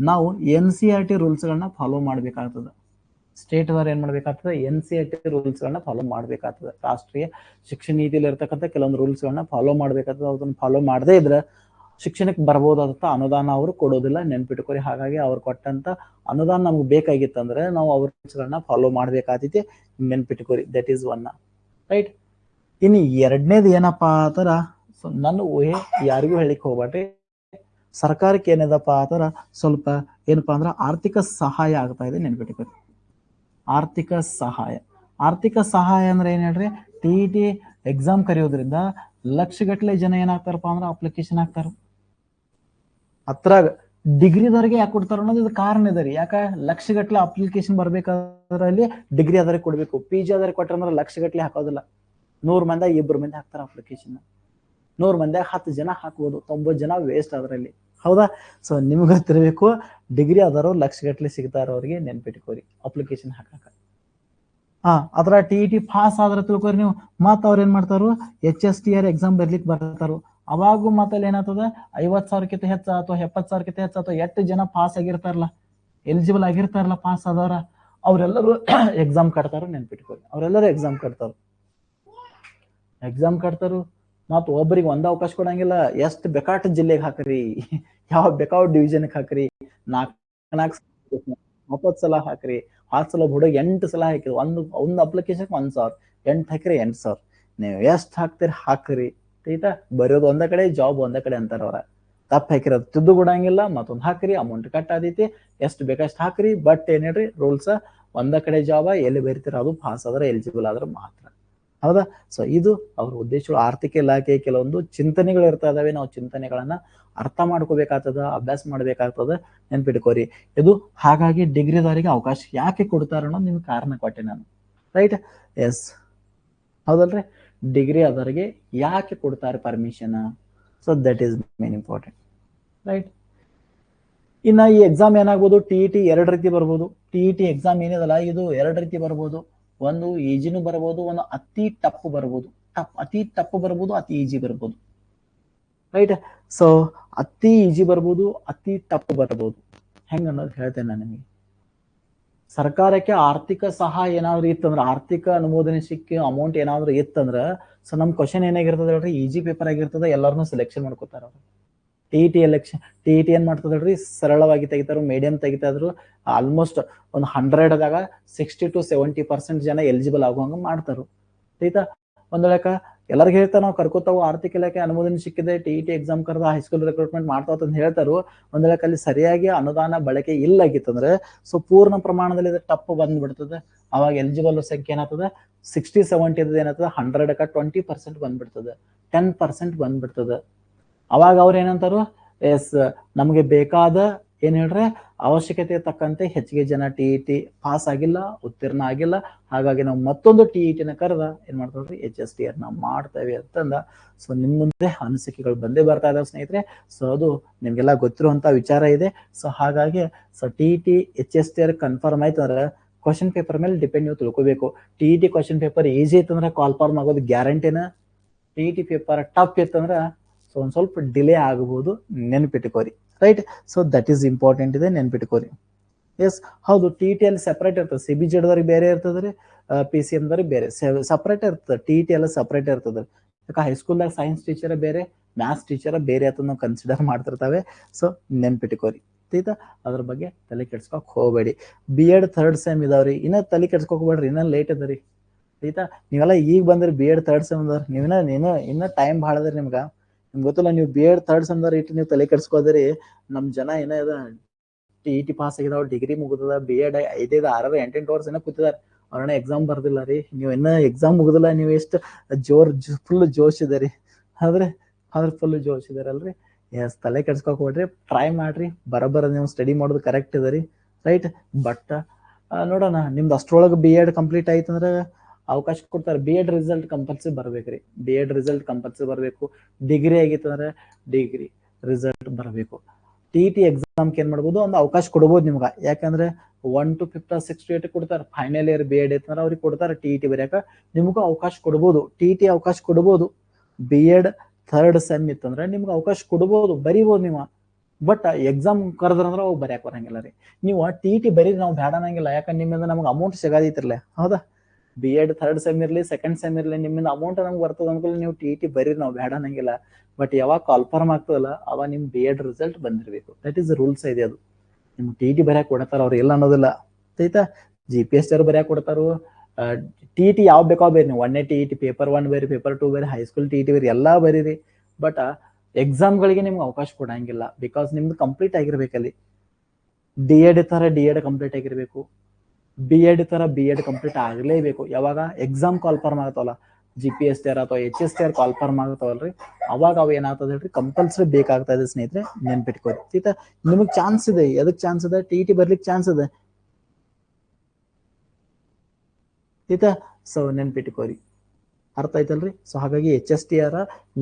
ನಾವು NCERT ರೂಲ್ಸ್ಗಳನ್ನ ಫಾಲೋ ಮಾಡ್ಬೇಕಾಗ್ತದೆ. ಸ್ಟೇಟ್ ಅವರು ಏನ್ ಮಾಡ್ಬೇಕಾಗ್ತದೆ, NCERT ರೂಲ್ಸ್ ಗಳನ್ನ ಫಾಲೋ ಮಾಡ್ಬೇಕಾಗ್ತದೆ. ರಾಷ್ಟ್ರೀಯ ಶಿಕ್ಷಣ ನೀತಿಯಲ್ಲಿ ಇರ್ತಕ್ಕಂಥ ಕೆಲವೊಂದು ರೂಲ್ಸ್ ಗಳನ್ನ ಫಾಲೋ ಮಾಡ್ಬೇಕಾಗ್ತದೆ. ಅದನ್ನ ಫಾಲೋ ಮಾಡದೇ ಇದ್ರೆ ಶಿಕ್ಷಣಕ್ಕೆ ಬರ್ಬೋದಾದಂತ ಅನುದಾನ ಅವರು ಕೊಡೋದಿಲ್ಲ, ನೆನ್ಪಿಟ್ಕೊರಿ. ಹಾಗಾಗಿ ಅವ್ರು ಕೊಟ್ಟಂತ ಅನುದಾನ ನಮ್ಗೆ ಬೇಕಾಗಿತ್ತಂದ್ರೆ ನಾವು ಅವ್ರ ರೂಲ್ಸ್ಗಳನ್ನ ಫಾಲೋ ಮಾಡ್ಬೇಕಾಗ್ತೈತಿ, ನೆನ್ಪಿಟ್ಕೊರಿ. That is one. ರೈಟ್. ಇನ್ನು ಎರಡನೇದು ಏನಪ್ಪಾ ಆತರ, ನನ್ನ ಊಹೆ ಯಾರಿಗೂ ಹೇಳಿಕ್ ಹೋಗ್ಬೇಡ್ರಿ, ಸರ್ಕಾರಕ್ಕೆ ಏನಿದಪ್ಪ ಆತರ ಸ್ವಲ್ಪ ಏನಪ್ಪಾ ಅಂದ್ರ ಆರ್ಥಿಕ ಸಹಾಯ ಆಗ್ತಾ ಇದೆ, ನೆನ್ಪಿಟ್ಕೊರಿ. ಆರ್ಥಿಕ ಸಹಾಯ. ಆರ್ಥಿಕ ಸಹಾಯ ಅಂದ್ರೆ ಏನ್ ಹೇಳ್ರಿ, TET ಎಕ್ಸಾಮ್ ಕರೆಯೋದ್ರಿಂದ ಲಕ್ಷಗಟ್ಟಲೆ ಜನ ಏನಾಗ್ತಾರಪ್ಪ ಅಂದ್ರೆ ಅಪ್ಲಿಕೇಶನ್ ಹಾಕ್ತಾರ. ಅದ್ರಾಗ ಡಿಗ್ರಿದವ್ರಿಗೆ ಯಾಕೆ ಕೊಡ್ತಾರ ಅನ್ನೋದು ಇದು ಕಾರಣ ಇದೆ ರೀ. ಯಾಕ ಲಕ್ಷಗಟ್ಟಲೆ ಅಪ್ಲಿಕೇಶನ್ ಬರ್ಬೇಕಾದ್ರಲ್ಲಿ ಡಿಗ್ರಿ ಆದ್ರೆ ಕೊಡ್ಬೇಕು. PG ಆದ್ರೆ ಕೊಟ್ರಂದ್ರೆ ಲಕ್ಷಗಟ್ಟಲೆ ಹಾಕೋದಿಲ್ಲ. 100 ಮಂದಿ 2 ಮಂದಿ ಹಾಕ್ತಾರ ಅಪ್ಲಿಕೇಶನ್. 100 ಮಂದಿ 10 ಜನ ಹಾಕ್ಬೋದು, 90 ಜನ ವೇಸ್ಟ್ ಅದರಲ್ಲಿ. ಹೌದಾ? ಸೊ ನಿಮ್ಗೆ ಗೊತ್ತಿರಬೇಕು, ಡಿಗ್ರಿ ಆದವರು ಲಕ್ಷಗಟ್ಟಲೆ ಸಿಗ್ತಾರ ಅವ್ರಿಗೆ, ನೆನ್ಪಿಟ್ಕೋರಿ ಅಪ್ಲಿಕೇಶನ್ ಹಾಕಕ. ಅದ್ರ TET ಪಾಸ್ ಆದ್ರೆ ತಿಳ್ಕೊರಿ ನೀವು, ಮತ್ ಅವ್ರ ಏನ್ ಮಾಡ್ತಾರು, HSTR ಎಕ್ಸಾಮ್ ಬರ್ಲಿಕ್ಕೆ ಬರ್ತಾರು. ಅವಾಗೂ ಮತ್ತಲ್ಲಿ ಏನಾಗ್ತದ, 50,000ಕ್ಕಿಂತ ಹೆಚ್ಚ ಅಥವಾ 70,000ಕ್ಕಿಂತ ಹೆಚ್ಚ ಅಥವಾ 8 ಜನ ಪಾಸ್ ಆಗಿರ್ತಾರಲ್ಲ, ಎಲಿಜಿಬಲ್ ಆಗಿರ್ತಾರಲ್ಲ ಪಾಸ್ ಆದವ್ರ, ಅವ್ರೆಲ್ಲರೂ ಎಕ್ಸಾಮ್ ಕಟ್ತಾರ, ನೆನ್ಪಿಟ್ಕೋರಿ. ಅವ್ರೆಲ್ಲರೂ ಎಕ್ಸಾಮ್ ಕಟ್ತಾರು. ಮತ್ ಒಬ್ಬರಿಗೆ ಒಂದ್ ಅವಕಾಶ ಕೊಡಂಗಿಲ್ಲ. ಎಷ್ಟ್ ಬೇಕಾಟ್ ಜಿಲ್ಲೆಗೆ ಹಾಕ್ರಿ, ಯಾವ ಬೇಕಾವ್ ಡಿವಿಷನ್ಗೆ ಹಾಕ್ರಿ, 40 ಸಲ ಹಾಕ್ರಿ, 10 ಸಲ ಹುಡುಗ 8 ಸಲ ಹಾಕಿರಿ. ಒಂದ್ ಅಪ್ಲಿಕೇಶನ್ 1,000, 8 ಹಾಕಿರಿ 8,000. ನೀವು ಎಷ್ಟ್ ಹಾಕ್ತಿರಿ ಹಾಕ್ರಿ. ಆಯ್ತಾ? ಬರೆಯೋದು ಒಂದ ಕಡೆ, ಜಾಬ್ ಒಂದ ಕಡೆ ಅಂತಾರ ಅವ್ರ. ತಪ್ಪ ಹಾಕಿರೋದು ತಿದ್ದು ಕೊಡಂಗಿಲ್ಲ, ಮತ್ತೊಂದ್ ಹಾಕ್ರಿ, ಅಮೌಂಟ್ ಕಟ್ ಆದೈತಿ, ಎಷ್ಟು ಬೇಕಷ್ಟು ಹಾಕ್ರಿ. ಬಟ್ ಏನ್ ಹೇಳ್ರಿ, ರೂಲ್ಸ್ ಒಂದ ಕಡೆ ಜಾಬ, ಎಲ್ಲಿ ಬರಿತೀರ ಅದು ಪಾಸ್ ಆದ್ರೆ ಎಲಿಜಿಬಲ್ ಆದ್ರೆ ಮಾತ್ರ. ಹೌದಾ? ಸೊ ಇದು ಅವ್ರ ಉದ್ದೇಶಗಳು. ಆರ್ಥಿಕ ಇಲಾಖೆ ಕೆಲವೊಂದು ಚಿಂತನೆಗಳು ಇರ್ತಾ ಇದಾವೆ, ನಾವು ಚಿಂತನೆಗಳನ್ನ ಅರ್ಥ ಮಾಡ್ಕೋಬೇಕಾಗ್ತದ, ಅಭ್ಯಾಸ ಮಾಡ್ಬೇಕಾಗ್ತದ, ನೆನ್ಪಿಟ್ಕೋರಿ. ಇದು ಹಾಗಾಗಿ ಡಿಗ್ರಿದವರಿಗೆ ಅವಕಾಶ ಯಾಕೆ ಕೊಡ್ತಾರ ಅನ್ನೋದು ನಿಮ್ಗೆ ಕಾರಣ ಕೊಟ್ಟೆ ನಾನು. ರೈಟ್? ಎಸ್, ಹೌದಲ್ರಿ? ಡಿಗ್ರಿ ಆದವರಿಗೆ ಯಾಕೆ ಕೊಡ್ತಾರೆ permission? So that is main important. Right. ಇನ್ನ ಈ ಎಕ್ಸಾಮ್ ಏನಾಗ್ಬೋದು, TET 2 ರೀತಿ ಬರ್ಬೋದು. TET ಎಕ್ಸಾಮ್ ಏನಿದಲ್ಲ ಇದು 2 ರೀತಿ ಬರ್ಬೋದು. ಒಂದು ಈಜಿನೂ ಬರ್ಬೋದು, ಒಂದು ಅತಿ ಟಫ್ ಬರ್ಬೋದು. ಅತಿ ಟಫ್ ಬರ್ಬೋದು, ಅತಿ ಈಜಿ ಬರ್ಬೋದು. ರೈಟ್. ಸೊ ಅತಿ ಈಜಿ ಬರ್ಬೋದು, ಅತಿ ಟಫ್ ಬರ್ಬೋದು. ಹೆಂಗ ಅನ್ನೋದು ಹೇಳ್ತೇನೆ ನಾನು ನಿಮಗೆ. ಸರ್ಕಾರಕ್ಕೆ ಆರ್ಥಿಕ ಸಹಾಯ ಏನಾದ್ರು ಇತ್ತಂದ್ರ, ಆರ್ಥಿಕ ಅನುಮೋದನೆ ಸಿಕ್ಕಿ ಅಮೌಂಟ್ ಏನಾದ್ರು ಇತ್ತಂದ್ರ, ಸೊ ನಮ್ ಕ್ವಶನ್ ಏನಾಗಿರ್ತದ ಹೇಳ್ರಿ, ಈಜಿ ಪೇಪರ್ ಆಗಿರ್ತದ, ಎಲ್ಲಾರನು ಸೆಲೆಕ್ಷನ್ ಮಾಡ್ಕೋತಾರ ಅವ್ರು. TET ಏನ್ ಮಾಡ್ತದ ಹೇಳ್ರಿ, ಸರಳವಾಗಿ ತೆಗಿತಾರ, ಮೀಡಿಯಂ ತೆಗಿತಾ ಇದ್ರು. ಆಲ್ಮೋಸ್ಟ್ ಒಂದು 100ದಾಗ 60 to 70% ಜನ ಎಲಿಜಿಬಲ್ ಆಗುವಂಗ ಮಾಡ್ತಾರು. ಆಯ್ತಾ? ಒಂದ್ ವೇಳೆ ಎಲ್ಲರಿಗೂ ಹೇಳ್ತಾರ, ನಾವು ಕರ್ಕೋತಾವು, ಆರ್ಥಿಕ ಇಲಾಖೆ ಅನುಮೋದನೆ ಸಿಕ್ಕಿದೆ, TET ಎಕ್ಸಾಮ್ ಕರೆದ ಹೈಸ್ಕೂಲ್ ರಿಕ್ರೂಟ್ಮೆಂಟ್ ಮಾಡ್ತಾವ ಅಂತ ಹೇಳ್ತಾರು. ಒಂದ್ ವೇಳೆ ಅಲ್ಲಿ ಸರಿಯಾಗಿ ಅನುದಾನ ಬಳಕೆ ಇಲ್ಲ ಆಗಿತ್ತಂದ್ರೆ, ಸೊ ಪೂರ್ಣ ಪ್ರಮಾಣದಲ್ಲಿ ಟಪ್ ಬಂದ್ಬಿಡ್ತದೆ. ಅವಾಗ ಎಲಿಜಿಬಲ್ ಸಂಖ್ಯೆ ಏನಾಗ್ತದೆ, 60-70 ಏನಾಗ್ತದೆ, 100ಕ್ಕೆ 20% ಬಂದ್ಬಿಡ್ತದೆ, 10% ಬಂದ್ಬಿಡ್ತದೆ. ಅವಾಗ ಅವ್ರ ಏನಂತಾರು, ಎಸ್ ನಮ್ಗೆ ಬೇಕಾದ ಏನ್ ಹೇಳ್ರೆ ಅವಶ್ಯಕತೆ ತಕ್ಕಂತೆ ಹೆಚ್ಚಿಗೆ ಜನ TET ಪಾಸ್ ಆಗಿಲ್ಲ, ಉತ್ತೀರ್ಣ ಆಗಿಲ್ಲ. ಹಾಗಾಗಿ ನಾವು ಮತ್ತೊಂದು TET ಕರೆದ ಏನ್ ಮಾಡ್ತಾವ್ರಿ, HSTR ನಾವು ಮಾಡ್ತೇವೆ ಅಂತಂದ. ಸೊ ನಿಮ್ ಮುಂದೆ ಅನಿಸಿಕೆಗಳು ಬಂದೇ ಬರ್ತಾ ಇದಾವೆ ಸ್ನೇಹಿತರೆ. ಸೊ ಅದು ನಿಮ್ಗೆಲ್ಲ ಗೊತ್ತಿರುವಂತ ವಿಚಾರ ಇದೆ. ಸೊ ಹಾಗಾಗಿ ಸೊ TET HSTR ಕನ್ಫರ್ಮ್ ಆಯ್ತಂದ್ರೆ ಕ್ವಶನ್ ಪೇಪರ್ ಮೇಲೆ ಡಿಪೆಂಡ್ ನೀವು ತಿಳ್ಕೊಬೇಕು. TET ಕ್ವಶನ್ ಪೇಪರ್ ಈಜಿ ಇತ್ತಂದ್ರೆ ಕಾಲ್ಫಾರ್ಮ್ ಆಗೋದು ಗ್ಯಾರಂಟಿನ. TET ಪೇಪರ್ ಟಫ್ ಇತ್ತಂದ್ರ ಸೊ ಒಂದ್ ಸ್ವಲ್ಪ ಡಿಲೇ ಆಗಬಹುದು, ನೆನ್ಪಿಟ್ಕೋರಿ. Right. So that is important ಇದೆ, ನೆನ್ಪಿಟ್ಕೋರಿ. ಎಸ್, ಹೌದು. TET ಅಲ್ಲಿ ಸೆಪರೇಟ್ ಇರ್ತದೆ, CBZ ದವ್ರಿಗೆ ಬೇರೆ ಇರ್ತದ್ರಿ, PCM ದವ್ರಿಗೆ ಬೇರೆ ಸಪರೇಟ್ ಇರ್ತದೆ. TET ಎಲ್ಲ ಸಪರೇಟ್ ಇರ್ತದೆ. ಯಾಕೆ ಹೈಸ್ಕೂಲ್ದಾಗ ಸೈನ್ಸ್ ಟೀಚರ್ ಬೇರೆ, ಮ್ಯಾಥ್ಸ್ ಟೀಚರ್ ಬೇರೆ ಅಂತ ನಾವು ಕನ್ಸಿಡರ್ ಮಾಡ್ತಿರ್ತಾವೆ. ಸೊ ನೆನ್ಪಿಟ್ಕೋರಿ. ಆಯ್ತಾ? ಅದ್ರ ಬಗ್ಗೆ ತಲೆ ಕೆಡ್ಸ್ಕೊಕ್ ಹೋಗ್ಬೇಡಿ. B.Ed 3rd ಸೆಮ್ ಇದಾವ್ರಿ, ಇನ್ನ ತಲೆ ಕೆಡ್ಸ್ಕೊಕ್ ಹೋಗ್ಬೇಡ್ರಿ, ಇನ್ನ ಲೇಟ್ ಅದರಿ. ಆಯ್ತಾ? ನೀವೆಲ್ಲ ಈಗ ಬಂದ್ರಿ B.Ed 3rd ಸೆಮ್ ಅದಾರ, ಇನ್ನ ಟೈಮ್ ಭಾಳ ಅದ್ರಿ ನಿಮ್ಗ ಗೊತ್ತಿಲ್ಲ. ನೀವು B.Ed 3rd ಸೆಮ್ ಇಟ್ಟು ನೀವು ತಲೆ ಕೆಡ್ಸ್ಕೋದ್ರಿ. ನಮ್ ಜನ ಏನ ಇದ TET ಪಾಸ್ ಆಗಿದಾವ್, ಡಿಗ್ರಿ ಮುಗಿದ, B.Ed 5, 6, 8 ವರ್ಷ ಏನೋ ಕೂತಿದಾರ, ಅವ್ರನ್ನ ಎಕ್ಸಾಮ್ ಬರ್ದಿಲ್ಲ ರೀ. ನೀವು ಇನ್ನ ಎಕ್ಸಾಮ್ ಮುಗುದಿಲ್ಲ, ನೀವು ಎಷ್ಟು ಫುಲ್ ಜೋಶ್ ಇದರಿ. ಆದ್ರೆ ಫುಲ್ ಜೋಶ್ ಇದಾರಲ್ರಿ. ಎಸ್, ತಲೆ ಕೆಡ್ಸ್ಕೊಕ್ ಹೋಗ್ರಿ, ಟ್ರೈ ಮಾಡ್ರಿ, ಬರಬರ ನೀವು ಸ್ಟಡಿ ಮಾಡೋದು ಕರೆಕ್ಟ್ ಇದರಿ. ರೈಟ್. ಬಟ್ ನೋಡೋಣ, ನಿಮ್ದು ಅಷ್ಟ್ರೊಳಗೆ B.Ed ಕಂಪ್ಲೀಟ್ ಆಯ್ತಂದ್ರೆ ಅವಕಾಶ ಕೊಡ್ತಾರೆ. B.Ed ರಿಸಲ್ಟ್ ಕಂಪಲ್ಸರಿ ಬರ್ಬೇಕ್ರಿ. B.Ed ರಿಸಲ್ಟ್ ಕಂಪಲ್ಸರಿ ಬರ್ಬೇಕು. ಡಿಗ್ರಿ ಆಗಿತ್ತಂದ್ರೆ ಡಿಗ್ರಿ ರಿಸಲ್ಟ್ ಬರ್ಬೇಕು. TET ಎಕ್ಸಾಮ್ ಏನ್ ಮಾಡ್ಬೋದು, ಒಂದು ಅವಕಾಶ ಕೊಡ್ಬೋದು ನಿಮ್ಗ. ಯಾಕಂದ್ರೆ 1 to 5, 6 to 8 ಕೊಡ್ತಾರೆ. ಫೈನಲ್ ಇಯರ್ B.Ed ಐತಂದ್ರೆ ಅವ್ರಿಗೆ ಕೊಡ್ತಾರೆ TET ಬರ್ಯಾಕ, ನಿಮಗೂ ಅವಕಾಶ ಕೊಡ್ಬೋದು. TET ಅವಕಾಶ ಕೊಡ್ಬೋದು. B.Ed ಥರ್ಡ್ ಸೆಮ್ ಇತ್ತಂದ್ರೆ ನಿಮ್ಗೆ ಅವಕಾಶ ಕೊಡ್ಬೋದು, ಬರಿಬೋದು ನೀವು. ಬಟ್ ಎಕ್ಸಾಮ್ ಕರೆದ್ರಂದ್ರೆ ಅವು ಬರ್ಯಾಕ್ ಬರಂಗಿಲ್ಲ ರೀ. ನೀವು TET ಬರೀ ನಾವು ಬೇಡ ಅನ್ನಂಗಿಲ್ಲ, ಯಾಕಂದ್ರೆ ನಿಮ್ಮಿಂದ ನಮ್ಗೆ ಅಮೌಂಟ್ ಸಿಗೋದಿತ್ತಿರಲ್ಲ, ಹೌದಾ? B.Ed ಥರ್ಡ್ ಸೆಮ್ ಇರಲಿ ಸೆಕೆಂಡ್ ಸೆಮ್ ಇರಲಿ, ನಿಮ್ಮಿಂದ ಅಮೌಂಟ್ ನಮ್ಗೆ ಬರ್ತದ ಅನ್ಕೊಳ್ಳಿ, ನೀವು TET ಬರೀ ನಾವು ಬೇಡ ಅನ್ನಂಗಿಲ್ಲ. ಬಟ್ ಯಾವಾಗ ಕಾಲ್ಫರ್ಮ್ ಆಗ್ತದಲ್ಲ ಅವಾಗ ನಿಮ್ B.Ed ರಿಸಲ್ಟ್ ಬಂದಿರ್ಬೇಕು. ದಟ್ ಈಸ್ ರೂಲ್ಸ್ ಇದೆ ಅದು. ನಿಮ್ಗೆ TET ಬರ್ಯಾಕ್ ಕೊಡ್ತಾರ ಅವ್ರು, ಇಲ್ಲ ಅನ್ನೋದಿಲ್ಲ, ಆಯ್ತಾ? GPS ಅವ್ರು ಬರ್ಯಾಕ್ ಕೊಡ್ತಾರು. TET ಯಾವ ಬೇಕೋ ಬೇರೆ, ನೀವು 1A TET ಪೇಪರ್ 1 ಬೇರೆ, ಪೇಪರ್ 2 ಬೇರೆ, ಹೈಸ್ಕೂಲ್ TET ಬೇರೆ, ಎಲ್ಲಾ ಬರೀರಿ. ಬಟ್ ಎಕ್ಸಾಮ್ಗಳಿಗೆ ನಿಮ್ಗೆ ಅವಕಾಶ ಕೊಡಂಗಿಲ್ಲ, ಬಿಕಾಸ್ ನಿಮ್ದು ಕಂಪ್ಲೀಟ್ ಆಗಿರ್ಬೇಕಲ್ಲಿ. D.Ed ತರ D.Ed ಕಂಪ್ಲೀಟ್ ಆಗಿರ್ಬೇಕು, B.Ed ತರ B.Ed ಕಂಪ್ಲೀಟ್ ಆಗಲೇಬೇಕು. ಯಾವಾಗ ಎಕ್ಸಾಮ್ ಕಾಲ್ಫರ್ಮ್ ಆಗತ್ತವಲ್ಲ, GPSTR ಅಥವಾ HSTR ಕಾಲ್ಫರ್ಮ್ ಆಗತ್ತವಲ್ರಿ, ಅವಾಗ ಅವು ಏನಾಗ್ತದೆ ಹೇಳ್ರಿ, ಕಂಪಲ್ಸರಿ ಬೇಕಾಗ್ತಾ ಇದೆ ಸ್ನೇಹಿತರೆ, ನೆನ್ಪಿಟ್ಕೋರಿ. ಆಯ್ತಾ? ನಿಮಗ್ ಚಾನ್ಸ್ ಇದೆ, ಎದಕ್ ಚಾನ್ಸ್ ಇದೆ? TET ಬರ್ಲಿಕ್ಕೆ ಚಾನ್ಸ್ ಇದೆ, ಆಯ್ತಾ? ಸೊ ನೆನ್ಪಿಟ್ಕೋರಿ, ಅರ್ಥ ಆಯ್ತಲ್ರಿ? ಸೊ ಹಾಗಾಗಿ HSTR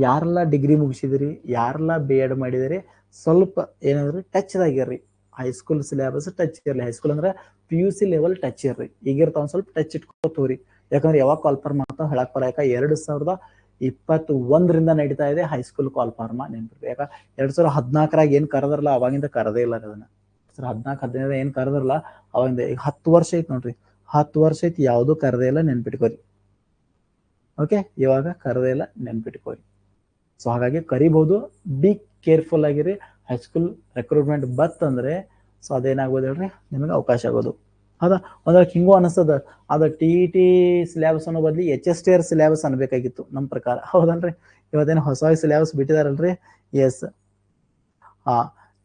ಯಾರೆಲ್ಲ ಡಿಗ್ರಿ ಮುಗಿಸಿದಿರಿ, ಯಾರೆಲ್ಲ B.Ed ಮಾಡಿದಿರಿ, ಸ್ವಲ್ಪ ಏನಾದ್ರಿ ಟಚ್ ಆಗಿರ್ರಿ. ಹೈಸ್ಕೂಲ್ ಸಿಲೆಬಸ್ ಟಚ್ ಇರ್ಲಿ. ಹೈಸ್ಕೂಲ್ ಅಂದ್ರೆ PUC ಲೆವೆಲ್ ಟಚ್ ಇರ್ರಿ. ಈಗಿರ್ತಾವ ಒಂದ್ ಸ್ವಲ್ಪ ಟಚ್ ಇಟ್ಕೋತವ್ರಿ. ಯಾಕಂದ್ರೆ ಯಾವಾಗ ಕಾಲ್ಫಾರ್ಮ್ ಮಾಡ್ತಾವ ಹೇಳಕ್ ಬರ, ಯಾಕ 2021 ನಡೀತಾ ಇದೆ ಹೈಸ್ಕೂಲ್ ಕಾಲ್ಫಾರ್ಮ, ನೆನ್ಪಿಡ್ರಿ. ಯಾಕ 2014 ಏನ್ ಕರೆದ್ರಲ್ಲ ಅವಾಗಿಂದ ಕರದೇ ಇಲ್ಲ ಅದನ್ನ. 2014-15 ಏನ್ ಕರೆದ್ರಲ್ಲ ಅವಾಗಿಂದ, ಈಗ 10 ವರ್ಷ ಐತಿ ನೋಡ್ರಿ, 10 ವರ್ಷ ಐತಿ, ಯಾವ್ದು ಕರದೇ ಇಲ್ಲ, ನೆನ್ಪಿಟ್ಕೋರಿ. ಓಕೆ, ಇವಾಗ ಕರದೇ ಇಲ್ಲ, ನೆನ್ಪಿಟ್ಕೋರಿ. ಸೊ ಹಾಗಾಗಿ ಕರಿಬಹುದು, ಬಿ ಕೇರ್ಫುಲ್ ಆಗಿರಿ. ಹೈಸ್ಕೂಲ್ ರೆಕ್ರೂಟ್ಮೆಂಟ್ ಬತ್ತಂದ್ರೆ ಸೊ ಅದೇನಾಗ್ಬೋದು ಹೇಳ್ರಿ, ನಿಮಗೆ ಅವಕಾಶ ಆಗೋದು. ಹೌದಾ? ಒಂದ್ರ ಹಿಂಗೂ ಅನಿಸ್ತದ, ಅದು TET ಸಿಲೆಬಸ್ ಅನ್ನೋ ಬದ್ಲಿ HSTR ಸಿಲೆಬಸ್ ಅನ್ಬೇಕಾಗಿತ್ತು ನಮ್ ಪ್ರಕಾರ, ಹೌದಲ್ರಿ? ಇವತ್ತೇನು ಹೊಸ ಸಿಲೆಬಸ್ ಬಿಟ್ಟಿದಾರಲ್ರಿ? ಎಸ್,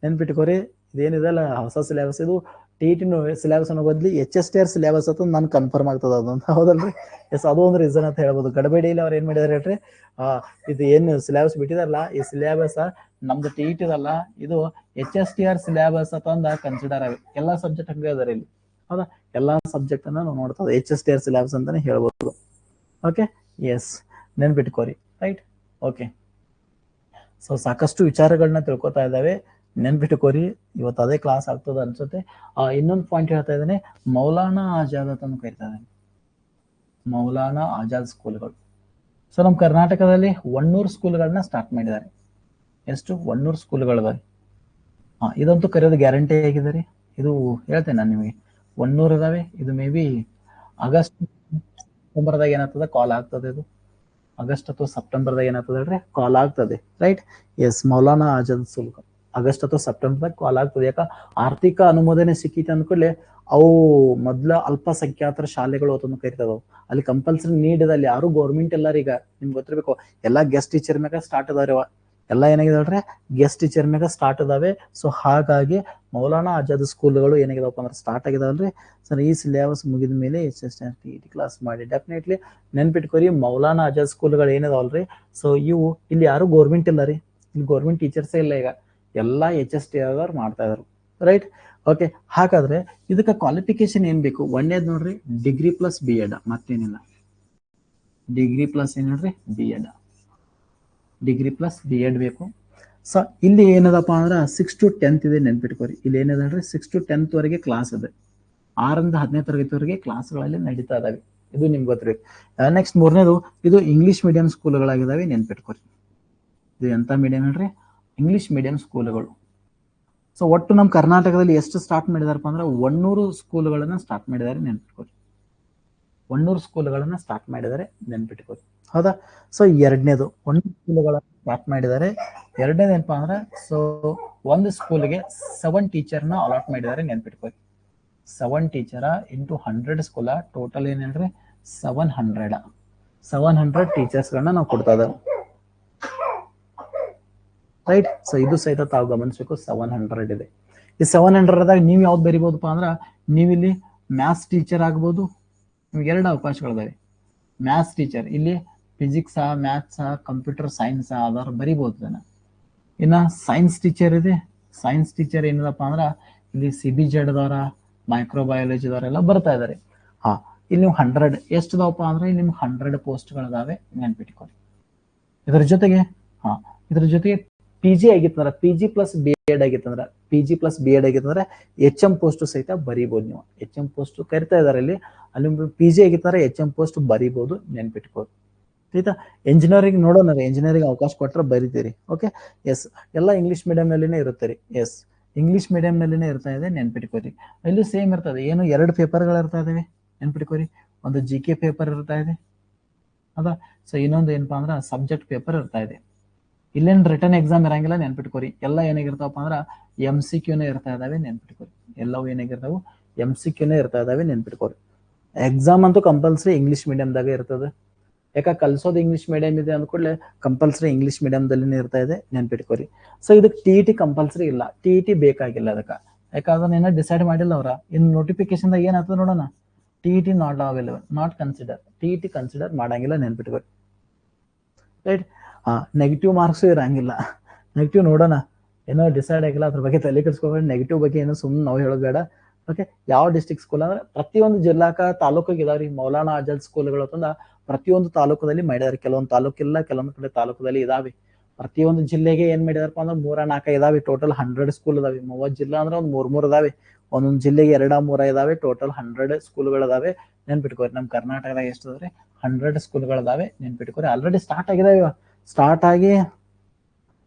ನೆನ್ಪಿಟ್ಕೋರಿ, ಇದೇನಿದೆಲ್ಲ ಹೊಸ ಸಿಲೆಬಸ್, ಇದು TET ಸಿಲೆಬಸ್ ಅನ್ನೋ ಬದ್ಲಿ HSTR ಸಿಲೆಬಸ್ ಅಂತ ನನ್ ಕನ್ಫರ್ಮ್ ಆಗ್ತದ ಅದು ಅಂತ, ಹೌದಲ್ರಿ? ಎಸ್, ಅದು ಒಂದು ರೀಸನ್ ಅಂತ ಹೇಳ್ಬೋದು. ಗಡಬೇಡಿಯಲ್ಲಿ ಅವ್ರು ಏನ್ ಮಾಡಿದಾರೆ ಹೇಳ್ರಿ, ಇದು ಏನು ಸಿಲೆಬಸ್ ಬಿಟ್ಟಿದಾರಲ್ಲ, ಈ ಸಿಲೆಬಸ್ ನಮ್ದು TET ಇದಲ್ಲ, ಇದು HSTR ಸಿಲೆಬಸ್ ಅಂತಂದ ಕನ್ಸಿಡರ್ ಆಗಿ ಎಲ್ಲಾ ಸಬ್ಜೆಕ್ಟ್ ಹಂಗೆ ಅದಾರ ಇಲ್ಲಿ, ಹೌದಾ? ಎಲ್ಲಾ ಸಬ್ಜೆಕ್ಟ್ ಅನ್ನ ನಾವು ನೋಡ್ತಾ HSTR ಸಿಲೆಬಸ್ ಅಂತಾನೆ ಹೇಳ್ಬೋದು. ಓಕೆ, ಎಸ್, ನೆನ್ಪಿಟ್ಕೋರಿ, ರೈಟ್? ಓಕೆ, ಸೊ ಸಾಕಷ್ಟು ವಿಚಾರಗಳನ್ನ ತಿಳ್ಕೊತಾ ಇದ್ದಾವೆ, ನೆನ್ಪಿಟ್ಕೋರಿ. ಇವತ್ತು ಅದೇ ಕ್ಲಾಸ್ ಆಗ್ತದ ಅನ್ಸುತ್ತೆ. ಇನ್ನೊಂದು ಪಾಯಿಂಟ್ ಹೇಳ್ತಾ ಇದ್ದೇನೆ, ಮೌಲಾನಾ ಆಜಾದ್ ಅಂತ ಕರಿತಾ ಇದ್ದೇನೆ, ಮೌಲಾನಾ ಆಜಾದ್ ಸ್ಕೂಲ್ಗಳು. ಸೊ ನಮ್ಮ ಕರ್ನಾಟಕದಲ್ಲಿ 100 ಸ್ಕೂಲ್ಗಳನ್ನ ಸ್ಟಾರ್ಟ್ ಮಾಡಿದ್ದಾರೆ. ಎಷ್ಟು? 100 ಸ್ಕೂಲ್ಗಳಿದಾವೆ. ಇದಂತೂ ಕರೆಯೋದು ಗ್ಯಾರಂಟಿ ಆಗಿದ್ದಾರೆ. ಇದು ಹೇಳ್ತೇನೆ ನಾನು ನಿಮಗೆ, 100 ಇದಾವೆ. ಇದು ಮೇ ಬಿ ಆಗಸ್ಟ್ ಸೆಪ್ಟೆಂಬರ್ದಾಗ ಏನಾಗ್ತದೆ ಕಾಲ್ ಆಗ್ತದೆ. ಇದು ಆಗಸ್ಟ್ ಅಥವಾ ಸೆಪ್ಟೆಂಬರ್ದಾಗ ಏನಾಗ್ತದೆ ಹೇಳ್ರಿ, ಕಾಲ್ ಆಗ್ತದೆ, right? Yes, Maulana Azad school August ಅಥವಾ ಸೆಪ್ಟೆಂಬರ್ದಾಗ ಕಾಲ್ ಆಗ್ತದೆ. ಯಾಕ? ಆರ್ಥಿಕ ಅನುಮೋದನೆ ಸಿಕ್ಕಿತ್ತು ಅಂದ್ಕೊಳ್ಳಿ, ಅವು ಮೊದ್ಲ ಅಲ್ಪಸಂಖ್ಯಾತರ ಶಾಲೆಗಳು ಅದನ್ನು ಕರಿತಾವ. ಅಲ್ಲಿ ಕಂಪಲ್ಸರಿ ನೀಡ್ ಇದೆ, ಅಲ್ಲಿ ಯಾರು ಗೌರ್ಮೆಂಟ್ ಎಲ್ಲಾರ, ಈಗ ನಿಮ್ಗೆ ಗೊತ್ತಿರ್ಬೇಕು, ಎಲ್ಲಾ ಗೆಸ್ಟ್ ಟೀಚರ್ ಮ್ಯಾಗ ಸ್ಟಾರ್ಟ್ ಅದಾವ, ಎಲ್ಲ ಏನಾಗಿದಾವ್ರೆ, ಗೆಸ್ಟ್ ಟೀಚರ್ ಮ್ಯಾಗ ಸ್ಟಾರ್ಟ್ ಅದಾವೆ. ಸೊ ಹಾಗಾಗಿ ಮೌಲಾನಾ ಆಜಾದ್ ಸ್ಕೂಲ್ಗಳು ಏನಾಗಿದಾವಪ್ಪ ಅಂದ್ರೆ ಸ್ಟಾರ್ಟ್ ಆಗಿದಾವಲ್ರಿ. ಸರ್ ಈ ಸಿಲೆಬಸ್ ಮುಗಿದ ಮೇಲೆ TET ಕ್ಲಾಸ್ ಮಾಡಿ ಡೆಫಿನೆಟ್ಲಿ ನೆನ್ಪಿಟ್ಕೋರಿ. ಮೌಲಾನಾ ಆಜಾದ್ ಸ್ಕೂಲ್ಗಳು ಏನಿದಾವಲ್ರಿ, ಸೊ ಇವು ಇಲ್ಲಿ ಯಾರು ಗೌರ್ಮೆಂಟ್ ಇಲ್ಲ ರೀ, ಇಲ್ಲಿ ಗೌರ್ಮೆಂಟ್ ಟೀಚರ್ಸೇ ಇಲ್ಲ, ಈಗ ಎಲ್ಲಾ HSTR ಮಾಡ್ತಾ ಇದಾರೆ, ರೈಟ್? ಓಕೆ, ಹಾಗಾದ್ರೆ ಇದಕ್ಕೆ ಕ್ವಾಲಿಫಿಕೇಶನ್ ಏನ್ ಬೇಕು? ಒಂದೇದ್ ನೋಡ್ರಿ, ಡಿಗ್ರಿ ಪ್ಲಸ್ B.Ed, ಮತ್ತೇನಿಲ್ಲ. ಡಿಗ್ರಿ ಪ್ಲಸ್ ಏನ್ ನೋಡ್ರಿ, B.Ed, ಡಿಗ್ರಿ ಪ್ಲಸ್ B.Ed ಬೇಕು. ಸೊ ಇಲ್ಲಿ ಏನದಪ್ಪ ಅಂದ್ರೆ 6 to 10th ಇದೆ, ನೆನ್ಪಿಟ್ಕೋರಿ. ಇಲ್ಲಿ ಏನಿದೆ ಹೇಳ್ರಿ, 6 to 10th ವರೆಗೆ ಕ್ಲಾಸ್ ಇದೆ, 6ರಿಂದ 10ನೇ ತರಗತಿವರೆಗೆ ಕ್ಲಾಸ್ಗಳಲ್ಲಿ ನಡೀತಾ ಇದಾವೆ. ಇದು ನಿಮ್ಗೆ ಗೊತ್ತಿರ್ಬೇಕು. ನೆಕ್ಸ್ಟ್ 3ನೇದು, ಇದು ಇಂಗ್ಲಿಷ್ ಮೀಡಿಯಂ ಸ್ಕೂಲ್ಗಳಾಗಿದ್ದಾವೆ, ನೆನ್ಪಿಟ್ಕೋರಿ. ಇದು ಎಂತ ಮೀಡಿಯಂ ಹೇಳ್ರಿ? English medium ಸ್ಕೂಲ್ಗಳು. ಸೊ ಒಟ್ಟು ನಮ್ಮ ಕರ್ನಾಟಕದಲ್ಲಿ ಎಷ್ಟು ಸ್ಟಾರ್ಟ್ ಮಾಡಿದಾರಪ್ಪ ಅಂದ್ರೆ 100 ಸ್ಕೂಲ್ಗಳನ್ನ ಸ್ಟಾರ್ಟ್ ಮಾಡಿದ್ದಾರೆ, ನೆನ್ಪಿಟ್ಕೋರಿ. 100 ಸ್ಕೂಲ್ಗಳನ್ನ ಸ್ಟಾರ್ಟ್ ಮಾಡಿದ್ದಾರೆ, ನೆನ್ಪಿಟ್ಕೋರಿ, ಹೌದಾ? ಸೊ ಎರಡನೇದು, 100 ಸ್ಕೂಲ್ಗಳನ್ನ ಸ್ಟಾರ್ಟ್ ಮಾಡಿದ್ದಾರೆ. ಎರಡನೇದು ಏನಪ್ಪಾ ಅಂದ್ರೆ, ಸೊ ಒಂದು ಸ್ಕೂಲ್ಗೆ 7 ಟೀಚರ್ನ ಅಲಾಟ್ ಮಾಡಿದ್ದಾರೆ, ನೆನ್ಪಿಟ್ಕೋರಿ. 7 ಟೀಚರ ಇಂಟು 100 ಸ್ಕೂಲ, ಟೋಟಲ್ ಏನ್ ಹೇಳ್ರಿ, 700 ಟೀಚರ್ಸ್ಗಳನ್ನ ನಾವು ಕೊಡ್ತಾ ಇದ್ದೇವೆ, ರೈಟ್? ಸೊ ಇದು ಸಹಿತ ತಾವು ಗಮನಿಸಬೇಕು, 700 ಇದೆ. ಈ 700ದಾಗ ನೀವು ಯಾವ್ದು ಬರಿಬಹುದಪ್ಪ ಅಂದ್ರ, ನೀವಿಲ್ಲಿ ಮ್ಯಾಥ್ಸ್ ಟೀಚರ್ ಆಗ್ಬೋದು. ನಿಮ್ಗೆ 2 ಅವಕಾಶಗಳಿದಾವೆ. ಮ್ಯಾಥ್ಸ್ ಟೀಚರ್, ಇಲ್ಲಿ ಫಿಸಿಕ್ಸ್, ಮ್ಯಾಥ್ಸ್, ಕಂಪ್ಯೂಟರ್ ಸೈನ್ಸ್ ಅದಾರ ಬರಿಬಹುದು ಇದನ್ನ. ಇನ್ನ ಸೈನ್ಸ್ ಟೀಚರ್ ಇದೆ. ಸೈನ್ಸ್ ಟೀಚರ್ ಏನಿದಪ್ಪ ಅಂದ್ರ, ಇಲ್ಲಿ CBZ ದವರ, ಮೈಕ್ರೋಬಯಾಲಜಿ ದವರ ಎಲ್ಲ ಬರ್ತಾ ಇದಾರೆ. ಇಲ್ಲಿ ನೀವು 100 ಎಷ್ಟು ಇದಾವಪ್ಪ ಅಂದ್ರೆ, ಇಲ್ಲಿ ನಿಮ್ಗೆ 100 ಪೋಸ್ಟ್ಗಳಿದಾವೆ, ನೆನ್ಪಿಟ್ಕೊಳ್ಳಿ. ಇದ್ರ ಜೊತೆಗೆ PG ಆಗಿತ್ತಂದ್ರ, PG ಪ್ಲಸ್ B.Ed ಆಗಿತ್ತಂದ್ರ, PG plus B.Ed ಆಗಿತ್ತಂದ್ರೆ HM post ಸಹಿತ ಬರಿಬಹುದು ನೀವು. HM ಪೋಸ್ಟ್ ಕರಿತಾ ಇದಾರೆ ಅಲ್ಲಿ PG ಆಗಿತ್ತಂದ್ರೆ HM ಪೋಸ್ಟ್ ಬರಿಬಹುದು, ನೆನ್ಪಿಟ್ಕೊಳ್ಳಿ. ಆಯ್ತಾ. ಎಂಜಿನಿಯರಿಂಗ್ ನೋಡೋಣ ರೀ, ಎಂಜಿನಿಯರಿಂಗ್ ಅವಕಾಶ ಕೊಟ್ಟರೆ ಬರಿತೀರಿ. ಓಕೆ, ಎಸ್, ಎಲ್ಲ ಇಂಗ್ಲೀಷ್ ಮೀಡಿಯಂನಲ್ಲಿನೇ ಇರುತ್ತೆ ರೀ. ಎಸ್, ಇಂಗ್ಲೀಷ್ ಮೀಡಿಯಂನಲ್ಲಿನೇ ಇರ್ತಾ ಇದೆ, ನೆನ್ಪಿಟ್ಕೋರಿ. ಇಲ್ಲಿ ಸೇಮ್ ಇರ್ತದೆ, ಏನು 2 ಪೇಪರ್ಗಳು ಇರ್ತಾ ಇದಾವೆ, ನೆನ್ಪಿಟ್ಕೋರಿ. ಒಂದು GK ಪೇಪರ್ ಇರ್ತಾ ಇದೆ, ಹೌದಾ. ಸೊ ಇನ್ನೊಂದು ಏನಪ್ಪಾ ಅಂದ್ರೆ ಸಬ್ಜೆಕ್ಟ್ ಪೇಪರ್ ಇರ್ತಾ ಇದೆ. ಇಲ್ಲೇನು ರಿಟರ್ನ್ ಎಕ್ಸಾಮ್ ಇರಂಗಿಲ್ಲ, ನೆನ್ಪಿಟ್ಕೋರಿ. ಎಲ್ಲ ಏನಾಗಿರ್ತಾವಪ್ಪ ಅಂದ್ರೆ MCQನೇ ಇರ್ತಾ ಇದಾವೆ, ನೆನ್ಪಿಟ್ಕೋರಿ. ಎಲ್ಲವೂ ಏನಾಗಿರ್ತಾವೆ, MCQನೇ ಇರ್ತಾ ಇದಾವೆ, ನೆನ್ಪಿಟ್ಕೋರಿ. ಎಕ್ಸಾಮ್ ಅಂತೂ ಕಂಪಲ್ಸರಿ ಇಂಗ್ಲೀಷ್ ಮೀಡಿಯಂದಾಗ ಇರ್ತದೆ. ಯಾಕೆ ಕಲ್ಸೋದು ಇಂಗ್ಲೀಷ್ ಮೀಡಿಯಂ ಇದೆ ಅಂದ್ಕೂಡಲೇ ಕಂಪಲ್ಸರಿ ಇಂಗ್ಲೀಷ್ ಮೀಡಿಯಂದಲ್ಲಿನೇ ಇರ್ತಾ ಇದೆ, ನೆನ್ಪಿಟ್ಕೋರಿ. ಸೊ ಇದಕ್ಕೆ TET ಕಂಪಲ್ಸರಿ ಇಲ್ಲ, TET ಬೇಕಾಗಿಲ್ಲ ಅದಕ್ಕೆ. ಯಾಕಂದ್ರೆ ಏನೋ ಡಿಸೈಡ್ ಮಾಡಿಲ್ಲ ಅವ್ರ. ಇನ್ನು ನೋಟಿಫಿಕೇಶನ್ದಾಗ ಏನಾಗ್ತದೆ ನೋಡೋಣ. TET not available, not consider, TET consider ಮಾಡಂಗಿಲ್ಲ, ನೆನ್ಪಿಟ್ಕೋರಿ. ರೈಟ್. ನೆಗೆಟಿವ್ ಮಾರ್ಕ್ಸು ಇರಂಗಿಲ್ಲ. ನೆಗೆಟಿವ್ ನೋಡೋಣ, ಏನೋ ಡಿಸೈಡ್ ಆಗಿಲ್ಲ, ಅದ್ರ ಬಗ್ಗೆ ತಲೆ ಕೆಡಿಸ್ಕೋಬೇಡಿ. ನೆಗೆಟಿವ್ ಬಗ್ಗೆ ಏನೋ ಸುಮ್ಮನೆ ನಾವು ಹೇಳೋದು ಬೇಡ. ಓಕೆ, ಯಾವ ಡಿಸ್ಟ್ರಿಕ್ಟ್ ಸ್ಕೂಲ್ ಅಂದ್ರೆ ಪ್ರತಿಯೊಂದು ಜಿಲ್ಲಾಕ ತಾಲೂಕಿಗೆ ಇದಾವ್ರಿ ಮೌಲಾನಾ ಆಜಾದ್ ಸ್ಕೂಲ್ಗಳು ಅಂತಂದ ಪ್ರತಿಯೊಂದು ತಾಲೂಕದಲ್ಲಿ ಮಾಡಿದಾರೆ. ಕೆಲವೊಂದು ತಾಲೂಕಿಲ್ಲ, ಕೆಲವೊಂದು ಕಡೆ ತಾಲೂಕದಲ್ಲಿ ಇದಾವೆ. ಪ್ರತಿಯೊಂದು ಜಿಲ್ಲೆಗೆ ಏನ್ ಮಾಡಿದಾರಪ್ಪ ಅಂದ್ರೆ 3-4 ಇದಾವೆ. ಟೋಟಲ್ 100 ಸ್ಕೂಲ್ ಇದಾವೆ. 30 ಜಿಲ್ಲಾ ಅಂದ್ರೆ ಒಂದು 3 ಇದಾವೆ. ಒಂದೊಂದು ಜಿಲ್ಲೆಗೆ 2-3 ಇದಾವೆ. ಟೋಟಲ್ 100 ಸ್ಕೂಲ್ಗಳು ಇದಾವೆ, ನೆನ್ಪಿಟ್ಕೋರಿ. ನಮ್ಮ ಕರ್ನಾಟಕದಾಗ ಎಷ್ಟು ಅದಾವ್ರಿ, 100 ಸ್ಕೂಲ್ಗಳು ಇದಾವೆ, ನೆನ್ಪಿಟ್ಕೋರಿ. ಆಲ್ರೆಡಿ ಸ್ಟಾರ್ಟ್ ಆಗಿದಾವೆ, ಸ್ಟಾರ್ಟ್ ಆಗಿ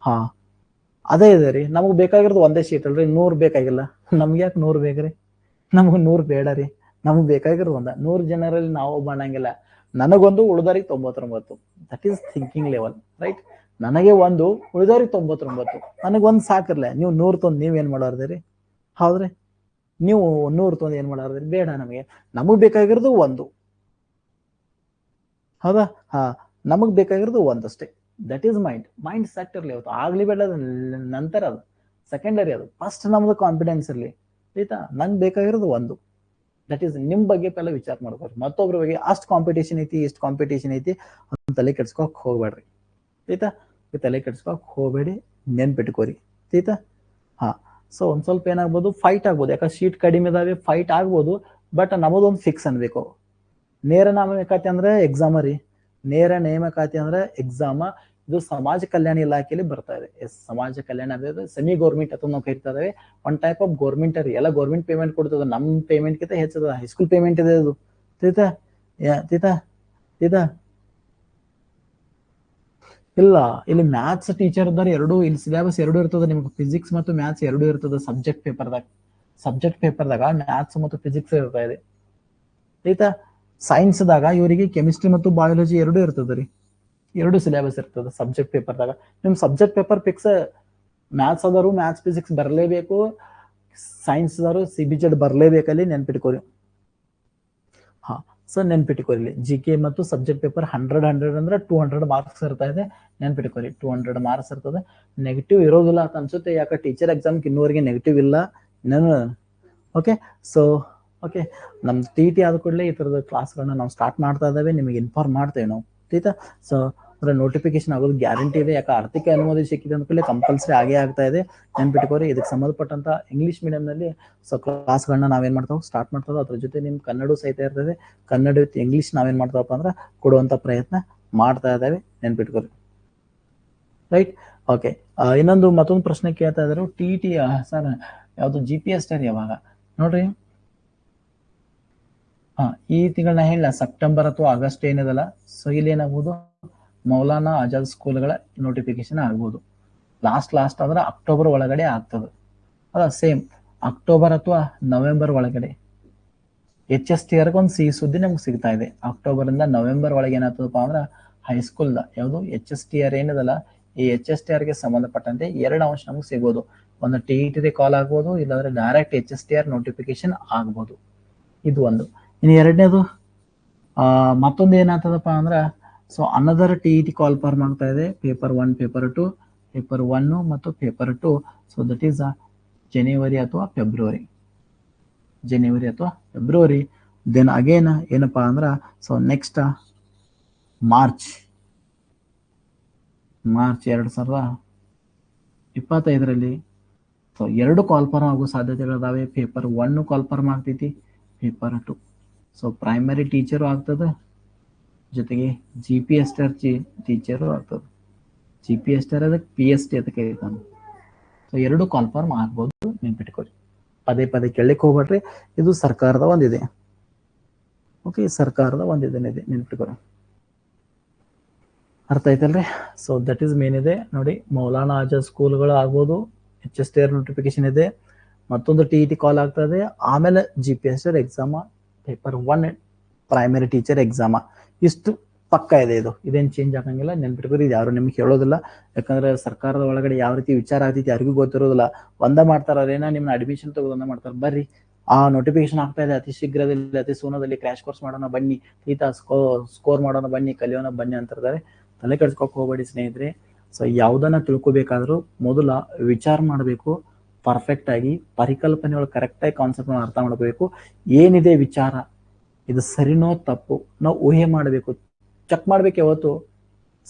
ಅದೇ ಇದೆ ರೀ. ನಮಗ್ ಬೇಕಾಗಿರೋದು ಒಂದೇ ಶೀಟ್ ಅಲ್ರಿ, 100 ಬೇಕಾಗಿಲ್ಲ. ನಮ್ಗೆ ಯಾಕೆ 100 ಬೇಕ್ರಿ, ನಮಗ್ 100 ಬೇಡ ರೀ. ನಮಗ್ ಬೇಕಾಗಿರೋದು 100 ಜನರಲ್ಲಿ ನಾವು ಮಾಡಂಗಿಲ್ಲ. ನನಗೊಂದು ಉಳಿದವ್ರಿಗೆ 99, that is thinking level, right. ನನಗೆ ಒಂದು ಉಳಿದವ್ರಿಗೆ 99, ನನಗೊಂದು ಸಾಕಿರ್ಲ. ನೀವು 100 ತೊಂದು ನೀವೇನ್ ಮಾಡೋರ್ದಿರಿ, ಹೌದ್ರಿ. ನೀವು 100 ತೊಂದು ಏನ್ ಮಾಡೋರ್ದಿರಿ, ಬೇಡ. ನಮಗ್ ಬೇಕಾಗಿರೋದು 1, ಹೌದಾ. ನಮಗ್ ಬೇಕಾಗಿರೋದು ಒಂದಷ್ಟೇ. ದಟ್ ಈಸ್ ಮೈಂಡ್ ಸೆಟ್ ಇರ್ಲಿ. ಅವತ್ತು ಆಗ್ಲಿ ಬೇಡ, ನಂತರ ಅದು ಸೆಕೆಂಡರಿ, ಅದು ಫಸ್ಟ್ ನಮ್ದು ಕಾನ್ಫಿಡೆನ್ಸ್ ಇರ್ಲಿ, ಆಯ್ತಾ. ನಂಗೆ ಬೇಕಾಗಿರೋದು 1. ದಟ್ ಈಸ್ ನಿಮ್ ಬಗ್ಗೆ ಪೆಲ್ಲ ವಿಚಾರ ಮಾಡ್ಕೋರಿ. ಮತ್ತೊಬ್ರ ಬಗ್ಗೆ ಅಷ್ಟು ಕಾಂಪಿಟೇಷನ್ ಐತಿ, ಇಷ್ಟು ಕಾಂಪಿಟೇಷನ್ ಐತಿ ಅಂತ ತಲೆ ಕೆಡ್ಸ್ಕೊಕ್ ಹೋಗ್ಬೇಡ್ರಿ, ಆಯ್ತಾ. ತಲೆ ಕೆಡ್ಸ್ಕೊಕ್ ಹೋಗ್ಬೇಡಿ, ನೆನ್ಪಿಟ್ಕೋರಿ, ಆಯ್ತಾ. ಸೊ ಒಂದ್ ಸ್ವಲ್ಪ ಏನಾಗ್ಬೋದು, ಫೈಟ್ ಆಗ್ಬೋದು. ಯಾಕಂದ್ರೆ ಶೀಟ್ ಕಡಿಮೆ ಇದಾವೆ, ಫೈಟ್ ಆಗ್ಬೋದು. ಬಟ್ ನಮ್ಮದೊಂದು ಫಿಕ್ಸ್ ಅನ್ಬೇಕು. ನೇರ ನೇಮಕಾತಿ ಅಂದ್ರೆ ಎಕ್ಸಾಮ ರೀ. ನೇರ ನೇಮಕಾತಿ ಅಂದ್ರೆ ಎಕ್ಸಾಮ. ಇದು ಸಮಾಜ ಕಲ್ಯಾಣ ಇಲಾಖೆಯಲ್ಲಿ ಬರ್ತಾ ಇದೆ. ಸಮಾಜ ಕಲ್ಯಾಣ ಅಂದ್ರೆ ಸೆಮಿ ಗೌರ್ಮೆಂಟ್ ಅಥವಾ ನಾವು ಕರಿತಾ ಇದಾವೆ. ಒನ್ ಟೈಪ್ ಆಫ್ ಗೌರ್ಮೆಂಟ್ ರೀ. ಎಲ್ಲ ಗೌರ್ಮೆಂಟ್ ಪೇಮೆಂಟ್ ಕೊಡ್ತದ. ನಮ್ ಪೇಮೆಂಟ್ ಕಿಂತ ಹೆಚ್ಚದ. ಹೈಸ್ಕೂಲ್ ಪೇಮೆಂಟ್ ಇದೆ ಅದು, ತೀತಾ ತೀತಾ ತೀತಾ. ಇಲ್ಲ, ಇಲ್ಲಿ ಮ್ಯಾಥ್ಸ್ ಟೀಚರ್ ಇದ್ದಾರೆ ಎರಡು. ಇಲ್ಲಿ ಸಿಲೆಬಸ್ 2 ಇರ್ತದೆ ನಿಮ್ಗೆ. ಫಿಸಿಕ್ಸ್ ಮತ್ತು ಮ್ಯಾಥ್ಸ್ 2 ಇರ್ತದೆ ಸಬ್ಜೆಕ್ಟ್ ಪೇಪರ್ದಾಗ ಮ್ಯಾಥ್ಸ್ ಮತ್ತು ಫಿಸಿಕ್ಸ್ ಇರ್ತಾ ಇದೆ, ಆಯ್ತಾ. ಸೈನ್ಸ್ದಾಗ ಇವರಿಗೆ ಕೆಮಿಸ್ಟ್ರಿ ಮತ್ತು ಬಯಾಲಜಿ 2 ಇರ್ತದೆ ರೀ. 2 ಸಿಲೆಬಸ್ ಇರ್ತದೆ ಸಬ್ಜೆಕ್ಟ್ ಪೇಪರ್ದಾಗ. ನಿಮ್ ಸಬ್ಜೆಕ್ಟ್ ಪೇಪರ್ ಫಿಕ್ಸ್. ಮ್ಯಾಥ್ಸ್ ಆದವರು ಮ್ಯಾಥ್ಸ್ ಫಿಸಿಕ್ಸ್ ಬರಲೇಬೇಕು, ಸೈನ್ಸ್ ಆದವರು CBZ ಬರಲೇಬೇಕಲ್ಲಿ, ನೆನ್ಪಿಟ್ಕೋರಿ. ಸೊ ನೆನ್ಪಿಟ್ಕೋರಿ. GK ಮತ್ತು ಸಬ್ಜೆಕ್ಟ್ ಪೇಪರ್ 100 ಅಂದ್ರೆ 200 ಮಾರ್ಕ್ಸ್ ಇರ್ತಾ ಇದೆ, ನೆನ್ಪಿಟ್ಕೋರಿ. 200 ಮಾರ್ಕ್ಸ್ ಇರ್ತದೆ. ನೆಗೆಟಿವ್ ಇರೋದಿಲ್ಲ ಅಂತ ಅನ್ಸುತ್ತೆ. ಯಾಕೆ ಟೀಚರ್ ಎಕ್ಸಾಮ್ಗೆ ಇನ್ನೂವರೆಗೆ ನೆಗೆಟಿವ್ ಇಲ್ಲ. ಓಕೆ. ಸೊ ಓಕೆ, ನಮ್ TET ಆದ ಕೂಡಲೇ ಈ ತರದ ಕ್ಲಾಸ್ಗಳನ್ನ ನಾವು ಸ್ಟಾರ್ಟ್ ಮಾಡ್ತಾ ಇದ್ದಾವೆ. ನಿಮಗೆ ಇನ್ಫಾರ್ಮ್ ಮಾಡ್ತೇವೆ ನಾವು, ಆಯ್ತಾ. ಸೊ ಅದ್ರ ನೋಟಿಫಿಕೇಶನ್ ಆಗೋದು ಗ್ಯಾರಂಟಿ ಇದೆ. ಯಾಕೆ ಆರ್ಥಿಕ ಅನುಮತಿ ಸಿಕ್ಕಿದೆ ಅಂದ್ಕೂಡಲೇ ಕಂಪಲ್ಸರಿ ಆಗೇ ಆಗ್ತಾ ಇದೆ, ನೆನ್ಪಿಟ್ಕೋರಿ. ಇದಕ್ಕೆ ಸಂಬಂಧಪಟ್ಟಂತ ಇಂಗ್ಲಿಷ್ ಮೀಡಿಯಂನಲ್ಲಿ ಸೊ ಕ್ಲಾಸ್ಗಳನ್ನ ನಾವೇನ್ ಮಾಡ್ತಾವೆ, ಸ್ಟಾರ್ಟ್ ಮಾಡ್ತಾವೆ. ಅದ್ರ ಜೊತೆ ನಿಮ್ ಕನ್ನಡ ಸಹಿತ ಇರ್ತದೆ. ಕನ್ನಡ ವಿತ್ ಇಂಗ್ಲಿಷ್ ನಾವೇನ್ ಮಾಡ್ತಾವಪ್ಪ ಅಂದ್ರೆ ಕೊಡುವಂತ ಪ್ರಯತ್ನ ಮಾಡ್ತಾ ಇದ್ದಾವೆ, ನೆನ್ಪಿಟ್ಕೋರಿ, ರೈಟ್. ಓಕೆ, ಮತ್ತೊಂದು ಪ್ರಶ್ನೆ ಕೇಳ್ತಾ ಇದ್ರು. TET ಸರ್ ಯಾವ್ದು GPS ಯಾವಾಗ ನೋಡ್ರಿ. ಈ ತಿಂಗಳನ್ನ ಹೇಳಿಲ್ಲ, ಸೆಪ್ಟೆಂಬರ್ ಅಥವಾ ಆಗಸ್ಟ್ ಏನಿದಲ್ಲ. ಸೊ ಇಲ್ಲಿ ಏನಾಗ್ಬೋದು, ಮೌಲಾನಾ ಆಜಾದ್ ಸ್ಕೂಲ್ಗಳ ನೋಟಿಫಿಕೇಶನ್ ಆಗ್ಬೋದು. ಲಾಸ್ಟ್ ಅಂದ್ರೆ ಅಕ್ಟೋಬರ್ ಒಳಗಡೆ ಆಗ್ತದೆ. ಅದ ಸೇಮ್ ಅಕ್ಟೋಬರ್ ಅಥವಾ ನವೆಂಬರ್ ಒಳಗಡೆ. HSTR ಒಂದು ಸಿಹಿ ಸುದ್ದಿ ನಮ್ಗೆ ಸಿಗ್ತಾ ಇದೆ. ಅಕ್ಟೋಬರ್ ಇಂದ ನವೆಂಬರ್ ಒಳಗೆ ಏನಾಗ್ತದಪ್ಪ ಅಂದ್ರೆ ಹೈಸ್ಕೂಲ್ದ ಯಾವುದು HSTR ಏನಿದಲ್ಲ, ಈ HSTR ಗೆ ಸಂಬಂಧಪಟ್ಟಂತೆ 2 ಅಂಶ ನಮ್ಗೆ ಸಿಗ್ಬೋದು. ಒಂದು TET ಕಾಲ್ ಆಗ್ಬೋದು, ಇಲ್ಲಾಂದ್ರೆ ಡೈರೆಕ್ಟ್ HSTR ನೋಟಿಫಿಕೇಶನ್ ಆಗ್ಬೋದು. ಇದು ಒಂದು. ಇನ್ನು ಎರಡನೇದು ಮತ್ತೊಂದು ಏನಾಗ್ತದಪ್ಪ ಅಂದ್ರೆ, so another TET call form ಆಗ್ತಾ ಇದೆ. ಪೇಪರ್ 1, ಪೇಪರ್ 2, ಪೇಪರ್ 1 ಮತ್ತು paper 2. So that is January ಅಥವಾ ಫೆಬ್ರವರಿ. ದೆನ್ ಅಗೇನ್ ಏನಪ್ಪಾ ಅಂದ್ರ, ಸೊ ನೆಕ್ಸ್ಟ್ ಮಾರ್ಚ್ 2025ರಲ್ಲಿ ಸೊ 2 ಕಾಲ್ ಫಾರ್ಮ್ ಆಗೋ ಸಾಧ್ಯತೆಗಳಿದಾವೆ. ಪೇಪರ್ 1 ಕಾಲ್ ಫಾರ್ಮ್ ಆಗ್ತೈತಿ, ಪೇಪರ್ 2. ಸೊ ಪ್ರೈಮರಿ ಟೀಚರು ಆಗ್ತದೆ, ಜೊತೆಗೆ GPSTR ಟೀಚರು ಆಗ್ತದೆ. GPSTR ಅದಕ್ಕೆ PST ಅದಕ್ಕೆ ಹೇಳ್ತಾನೆ. ಸೊ 2 ಕಾಲ್ ಫಾರ್ಮ್ ಆಗ್ಬೋದು, ನೆನ್ಪಿಟ್ಕೊಳ್ಳಿ. ಪದೇ ಕೇಳಲಿಕ್ಕೆ ಹೋಗ್ಬೇಡ್ರಿ. ಇದು ಸರ್ಕಾರದ ಒಂದಿದೆ. ಓಕೆ, ಸರ್ಕಾರದ ಒಂದಿದೆ, ನೆನ್ಪಿಟ್ಕೊಳ್ಳಿ. ಅರ್ಥ ಐತಲ್ರಿ. ಸೊ ದಟ್ ಈಸ್ ಮೇನ್ ಇದೆ ನೋಡಿ. ಮೌಲಾನಾ ಆಜಾದ್ ಸ್ಕೂಲ್ಗಳು ಆಗ್ಬೋದು, HSTR ನೋಟಿಫಿಕೇಶನ್ ಇದೆ, ಮತ್ತೊಂದು TET ಕಾಲ್ ಆಗ್ತದೆ, ಆಮೇಲೆ GPSR exam, paper 1 primary teacher exam. ಇಷ್ಟು ಪಕ್ಕ ಇದೆ. ಇದೇನು ಚೇಂಜ್ ಆಗಂಗಿಲ್ಲ, ನೆನ್ಪಿಟ್ಕೊರಿ. ಇದು ಯಾರು ನಿಮ್ಗೆ ಹೇಳೋದಿಲ್ಲ, ಯಾಕಂದ್ರೆ ಸರ್ಕಾರದ ಒಳಗಡೆ ಯಾವ ರೀತಿ ವಿಚಾರ ಆಗ್ತೈತಿ ಯಾರಿಗೂ ಗೊತ್ತಿರೋದಿಲ್ಲ. ಒಂದ ಮಾಡ್ತಾರ ಅದೇನ ನಿಮ್ನ ಅಡ್ಮಿಷನ್ ತಗೋದೊಂದ ಮಾಡ್ತಾರ. ಬರ್ರಿ ಆ ನೋಟಿಫಿಕೇಶನ್ ಆಗ್ತಾ ಇದೆ ಅತಿ ಶೀಘ್ರದಲ್ಲಿ, ಅತಿ ಸೂನದಲ್ಲಿ, ಕ್ರ್ಯಾಶ್ ಕೋರ್ಸ್ ಮಾಡೋಣ ಬನ್ನಿ, ಸ್ಕೋರ್ ಮಾಡೋಣ ಬನ್ನಿ, ಕಲಿಯೋಣ ಬನ್ನಿ ಅಂತಿರ್ತಾರೆ. ತಲೆ ಕೆಡ್ಸ್ಕೊಕ್ ಹೋಗ್ಬೇಡಿ ಸ್ನೇಹಿತರೆ. ಸೊ ಯಾವ್ದನ್ನ ತಿಳ್ಕೊಬೇಕಾದ್ರೂ ಮೊದಲ ವಿಚಾರ ಮಾಡಬೇಕು, ಪರ್ಫೆಕ್ಟ್ ಆಗಿ ಪರಿಕಲ್ಪನೆಗಳು ಕರೆಕ್ಟ್ ಆಗಿ ಕಾನ್ಸೆಪ್ಟ್ ಅರ್ಥ ಮಾಡ್ಕೋಬೇಕು. ಏನಿದೆ ವಿಚಾರ, ಇದು ಸರಿನೋ ತಪ್ಪು ನಾವು ಊಹೆ ಮಾಡಬೇಕು, ಚೆಕ್ ಮಾಡ್ಬೇಕು. ಯಾವತ್ತು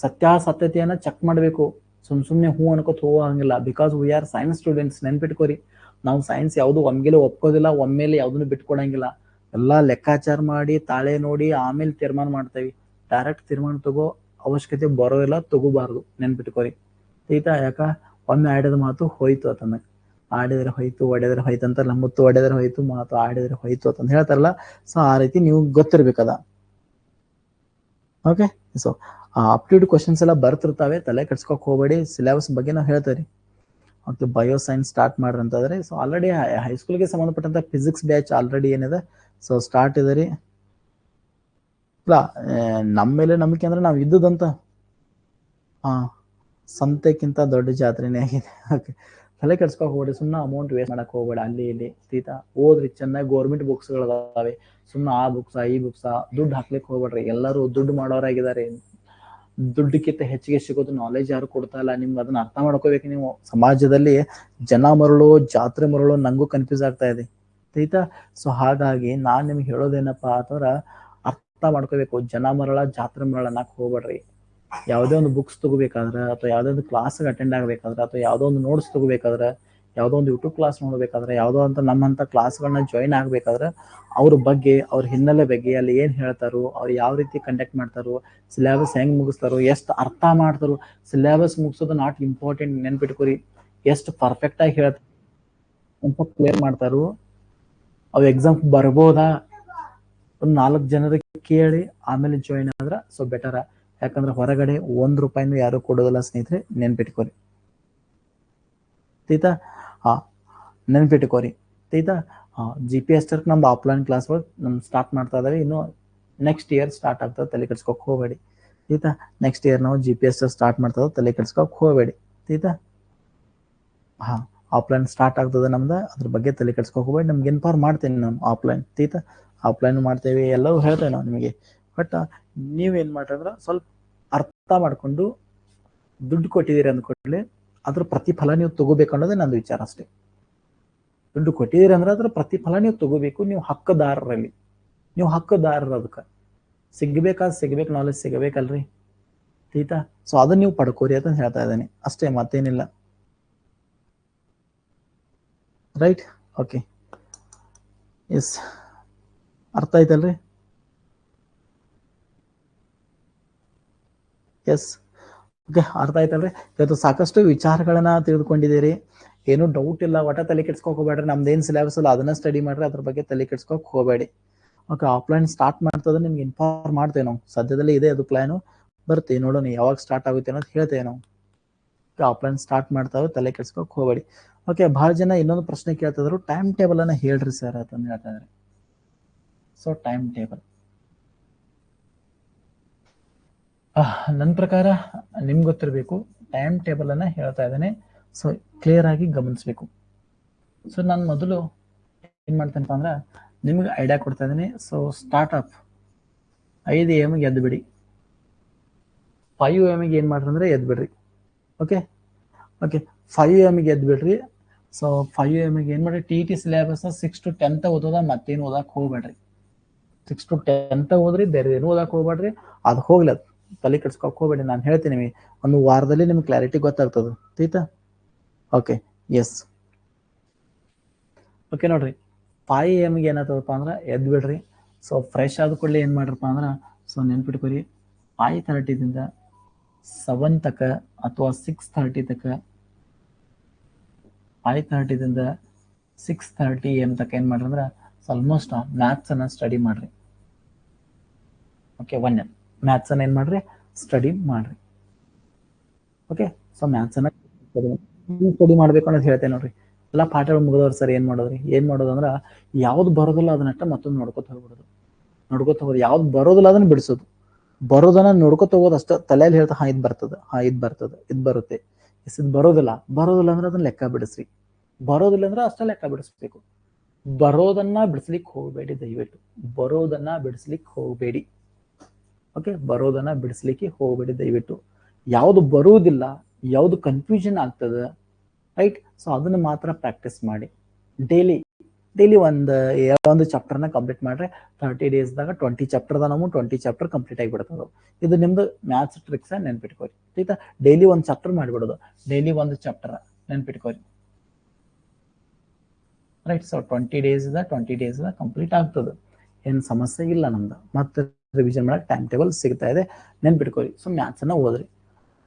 ಸತ್ಯಾಸತ್ಯತೆಯನ್ನ ಚೆಕ್ ಮಾಡಬೇಕು. ಸುಮ್ನೆ ಹೂ ಅನ್ಕೋತ ಹೋಗಂಗಿಲ್ಲ. Because we are science students, ನೆನ್ಪಿಟ್ಕೋರಿ. ನಾವು ಸೈನ್ಸ್ ಯಾವುದು ಒಮ್ಮೆಲೆ ಒಪ್ಕೋದಿಲ್ಲ, ಒಮ್ಮೆಲೆ ಯಾವ್ದನ್ನು ಬಿಟ್ಕೊಡಂಗಿಲ್ಲ. ಎಲ್ಲಾ ಲೆಕ್ಕಾಚಾರ ಮಾಡಿ ತಾಳೆ ನೋಡಿ ಆಮೇಲೆ ತೀರ್ಮಾನ ಮಾಡ್ತೇವಿ. ಡೈರೆಕ್ಟ್ ತೀರ್ಮಾನ ತಗೋ ಅವಶ್ಯಕತೆ ಬರೋದಿಲ್ಲ, ತಗೋಬಾರ್ದು, ನೆನ್ಪಿಟ್ಕೋರಿ. ಆಯ್ತಾ? ಯಾಕ ಒಮ್ಮೆ ಆಡಿದ ಮಾತು ಹೋಯ್ತು ಅಂತಂದ. ಆಡಿದ್ರೆ ಹೋಯ್ತು, ಒಡೆದ್ರೆ ಹೋಯ್ತು ಅಂತಾರಲ್ಲ, ಮುತ್ತು ಒಡೆದ್ರೆ ಹೋಯ್ತು, ಮಾತು ಆಡಿದ್ರೆ ಹೋಯ್ತು ಅಂತ ಹೇಳ್ತಾರಲ್ಲ. ಸೊ ಆ ರೀತಿ ನೀವು ಗೊತ್ತಿರ್ಬೇಕದ. ಓಕೆ. ಸೊ ಅಪ್ಟಿಟ್ಯೂಡ್ ಕ್ವಶನ್ಸ್ ಎಲ್ಲ ಬರ್ತಿರ್ತಾವೆ, ತಲೆ ಕೆಡ್ಸ್ಕೊಕ್ ಹೋಗ್ಬೇಡಿ. ಸಿಲೆಬಸ್ ಬಗ್ಗೆ ನಾವು ಹೇಳ್ತೇವೆ. ಓಕೆ, ಬಯೋ ಸೈನ್ಸ್ ಸ್ಟಾರ್ಟ್ ಮಾಡ್ರಿ ಅಂತಂದ್ರೆ, ಸೊ ಆಲ್ರೆಡಿ ಹೈಸ್ಕೂಲ್ಗೆ ಸಂಬಂಧಪಟ್ಟಂತ ಫಿಸಿಕ್ಸ್ ಬ್ಯಾಚ್ ಆಲ್ರೆಡಿ ಏನಿದೆ, ಸೊ ಸ್ಟಾರ್ಟ್ ಇದೆ ರೀ. ಇಲ್ಲ ನಮ್ಮ ಮೇಲೆ ನಂಬಿಕೆ ಅಂದ್ರೆ ನಾವು ಇದ್ದುದಂತ ಸಂತೆಕ್ಕಿಂತ ದೊಡ್ಡ ಜಾತ್ರೆನೇ ಆಗಿದೆ. ಓಕೆ, ತಲೆ ಕೆಡ್ಸ್ಕೊಕ್ ಹೋಗ್ಬೇಡಿ, ಸುಮ್ಮನೆ ಅಮೌಂಟ್ ವೇಸ್ಟ್ ಮಾಡಕ್ ಹೋಗ್ಬೇಡಿ. ಅಲ್ಲಿ ಇಲ್ಲಿ ತೀತಾ ಓದ್ರಿ ಚೆನ್ನಾಗಿ. ಗೌರ್ಮೆಂಟ್ ಬುಕ್ಸ್ಗಳು ಅದಾವೆ, ಸುಮ್ಮನೆ ಆ ಬುಕ್ಸ ಈ ಬುಕ್ಸ ದುಡ್ಡು ಹಾಕ್ಲಿಕ್ಕೆ ಹೋಗ್ಬೇಡ್ರಿ. ಎಲ್ಲರೂ ದುಡ್ಡು ಮಾಡೋರಾಗಿದ್ದಾರೆ. ದುಡ್ಡಕ್ಕಿಂತ ಹೆಚ್ಚಿಗೆ ಸಿಗೋದು ನಾಲೆಜ್ ಯಾರು ಕೊಡ್ತಾ ಇಲ್ಲ. ನಿಮ್ಗೆ ಅದನ್ನ ಅರ್ಥ ಮಾಡ್ಕೋಬೇಕು. ನೀವು ಸಮಾಜದಲ್ಲಿ ಜನ ಮರಳು ಜಾತ್ರೆ ಮರಳು ನಂಗೂ ಕನ್ಫ್ಯೂಸ್ ಆಗ್ತಾ ಇದೆ. ಆಯ್ತಾ? ಸೊ ಹಾಗಾಗಿ ನಾನ್ ನಿಮ್ಗೆ ಹೇಳೋದೇನಪ್ಪಾ ಅಂತಂದ್ರ ಅರ್ಥ ಮಾಡ್ಕೋಬೇಕು. ಜನ ಮರಳ ಜಾತ್ರೆ ಮರಳ ಅನ್ನಕ್ ಹೋಗ್ಬೇಡ್ರಿ. ಯಾವುದೇ ಒಂದು ಬುಕ್ಸ್ ತಗೋಬೇಕಾದ್ರೆ, ಅಥವಾ ಯಾವುದೋ ಒಂದು ಕ್ಲಾಸ್ಗೆ ಅಟೆಂಡ್ ಆಗ್ಬೇಕಾದ್ರೆ, ಅಥವಾ ಯಾವುದೋ ಒಂದು ನೋಟ್ಸ್ ತಗೋಬೇಕಾದ್ರೆ, ಯಾವುದೋ ಒಂದು ಯೂಟ್ಯೂಬ್ ಕ್ಲಾಸ್ ನೋಡ್ಬೇಕಾದ್ರೆ, ಯಾವುದೋ ಅಂತ ನಮ್ಮಂತ ಕ್ಲಾಸ್ಗಳನ್ನ ಜಾಯಿನ್ ಆಗ್ಬೇಕಾದ್ರೆ ಅವ್ರ ಬಗ್ಗೆ, ಅವ್ರ ಹಿನ್ನೆಲೆ ಬಗ್ಗೆ, ಅಲ್ಲಿ ಏನ್ ಹೇಳ್ತಾರೋ, ಅವ್ರು ಯಾವ ರೀತಿ ಕಂಡಕ್ಟ್ ಮಾಡ್ತಾರೋ, ಸಿಲೆಬಸ್ ಹೆಂಗ್ ಮುಗಿಸ್ತಾರೋ, ಎಷ್ಟು ಅರ್ಥ ಮಾಡ್ತಾರೋ. ಸಿಲೆಬಸ್ ಮುಗಿಸೋದು ನಾಟ್ ಇಂಪಾರ್ಟೆಂಟ್, ನೆನ್ಪಿಟ್ಕೋರಿ. ಎಷ್ಟು ಪರ್ಫೆಕ್ಟ್ ಆಗಿ ಹೇಳ್ತಾರೋ, ಕ್ಲಿಯರ್ ಮಾಡ್ತಾರೋ, ಅವ್ ಎಕ್ಸಾಮ್ ಬರ್ಬೋದಾ, ಒಂದು 4 ಜನರಿಗೆ ಕೇಳಿ ಆಮೇಲೆ ಜಾಯಿನ್ ಆದ್ರ ಸೊ ಬೆಟರ. ಯಾಕಂದ್ರೆ ಹೊರಗಡೆ ₹1 ಯಾರು ಕೊಡೋದಿಲ್ಲ ಸ್ನೇಹಿತರೆ, ನೆನ್ಪಿಟ್ಕೋರಿ. ತೀತಾ? ನೆನ್ಪಿಟ್ಕೋರಿ. ತೀತಾ? GPSR ನಮ್ದು ಆಫ್ಲೈನ್ ಕ್ಲಾಸ್ಗಳು ಸ್ಟಾರ್ಟ್ ಮಾಡ್ತಾ ಇದಾವೆ. ಇನ್ನು ನೆಕ್ಸ್ಟ್ ಇಯರ್ ಸ್ಟಾರ್ಟ್ ಆಗ್ತದೆ, ತಲೆ ಕೆಡ್ಸ್ಕೊಕ್ ಹೋಗಬೇಡಿ. ತೀತಾ? ನೆಕ್ಸ್ಟ್ ಇಯರ್ ನಾವು GPSR ಸ್ಟಾರ್ಟ್ ಮಾಡ್ತದ, ತಲೆ ಕೆಡ್ಸ್ಕೊಕ್ ಹೋಗಬೇಡಿ. ತೀತಾ? ಆಫ್ಲೈನ್ ಸ್ಟಾರ್ಟ್ ಆಗ್ತದೆ ನಮ್ದು, ಅದ್ರ ಬಗ್ಗೆ ತಲೆ ಕೆಡ್ಸ್ಕೊಕ್ ಹೋಗ್ಬೇಡಿ. ನಮ್ಗೆ ಇನ್ಫಾರ್ಮ್ ಮಾಡ್ತೇನೆ ನಾನು ಆಫ್ಲೈನ್. ತೀತಾ? ಆಫ್ಲೈನ್ ಮಾಡ್ತೇವೆ, ಎಲ್ಲವೂ ಹೇಳ್ತೇವೆ ನಾವು ನಿಮಗೆ. ಬಟ್ ನೀವೇನ್ ಮಾಡ್ರಂದ್ರ ಸ್ವಲ್ಪ ಅರ್ಥ ಮಾಡ್ಕೊಂಡು ದುಡ್ಡು ಕೊಟ್ಟಿದ್ದೀರಿ ಅಂದ್ಕೊಳ್ಳಿ, ಅದ್ರ ಪ್ರತಿಫಲ ನೀವು ತಗೋಬೇಕು ಅನ್ನೋದೇ ನಂದು ವಿಚಾರ ಅಷ್ಟೇ. ದುಡ್ಡು ಕೊಟ್ಟಿದ್ದೀರಿ ಅಂದ್ರೆ ಅದ್ರ ಪ್ರತಿಫಲ ನೀವು ತಗೋಬೇಕು. ನೀವು ಹಕ್ಕದಾರರಲ್ಲಿ, ನೀವು ಹಕ್ಕದಾರರು. ಅದಕ್ಕೆ ಸಿಗ್ಬೇಕು, ನಾಲೆಜ್ ಸಿಗಬೇಕಲ್ರಿ. ತೀತಾ? ಸೊ ಅದನ್ನ ನೀವು ಪಡ್ಕೋರಿ ಅಂತ ಹೇಳ್ತಾ ಇದ್ದೇನೆ ಅಷ್ಟೇ, ಮತ್ತೇನಿಲ್ಲ. ರೈಟ್? ಓಕೆ, ಎಸ್, ಅರ್ಥ ಆಯ್ತಲ್ರಿ? ಎಸ್, ಓಕೆ, ಅರ್ಥ ಆಯ್ತಲ್ರಿ? ಇವತ್ತು ಸಾಕಷ್ಟು ವಿಚಾರಗಳನ್ನ ತಿಳಿದುಕೊಂಡಿದ್ದೀರಿ. ಏನು ಡೌಟ್ ಇಲ್ಲ, ಒಟ್ಟ ತಲೆ ಕೆಡ್ಸ್ಕೊಕ್ ಹೋಗ್ಬೇಡ್ರಿ. ನಮ್ದೇನ್ ಸಿಲೆಬಸ್ ಅಲ್ಲ ಅದನ್ನ ಸ್ಟಡಿ ಮಾಡ್ರಿ, ಅದ್ರ ಬಗ್ಗೆ ತಲೆ ಕೆಡ್ಸ್ಕೊಕ್ ಹೋಗಬೇಡಿ. ಓಕೆ, ಆಫ್ಲೈನ್ ಸ್ಟಾರ್ಟ್ ಮಾಡ್ತದ, ನಿಮ್ಗೆ ಇನ್ಫಾರ್ಮ್ ಮಾಡ್ತೇವೆ ನಾವು. ಸದ್ಯದಲ್ಲೇ ಇದೆ ಅದು ಪ್ಲಾನು, ಬರ್ತೀವಿ ನೋಡೋಣ ಯಾವಾಗ ಸ್ಟಾರ್ಟ್ ಆಗುತ್ತೆ ಅನ್ನೋದು ಹೇಳ್ತೇವೆ ನಾವು. ಆಫ್ಲೈನ್ ಸ್ಟಾರ್ಟ್ ಮಾಡ್ತಾವೆ, ತಲೆ ಕೆಡ್ಸ್ಕೊಕ್ ಹೋಗಬೇಡಿ. ಓಕೆ, ಬಹಳ ಜನ ಇನ್ನೊಂದು ಪ್ರಶ್ನೆ ಕೇಳ್ತಿದ್ರು, ಟೈಮ್ ಟೇಬಲ್ ಅನ್ನ ಹೇಳ್ರಿ ಸರ್ ಅಂತಂದು ಹೇಳ್ತಾ ಇದ್ದಾರೆ. ಸೊ ಟೈಮ್ ಟೇಬಲ್ ನನ್ನ ಪ್ರಕಾರ ನಿಮ್ಗೆ ಗೊತ್ತಿರಬೇಕು. ಟೈಮ್ ಟೇಬಲ್ ಅನ್ನ ಹೇಳ್ತಾ ಇದ್ದೇನೆ, ಸೊ ಕ್ಲಿಯರ್ ಆಗಿ ಗಮನಿಸ್ಬೇಕು. ಸೊ ನಾನು ಮೊದಲು ಏನ್ ಮಾಡ್ತೇನಪ್ಪ ಅಂದ್ರೆ ನಿಮ್ಗೆ ಐಡಿಯಾ ಕೊಡ್ತಾ ಇದ್ದೀನಿ. ಸೊ ಸ್ಟಾರ್ಟ್ ಅಪ್ 5 AM ಎದ್ದು ಬಿಡಿ, 5 AM ಏನ್ ಮಾಡ್ರಿ ಅಂದ್ರೆ ಎದ್ದು ಬಿಡ್ರಿ. ಓಕೆ, 5 AM ಎದ್ದು ಬಿಡ್ರಿ. ಸೊ 5 AM ಏನ್ ಮಾಡ್ರಿ, TET ಸಿಲೆಬಸ್ 6 to 10 ಓದೋದ, ಮತ್ತೇನು ಓದಕ್ ಹೋಗ್ಬೇಡ್ರಿ. 6 to 10 ಓದ್ರಿ, ಬೇರೆ ಏನು ಓದಕ್ ಹೋಗ್ಬೇಡ್ರಿ. ಅದು ಹೋಗ್ಲಿ, ಅದು ತಲೆ ಕೆಡ್ಸ್ಕೊಕ್ ಹೋಗ್ಬೇಡಿ. ನಾನು ಹೇಳ್ತೀನಿ ನಿಮಗೆ, ಒಂದು ವಾರದಲ್ಲಿ ನಿಮ್ಗೆ ಕ್ಲಾರಿಟಿ ಗೊತ್ತಾಗ್ತದೆ. ಆಯ್ತಾ? Okay, yes. ಓಕೆ, ನೋಡ್ರಿ 5 AM ಏನಾಗ್ತದಪ್ಪ ಅಂದ್ರೆ ಎದ್ದು ಬಿಡ್ರಿ. ಸೊ ಫ್ರೆಶ್ ಆದ ಕೂಡಲೇ ಏನ್ ಮಾಡ್ರಪ್ಪ ಅಂದ್ರೆ, ಸೊ ನೆನ್ಪಿಟ್ಕೊರಿ, 5:30 7 ತಕ ಅಥವಾ 6:30 ತಕ, 5:30 6:30 AM ತಕ ಏನ್ ಮಾಡ್ರಿ ಅಂದ್ರೆ ಆಲ್ಮೋಸ್ಟ್ ಮ್ಯಾಥ್ಸ್ ಅನ್ನ ಸ್ಟಡಿ ಮಾಡ್ರಿ. ಓಕೆ, 1 ಮ್ಯಾಥ್ಸ್ ಅನ್ನ ಏನ್ ಮಾಡ್ರಿ, ಸ್ಟಡಿ ಮಾಡ್ರಿ. ಓಕೆ. ಸೊ ಮ್ಯಾಥ್ಸನ್ನ ಸ್ಟಡಿ ಮಾಡ್ಬೇಕು ಅನ್ನೋದು ಹೇಳ್ತೇನೆ ನೋಡ್ರಿ. ಎಲ್ಲ ಪಾಠಗಳು ಮುಗಿದವ್ರು ಸರ್ ಏನ್ ಮಾಡೋದು ಅಂದ್ರೆ ಯಾವ್ದು ಬರೋದಿಲ್ಲ ಅದನ್ನಷ್ಟ ಮತ್ತೊಂದು ನೋಡ್ಕೊತ ಹೋಗೋದು, ಯಾವ್ದು ಬರೋದಿಲ್ಲ ಅದನ್ನ ಬಿಡಿಸೋದು, ಬರೋದನ್ನ ನೋಡ್ಕೊತ ಹೋಗೋದು ಅಷ್ಟ ತಲೆಯಲ್ಲಿ ಹೇಳ್ತಾ ಇದು ಬರ್ತದೆ, ಇದು ಬರುತ್ತೆ. ಇದು ಬರೋದಿಲ್ಲ ಅಂದ್ರೆ ಅದನ್ನ ಲೆಕ್ಕ ಬಿಡಿಸ್ರಿ, ಬರೋದಿಲ್ಲ ಅಂದ್ರೆ ಅಷ್ಟ ಲೆಕ್ಕ ಬಿಡಿಸ್ಬೇಕು. ಬರೋದನ್ನ ಬಿಡಿಸ್ಲಿಕ್ಕೆ ಹೋಗಬೇಡಿ, ದಯವಿಟ್ಟು ಬರೋದನ್ನ ಬಿಡಿಸ್ಲಿಕ್ಕೆ ಹೋಗಬೇಡಿ. ಓಕೆ, ಬರೋದನ್ನ ಬಿಡಿಸ್ಲಿಕ್ಕೆ ಹೋಗಬೇಡಿ ದಯವಿಟ್ಟು. ಯಾವ್ದು ಬರುವುದಿಲ್ಲ, ಯಾವ್ದು ಕನ್ಫ್ಯೂಷನ್ ಆಗ್ತದೆ, ರೈಟ್, ಸೊ ಅದನ್ನ ಮಾತ್ರ ಪ್ರಾಕ್ಟೀಸ್ ಮಾಡಿ. ಡೈಲಿ ಒಂದು ಚಾಪ್ಟರ್ನ ಕಂಪ್ಲೀಟ್ ಮಾಡ್ರೆ 30 daysದಾಗ 20 ಚಾಪ್ಟರ್ ನಾವು 20 ಚಾಪ್ಟರ್ ಕಂಪ್ಲೀಟ್ ಆಗಿಬಿಡ್ತದ. ಇದು ನಿಮ್ದು ಮ್ಯಾಥ್ಸ್ ಟ್ರಿಕ್ಸ್ ನೆನ್ಪಿಟ್ಕೋರಿ, ಆಯ್ತಾ. ಡೈಲಿ ಒಂದು ಚಾಪ್ಟರ್ ಮಾಡಿಬಿಡೋದು, ಡೈಲಿ ಒಂದು ಚಾಪ್ಟರ್ ನೆನ್ಪಿಟ್ಕೋರಿ, ರೈಟ್. ಸೊ 20 days ಕಂಪ್ಲೀಟ್ ಆಗ್ತದೆ, ಏನು ಸಮಸ್ಯೆ ಇಲ್ಲ ನಮ್ದು. ಮತ್ತೆ ರಿವಿಷನ್ ಮಾಡಕ್ಕೆ ಟೈಮ್ ಟೇಬಲ್ ಸಿಗ್ತಾ ಇದೆ, ನೆನ್ಪಿಟ್ಕೋರಿ. ಸೊ ಮ್ಯಾಥ್ಸ್ ಅನ್ನ ಓದ್ರಿ.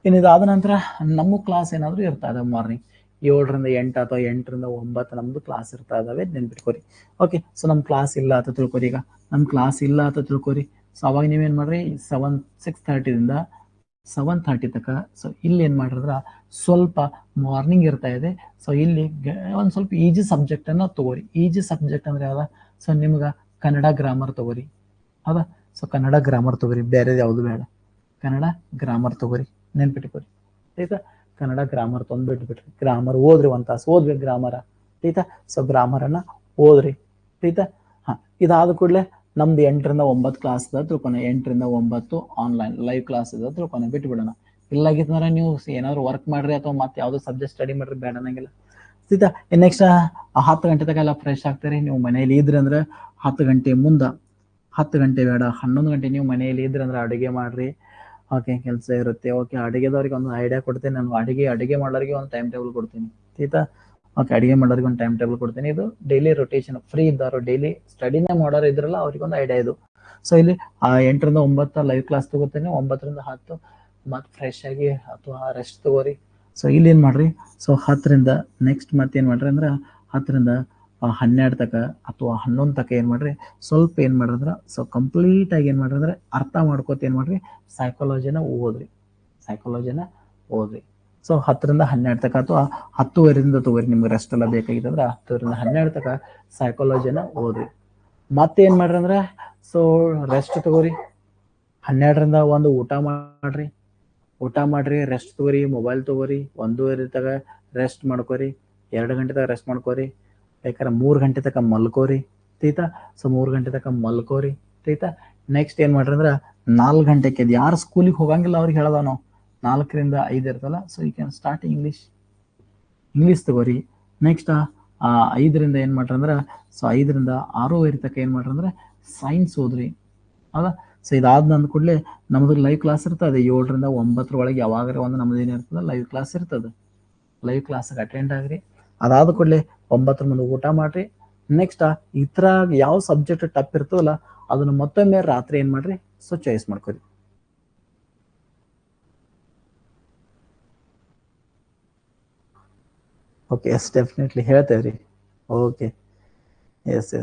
ಇದಾದ ನಂತರ ನಮ್ಮ ಕ್ಲಾಸ್ ಏನಾದ್ರು ಇರ್ತಾ ಇದೆ ಮಾರ್ನಿಂಗ್ 7 ರಿಂದ 8 ಅಥವಾ 8 ರಿಂದ 9 ನಮ್ದು ಕ್ಲಾಸ್ ಇರ್ತಾ ಇದಾವೆ, ನೆನ್ಪಿಟ್ಕೋರಿ. ಓಕೆ, ಸೊ ನಮ್ ಕ್ಲಾಸ್ ಇಲ್ಲ ಅಂತ ತಿಳ್ಕೊರಿ. ಈಗ ನಮ್ ಕ್ಲಾಸ್ ಇಲ್ಲ ಅಂತ ತಿಳ್ಕೊರಿ. ಸೊ ಅವಾಗ ನೀವೇನ್ ಮಾಡ್ರಿ, 6:30 ದಿಂದ 7:30 ತನಕ. ಸೊ ಇಲ್ಲಿ ಏನ್ ಮಾಡಿದ್ರ ಸ್ವಲ್ಪ ಮಾರ್ನಿಂಗ್ ಇರ್ತಾ ಇದೆ. ಸೊ ಇಲ್ಲಿ ಒಂದ್ ಸ್ವಲ್ಪ ಈಜಿ ಸಬ್ಜೆಕ್ಟ್ ಅನ್ನ ತಗೋರಿ. ಈಜಿ ಸಬ್ಜೆಕ್ಟ್ ಅಂದ್ರೆ ಯಾವ್ದ? ಸೊ ನಿಮ್ಗ ಕನ್ನಡ ಗ್ರಾಮರ್ ತಗೋರಿ, ಹೌದಾ. ಸೊ ಕನ್ನಡ ಗ್ರಾಮರ್ ತಗೋರಿ, ಬೇರೆ ಯಾವ್ದು ಬೇಡ, ಕನ್ನಡ ಗ್ರಾಮರ್ ತಗೋರಿ, ನೆನ್ಪಿಟ್ಕೋರಿ, ಆಯ್ತಾ. ಕನ್ನಡ ಗ್ರಾಮರ್ ತೊಂದ್ಬಿಟ್ಬಿಟ್ರಿ, ಗ್ರಾಮರ್ ಓದ್ರಿ, 1 ತಾಸು ಓದ್ಬೇಕು ಗ್ರಾಮರ, ಆಯ್ತಾ. ಸೊ ಗ್ರಾಮರನ್ನ ಓದ್ರಿ, ಆಯ್ತಾ. ಇದಾದ ಕೂಡಲೇ ನಮ್ದು 8 ರಿಂದ 9 ಕ್ಲಾಸ್ ಅದ ತಿಳ್ಕೊಣ. 8 ರಿಂದ 9 ಆನ್ಲೈನ್ ಲೈವ್ ಕ್ಲಾಸ್ ಅದ ತಿಳ್ಕೊಣ, ಬಿಟ್ಬಿಡೋಣ. ಇಲ್ಲಾಗಿತ್ತಂದ್ರೆ ನೀವು ಏನಾದ್ರು ವರ್ಕ್ ಮಾಡ್ರಿ ಅಥವಾ ಮತ್ತೆ ಯಾವ್ದು ಸಬ್ಜೆಕ್ಟ್ ಸ್ಟಡಿ ಮಾಡ್ರಿ, ಬೇಡ ಅನ್ನಂಗಿಲ್ಲ, ಆಯ್ತಾ. ನೆಕ್ಸ್ಟ್ 10 ಗಂಟೆ ತನಕ ಎಲ್ಲ ಫ್ರೆಶ್ ಆಗ್ತಾರೆ. ನೀವು ಮನೇಲಿ ಇದ್ರಿ ಅಂದ್ರೆ 10 ಗಂಟೆ ಮುಂದ, 10 ಗಂಟೆ ಬೇಡ 11 ಗಂಟೆ ನೀವು ಮನೆಯಲ್ಲಿ ಇದ್ರಿ ಅಂದ್ರೆ ಅಡುಗೆ ಮಾಡ್ರಿ. ಓಕೆ, ಕೆಲಸ ಇರುತ್ತೆ. ಓಕೆ, ಅಡುಗೆದವ್ರಿಗೆ ಒಂದು ಐಡಿಯಾ ಕೊಡ್ತೀನಿ ನಾನು. ಅಡುಗೆ ಮಾಡೋರಿಗೆ ಒಂದು ಟೈಮ್ ಟೇಬಲ್ ಕೊಡ್ತೀನಿ, ಆಯ್ತಾ. ಓಕೆ, ಅಡುಗೆ ಮಾಡೋರಿಗೆ ಒಂದು ಟೈಮ್ ಟೇಬಲ್ ಕೊಡ್ತೀನಿ. ಇದು ಡೈಲಿ ರೊಟೇಷನ್. ಫ್ರೀ ಇದ್ದಾರೋ ಡೈಲಿ ಸ್ಟಡಿನೇ ಮಾಡೋರು ಇದ್ರಲ್ಲ ಅವ್ರಿಗೆ ಒಂದು ಐಡಿಯಾ ಇದು. ಸೊ ಇಲ್ಲಿ 8 ರಿಂದ 9 ಲೈವ್ ಕ್ಲಾಸ್ ತಗೋತೀನಿ, 9 ರಿಂದ 10 ಮತ್ತೆ ಫ್ರೆಶ್ ಆಗಿ ಅಥವಾ ರೆಸ್ಟ್ ತಗೋರಿ. ಸೊ ಇಲ್ಲಿ ಏನ್ ಮಾಡ್ರಿ, ಸೊ 10 ರಿಂದ ನೆಕ್ಸ್ಟ್ ಮತ್ತೇನ್ ಮಾಡ್ರಿ ಅಂದ್ರೆ 10 ರಿಂದ 12 ತನಕ ಅಥವಾ 11 ತನಕ ಏನ್ ಮಾಡ್ರಿ, ಸ್ವಲ್ಪ ಏನ್ ಮಾಡ್ರಿ ಅಂದ್ರೆ ಸೊ ಕಂಪ್ಲೀಟ್ ಆಗಿ ಏನ್ ಮಾಡ್ರಿ ಅಂದ್ರೆ ಅರ್ಥ ಮಾಡ್ಕೋತ ಏನ್ ಮಾಡ್ರಿ, ಸೈಕಾಲಜಿನ ಓದ್ರಿ. ಸೊ 10 ರಿಂದ 12 ತನಕ ಅಥವಾ 10:30 ತಗೋರಿ, ನಿಮ್ಗೆ ರೆಸ್ಟ್ ಎಲ್ಲ ಬೇಕಾಗಿತ್ತಂದ್ರೆ 10 ರಿಂದ 12 ತನಕ ಸೈಕಾಲಜಿನ ಓದ್ರಿ. ಮತ್ತೆ ಏನ್ ಮಾಡ್ರಿ ಅಂದ್ರೆ ಸೊ ರೆಸ್ಟ್ ತಗೋರಿ. 12 ರಿಂದ 1 ಊಟ ಮಾಡ್ರಿ, ರೆಸ್ಟ್ ತಗೋರಿ, ಮೊಬೈಲ್ ತಗೋರಿ. 1:30 ತನಕ ರೆಸ್ಟ್ ಮಾಡ್ಕೋರಿ, 2 ಗಂಟೆ ತನಕ ರೆಸ್ಟ್ ಮಾಡ್ಕೋರಿ, ಬೇಕಾದ್ರೆ 3 ಗಂಟೆ ತನಕ ಮಲ್ಕೋರಿ, ಆಯ್ತಾ. ಸೊ 3 ಗಂಟೆ ತನಕ ಮಲ್ಕೋರಿ, ಆಯ್ತಾ. ನೆಕ್ಸ್ಟ್ ಏನ್ ಮಾಡ್ರಿ ಅಂದ್ರೆ 4 ಗಂಟೆಗೆ ಯಾರು ಸ್ಕೂಲಿಗೆ ಹೋಗಂಗಿಲ್ಲ ಅವ್ರಿಗೆ ಹೇಳದ ನಾವು 4 ರಿಂದ 5 ಇರ್ತಲ್ಲ. So you can start English ತಗೋರಿ. ನೆಕ್ಸ್ಟ್ 5 ರಿಂದ ಏನ್ ಮಾಡ್ರಿ ಅಂದ್ರೆ ಸೊ 5 ರಿಂದ 6:30 ತನಕ ಏನ್ ಮಾಡ್ರಿ ಅಂದ್ರೆ ಸೈನ್ಸ್ ಓದ್ರಿ, ಹೌದಾ. ಸೊ ಇದಾದ ಕೂಡಲೇ ನಮ್ದು ಲೈವ್ ಕ್ಲಾಸ್ ಇರ್ತದೆ 7 ರಿಂದ 9 ಒಳಗೆ ಯಾವಾಗಾರ ಒಂದು ನಮ್ದು ಏನಿರ್ತದೆ ಲೈವ್ ಕ್ಲಾಸ್ ಇರ್ತದೆ. ಲೈವ್ ಕ್ಲಾಸ್ಗೆ ಅಟೆಂಡ್ ಆಗ್ರಿ. ಅದಾದ ಕೂಡಲೇ 9 ಮುಂದೆ ಊಟ ಮಾಡ್ರಿ. ನೆಕ್ಸ್ಟ್ ಇತರ ಯಾವ ಸಬ್ಜೆಕ್ಟ್ ಟಫ್ ಇರ್ತದಲ್ಲ ಅದನ್ನ ಮತ್ತೊಮ್ಮೆ ರಾತ್ರಿ ಏನ್ ಮಾಡ್ರಿ, ಸೊ ಚಾಯ್ಸ್ ಮಾಡ್ಕೊರಿ. ಓಕೆ, ಎಸ್ ಡೆಫಿನೆಟ್ಲಿ ಹೇಳ್ತೇವ್ರಿ. Okay, yes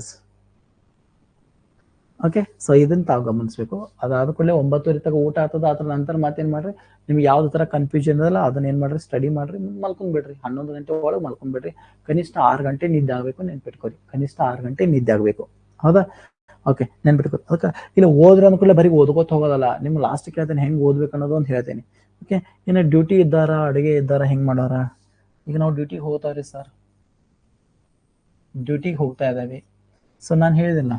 okay. ಸೊ ಇದನ್ನ ತಾವು ಗಮನಿಸ್ಬೇಕು. ಅದಾದ ಕೂಡಲೇ 9:30 ತನಕ ಊಟ ಆಗ್ತದ. ಅದ್ರ ನಂತರ ಮತ್ತೇನ್ ಮಾಡ್ರಿ, ನಿಮ್ಗೆ ಯಾವ್ದು ತರ ಕನ್ಫ್ಯೂಷನ್ ಇದಲ್ಲ ಅದನ್ನ ಏನ್ ಮಾಡ್ರಿ, ಸ್ಟಡಿ ಮಾಡ್ರಿ, ಮಲ್ಕೊಂಡ್ಬಿಡ್ರಿ. 11 ಗಂಟೆ ಒಳಗೆ ಮಲ್ಕೊಂಡ್ಬಿಡ್ರಿ. ಕನಿಷ್ಠ 6 ಗಂಟೆ ನಿದ್ದೆ ಆಗ್ಬೇಕು, ನೆನ್ಪಿಟ್ಕೋರಿ. ಕನಿಷ್ಠ 6 ಗಂಟೆ ನಿದ್ದೆ ಆಗ್ಬೇಕು, ಹೌದಾ. ಓಕೆ, ನೆನ್ಪಿಟ್ಕೋ. ಅದಕ್ಕೆ ಇಲ್ಲಿ ಓದ್ರ ಅಂದ್ಕೂಡಲೇ ಬರೀ ಓದ್ಕೋತ ಹೋಗೋದಲ್ಲ. ನಿಮ್ಗೆ ಲಾಸ್ಟ್ ಕೇಳ್ತೇನೆ ಹೆಂಗ್ ಓದ್ಬೇಕು ಅನ್ನೋದು ಅಂತ ಹೇಳ್ತೇನೆ. ಓಕೆ, ಇನ್ನು ಡ್ಯೂಟಿ ಇದ್ದಾರ, ಅಡುಗೆ ಇದ್ದಾರ, ಹೆಂಗ್ ಮಾಡೋರ. ಈಗ ನಾವು ಡ್ಯೂಟಿಗೆ ಹೋಗ್ತಾವ್ರಿ ಸರ್, ಡ್ಯೂಟಿಗೆ ಹೋಗ್ತಾ ಇದ್ದಾವೆ. ಸೊ ನಾನು ಹೇಳಿದಿಲ್ಲ,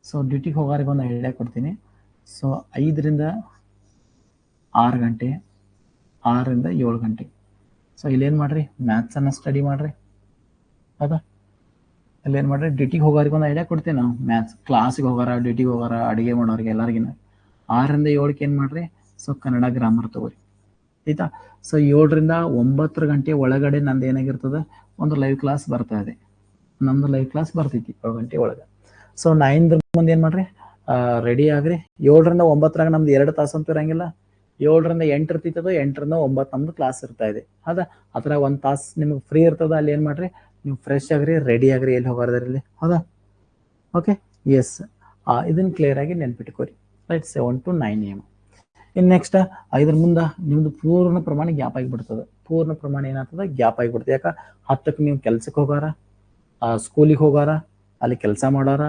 ಸೊ ಡ್ಯೂಟಿಗೆ ಹೋಗೋರಿಗೆ ಒಂದು ಐಡಿಯಾ ಕೊಡ್ತೀನಿ. ಸೊ 5 ರಿಂದ 6 ಗಂಟೆ, 6 ರಿಂದ 7 ಗಂಟೆ. ಸೊ ಇಲ್ಲೇನ್ ಮಾಡ್ರಿ, ಮ್ಯಾಥ್ಸ್ ಅನ್ನ ಸ್ಟಡಿ ಮಾಡ್ರಿ, ಹೌದಾ. ಇಲ್ಲೇನ್ ಮಾಡ್ರಿ, ಡ್ಯೂಟಿಗೆ ಹೋಗೋರಿಗೆ ಒಂದು ಐಡಿಯಾ ಕೊಡ್ತೀನಿ ನಾವು. ಮ್ಯಾಥ್ಸ್ ಕ್ಲಾಸಿಗೆ ಹೋಗಾರ, ಡ್ಯೂಟಿಗೆ ಹೋಗಾರ, ಅಡುಗೆ ಮಾಡೋರಿಗೆ ಎಲ್ಲರಿಗಿನ 6 ರಿಂದ 7 ಏನ್ ಮಾಡ್ರಿ, ಸೊ ಕನ್ನಡ ಗ್ರಾಮರ್ ತಗೋರಿ, ಆಯ್ತಾ. ಸೊ 7 ರಿಂದ 9 ಗಂಟೆ ಒಳಗಡೆ ನಂದು ಏನಾಗಿರ್ತದೆ, ಒಂದು ಲೈವ್ ಕ್ಲಾಸ್ ಬರ್ತಾ ಇದೆ. ನಮ್ದು ಲೈವ್ ಕ್ಲಾಸ್ ಬರ್ತೈತಿ 7 ಗಂಟೆ ಒಳಗೆ. ಸೊ 9 ಮುಂದೆ ಏನ್ ಮಾಡ್ರಿ, ರೆಡಿ ಆಗ್ರಿ. 7 ರಿಂದ 9 ನಮ್ದು 2 ತಾಸು ಅಂತ ಇರಂಗಿಲ್ಲ. 7 ರಿಂದ 8 ಇರ್ತಿತ್ತದ, 8 ರಿಂದ 9 ನಮ್ದು ಕ್ಲಾಸ್ ಇರ್ತಾ ಇದೆ, ಹೌದಾ. ಅದ್ರ 1 ತಾಸು ನಿಮ್ಗೆ ಫ್ರೀ ಇರ್ತದ. ಅಲ್ಲಿ ಏನ್ ಮಾಡ್ರಿ, ನೀವು ಫ್ರೆಶ್ ಆಗ್ರಿ, ರೆಡಿ ಆಗ್ರಿ, ಎಲ್ಲಿ ಹೋಗೋದ್ರಲ್ಲಿ, ಹೌದಾ. Okay, S. ಇದನ್ನ ಕ್ಲಿಯರ್ ಆಗಿ ನೆನ್ಪಿಟ್ಕೋರಿ, ರೈಟ್. 7 to 9 AM. ಇನ್ನು ನೆಕ್ಸ್ಟ್ 5 ಮುಂದೆ ನಿಮ್ದು ಪೂರ್ಣ ಪ್ರಮಾಣ ಗ್ಯಾಪ್ ಆಗಿಬಿಡ್ತದೆ. ಪೂರ್ಣ ಪ್ರಮಾಣ ಏನಾಗ್ತದೆ, ಗ್ಯಾಪ್ ಆಗಿಬಿಡ್ತದೆ. ಯಾಕೆ 10ಕ್ಕೆ ನೀವು ಕೆಲ್ಸಕ್ಕೆ ಹೋಗಾರ, ಸ್ಕೂಲಿಗೆ ಹೋಗಾರ, ಅಲ್ಲಿ ಕೆಲಸ ಮಾಡಾರ,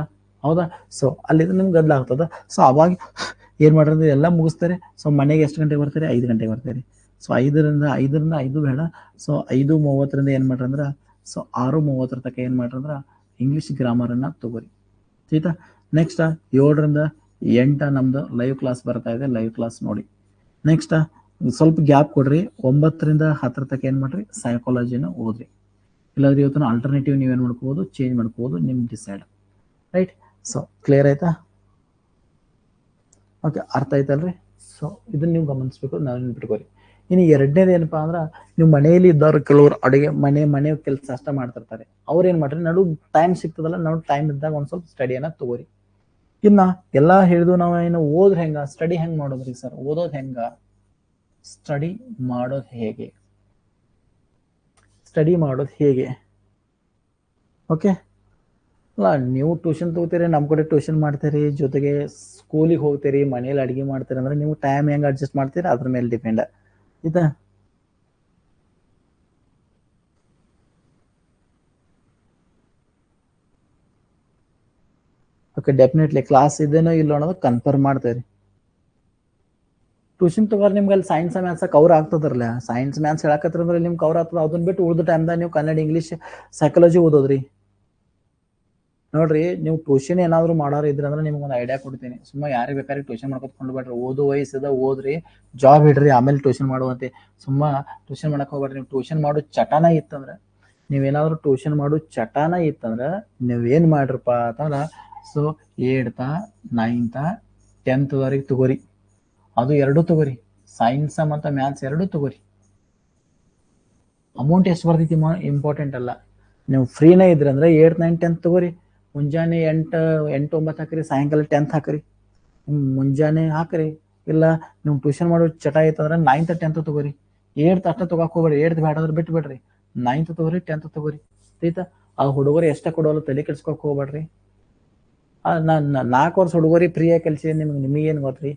ಹೌದಾ. ಸೊ ಅಲ್ಲಿಂದ ನಿಮ್ಗೆ ಗದ್ದಲ ಆಗ್ತದೆ. ಸೊ ಅವಾಗ ಏನು ಮಾಡ್ರಿ, ಎಲ್ಲ ಮುಗಿಸ್ತಾರೆ. ಸೊ ಮನೆಗೆ ಎಷ್ಟು ಗಂಟೆಗೆ ಬರ್ತಾರೆ, 5 ಗಂಟೆಗೆ ಬರ್ತಾರೆ. ಸೊ 5ರಿಂದ 5 ಬೇಡ, ಸೊ 5:30 ಏನು ಮಾಡ್ರಿ ಅಂದ್ರೆ, ಸೊ 6:30 ತನಕ ಏನು ಮಾಡ್ರಿ ಅಂದ್ರೆ ಇಂಗ್ಲೀಷ್ ಗ್ರಾಮರನ್ನು ತಗೋರಿ. ಆಯ್ತಾ. ನೆಕ್ಸ್ಟ್ 7ರಿಂದ 8 ನಮ್ದು ಲೈವ್ ಕ್ಲಾಸ್ ಬರ್ತಾ ಇದೆ, ಲೈವ್ ಕ್ಲಾಸ್ ನೋಡಿ. ನೆಕ್ಸ್ಟ್ ಸ್ವಲ್ಪ ಗ್ಯಾಪ್ ಕೊಡ್ರಿ. 9ರಿಂದ 10 ತನಕ ಏನು ಮಾಡ್ರಿ, ಸೈಕಾಲಜಿನ ಓದ್ರಿ. ಇಲ್ಲಾಂದ್ರೆ ಇವತ್ತು ಆಲ್ಟರ್ನೇಟಿವ್ ನೀವೇನು ಮಾಡ್ಕೋಬೋದು, ಚೇಂಜ್ ಮಾಡ್ಕೋಬೋದು, ನಿಮ್ಗೆ ಡಿಸೈಡ್. ರೈಟ್. ಸೊ ಕ್ಲಿಯರ್ ಆಯ್ತಾ? ಓಕೆ, ಅರ್ಥ ಆಯ್ತಲ್ರಿ? ಸೊ ಇದನ್ನ ನೀವು ಗಮನಿಸ್ಬೇಕು, ನಾವು ನೆನ್ಪಿಟ್ಕೋರಿ. ಇನ್ನು ಎರಡನೇದು ಏನಪ್ಪಾ ಅಂದ್ರೆ, ನೀವು ಮನೆಯಲ್ಲಿ ಇದ್ದವ್ರು ಕೆಲವರು ಅಡುಗೆ ಮನೆ ಕೆಲಸ ಅಷ್ಟ ಮಾಡ್ತಿರ್ತಾರೆ. ಅವ್ರು ಏನು ಮಾಡ್ರಿ, ನಡು ಟೈಮ್ ಸಿಗ್ತದಲ್ಲ, ನಡು ಟೈಮ್ ಇದ್ದಾಗ ಒಂದು ಸ್ವಲ್ಪ ಸ್ಟಡಿಯನ್ನ ತಗೋರಿ. ಇನ್ನ ಎಲ್ಲ ಹೇಳಿದ್ವು, ನಾವು ಏನು ಓದ್ರೆ ಹೆಂಗ, ಸ್ಟಡಿ ಹೆಂಗ್ ಮಾಡೋದ್ರಿ ಸರ್, ಓದೋದು ಹೆಂಗ, ಸ್ಟಡಿ ಮಾಡೋದು ಹೇಗೆ, ಸ್ಟಡಿ ಮಾಡೋದು ಹೇಗೆ? ಓಕೆ, ಅಲ್ಲ ನೀವು ಟ್ಯೂಷನ್ ತಗೋತೀರಿ, ನಮ್ಮ ಕಡೆ ಟ್ಯೂಷನ್ ಮಾಡ್ತೀರಿ, ಜೊತೆಗೆ ಸ್ಕೂಲಿಗೆ ಹೋಗ್ತೀರಿ, ಮನೇಲಿ ಅಡುಗೆ ಮಾಡ್ತೀರಿ ಅಂದ್ರೆ ನೀವು ಟೈಮ್ ಹೆಂಗೆ ಅಡ್ಜಸ್ಟ್ ಮಾಡ್ತೀರಿ ಅದ್ರ ಮೇಲೆ ಡಿಪೆಂಡ್ ಆಯ್ತಾ. ಓಕೆ, ಡೆಫಿನೆಟ್ಲಿ ಕ್ಲಾಸ್ ಇದೇನೋ ಇಲ್ಲ ಅನ್ನೋದು ಕನ್ಫರ್ಮ್ ಮಾಡ್ತೇರಿ. ಟ್ಯೂಷನ್ ತಗೋರ್ ನಿಮ್ಗೆ ಅಲ್ಲಿ ಸೈನ್ಸ್ ಮ್ಯಾಥ್ಸ್ ಕವರ್ ಆಗ್ತದ್ರಲ್ಲ, ಸೈನ್ಸ್ ಮ್ಯಾಥ್ಸ್ ಹೇಳಕತ್ರ ಅಂದ್ರೆ ನಿಮ್ಗೆ ಕವರ್ ಆಗ್ತದೆ. ಅದನ್ನ ಬಿಟ್ಟು ಉಳಿದ ಟೈಮ್ದಾಗ ನೀವು ಕನ್ನಡ, ಇಂಗ್ಲೀಷ್, ಸೈಕಾಲಜಿ ಓದೋದ್ರಿ. ನೋಡ್ರಿ, ನೀವು ಟ್ಯೂಷನ್ ಏನಾದ್ರು ಮಾಡೋರು ಇದ್ರೆ ಅಂದ್ರೆ ನಿಮ್ಗೆ ಒಂದು ಐಡಿಯಾ ಕೊಡ್ತೀನಿ. ಸುಮ್ಮನೆ ಯಾರಿಗೆ ಬೇಕಾದ್ರೆ ಟ್ಯೂಷನ್ ಮಾಡ್ಕೊತ್ಕೊಂಡು ಬೇಡ್ರಿ. ಓದೋ ವಯಸ್ಸದ ಓದ್ರಿ, ಜಾಬ್ ಹಿಡ್ರಿ, ಆಮೇಲೆ ಟ್ಯೂಷನ್ ಮಾಡುವಂತೆ. ಸುಮ್ಮ ಟ್ಯೂಷನ್ ಮಾಡಕ್ ಹೋಗ್ಬೇಡ್ರಿ. ನೀವು ಟ್ಯೂಷನ್ ಮಾಡೋ ಚಟನ ಇತ್ತಂದ್ರೆ, ನೀವೇನಾದ್ರು ಟ್ಯೂಷನ್ ಮಾಡೋ ಚಟನ ಇತ್ತಂದ್ರೆ ನೀವೇನ್ ಮಾಡ್ರಪ್ಪ ಅಂತಂದ್ರೆ, ಸೊ 8th 9th 10th ತಗೋರಿ. ಅದು 2 ತಗೋರಿ, ಸೈನ್ಸ್ ಮತ್ತು ಮ್ಯಾಥ್ಸ್ 2 ತಗೋರಿ. ಅಮೌಂಟ್ ಎಷ್ಟು ಬರ್ತೈತಿ ಇಂಪಾರ್ಟೆಂಟ್ ಅಲ್ಲ. ನೀವು ಫ್ರೀನೇ ಇದ್ರಿ ಅಂದ್ರೆ 8th 9th 10th ತಗೋರಿ. ಮುಂಜಾನೆ 8 9 ಹಾಕ್ರಿ, ಸಾಯಂಕಾಲ 10th ಹಾಕ್ರಿ. ಮುಂಜಾನೆ ಹಾಕ್ರಿ. ಇಲ್ಲ ನೀವು ಟ್ಯೂಷನ್ ಮಾಡೋ ಚಟ ಐತಂದ್ರೆ 9th 10th ತಗೋರಿ. 8th ಅಷ್ಟ ತಗೋಕ್ ಹೋಗ್ಬೇಡಿ, 8th ಬೇಡಾದ್ರೆ ಬಿಟ್ಟು ಬಿಡ್ರಿ. 9th ತಗೋರಿ, 10th ತಗೋರಿ. ಆಯ್ತಾ. ಆ ಹುಡುಗರು ಎಷ್ಟ ಕೊಡೋಲ್ಲ ತಲೆ ಕೆಡ್ಸ್ಕೊಕ್ ಹೋಗ್ಬೇಡ್ರಿ. ನಾನು 4 ವರ್ಷ ಹುಡುಗರಿ ಫ್ರೀಯಾಗಿ ಕಲ್ಸಿ ನಿಮಗೇನು ಗೊತ್ತ್ರಿ?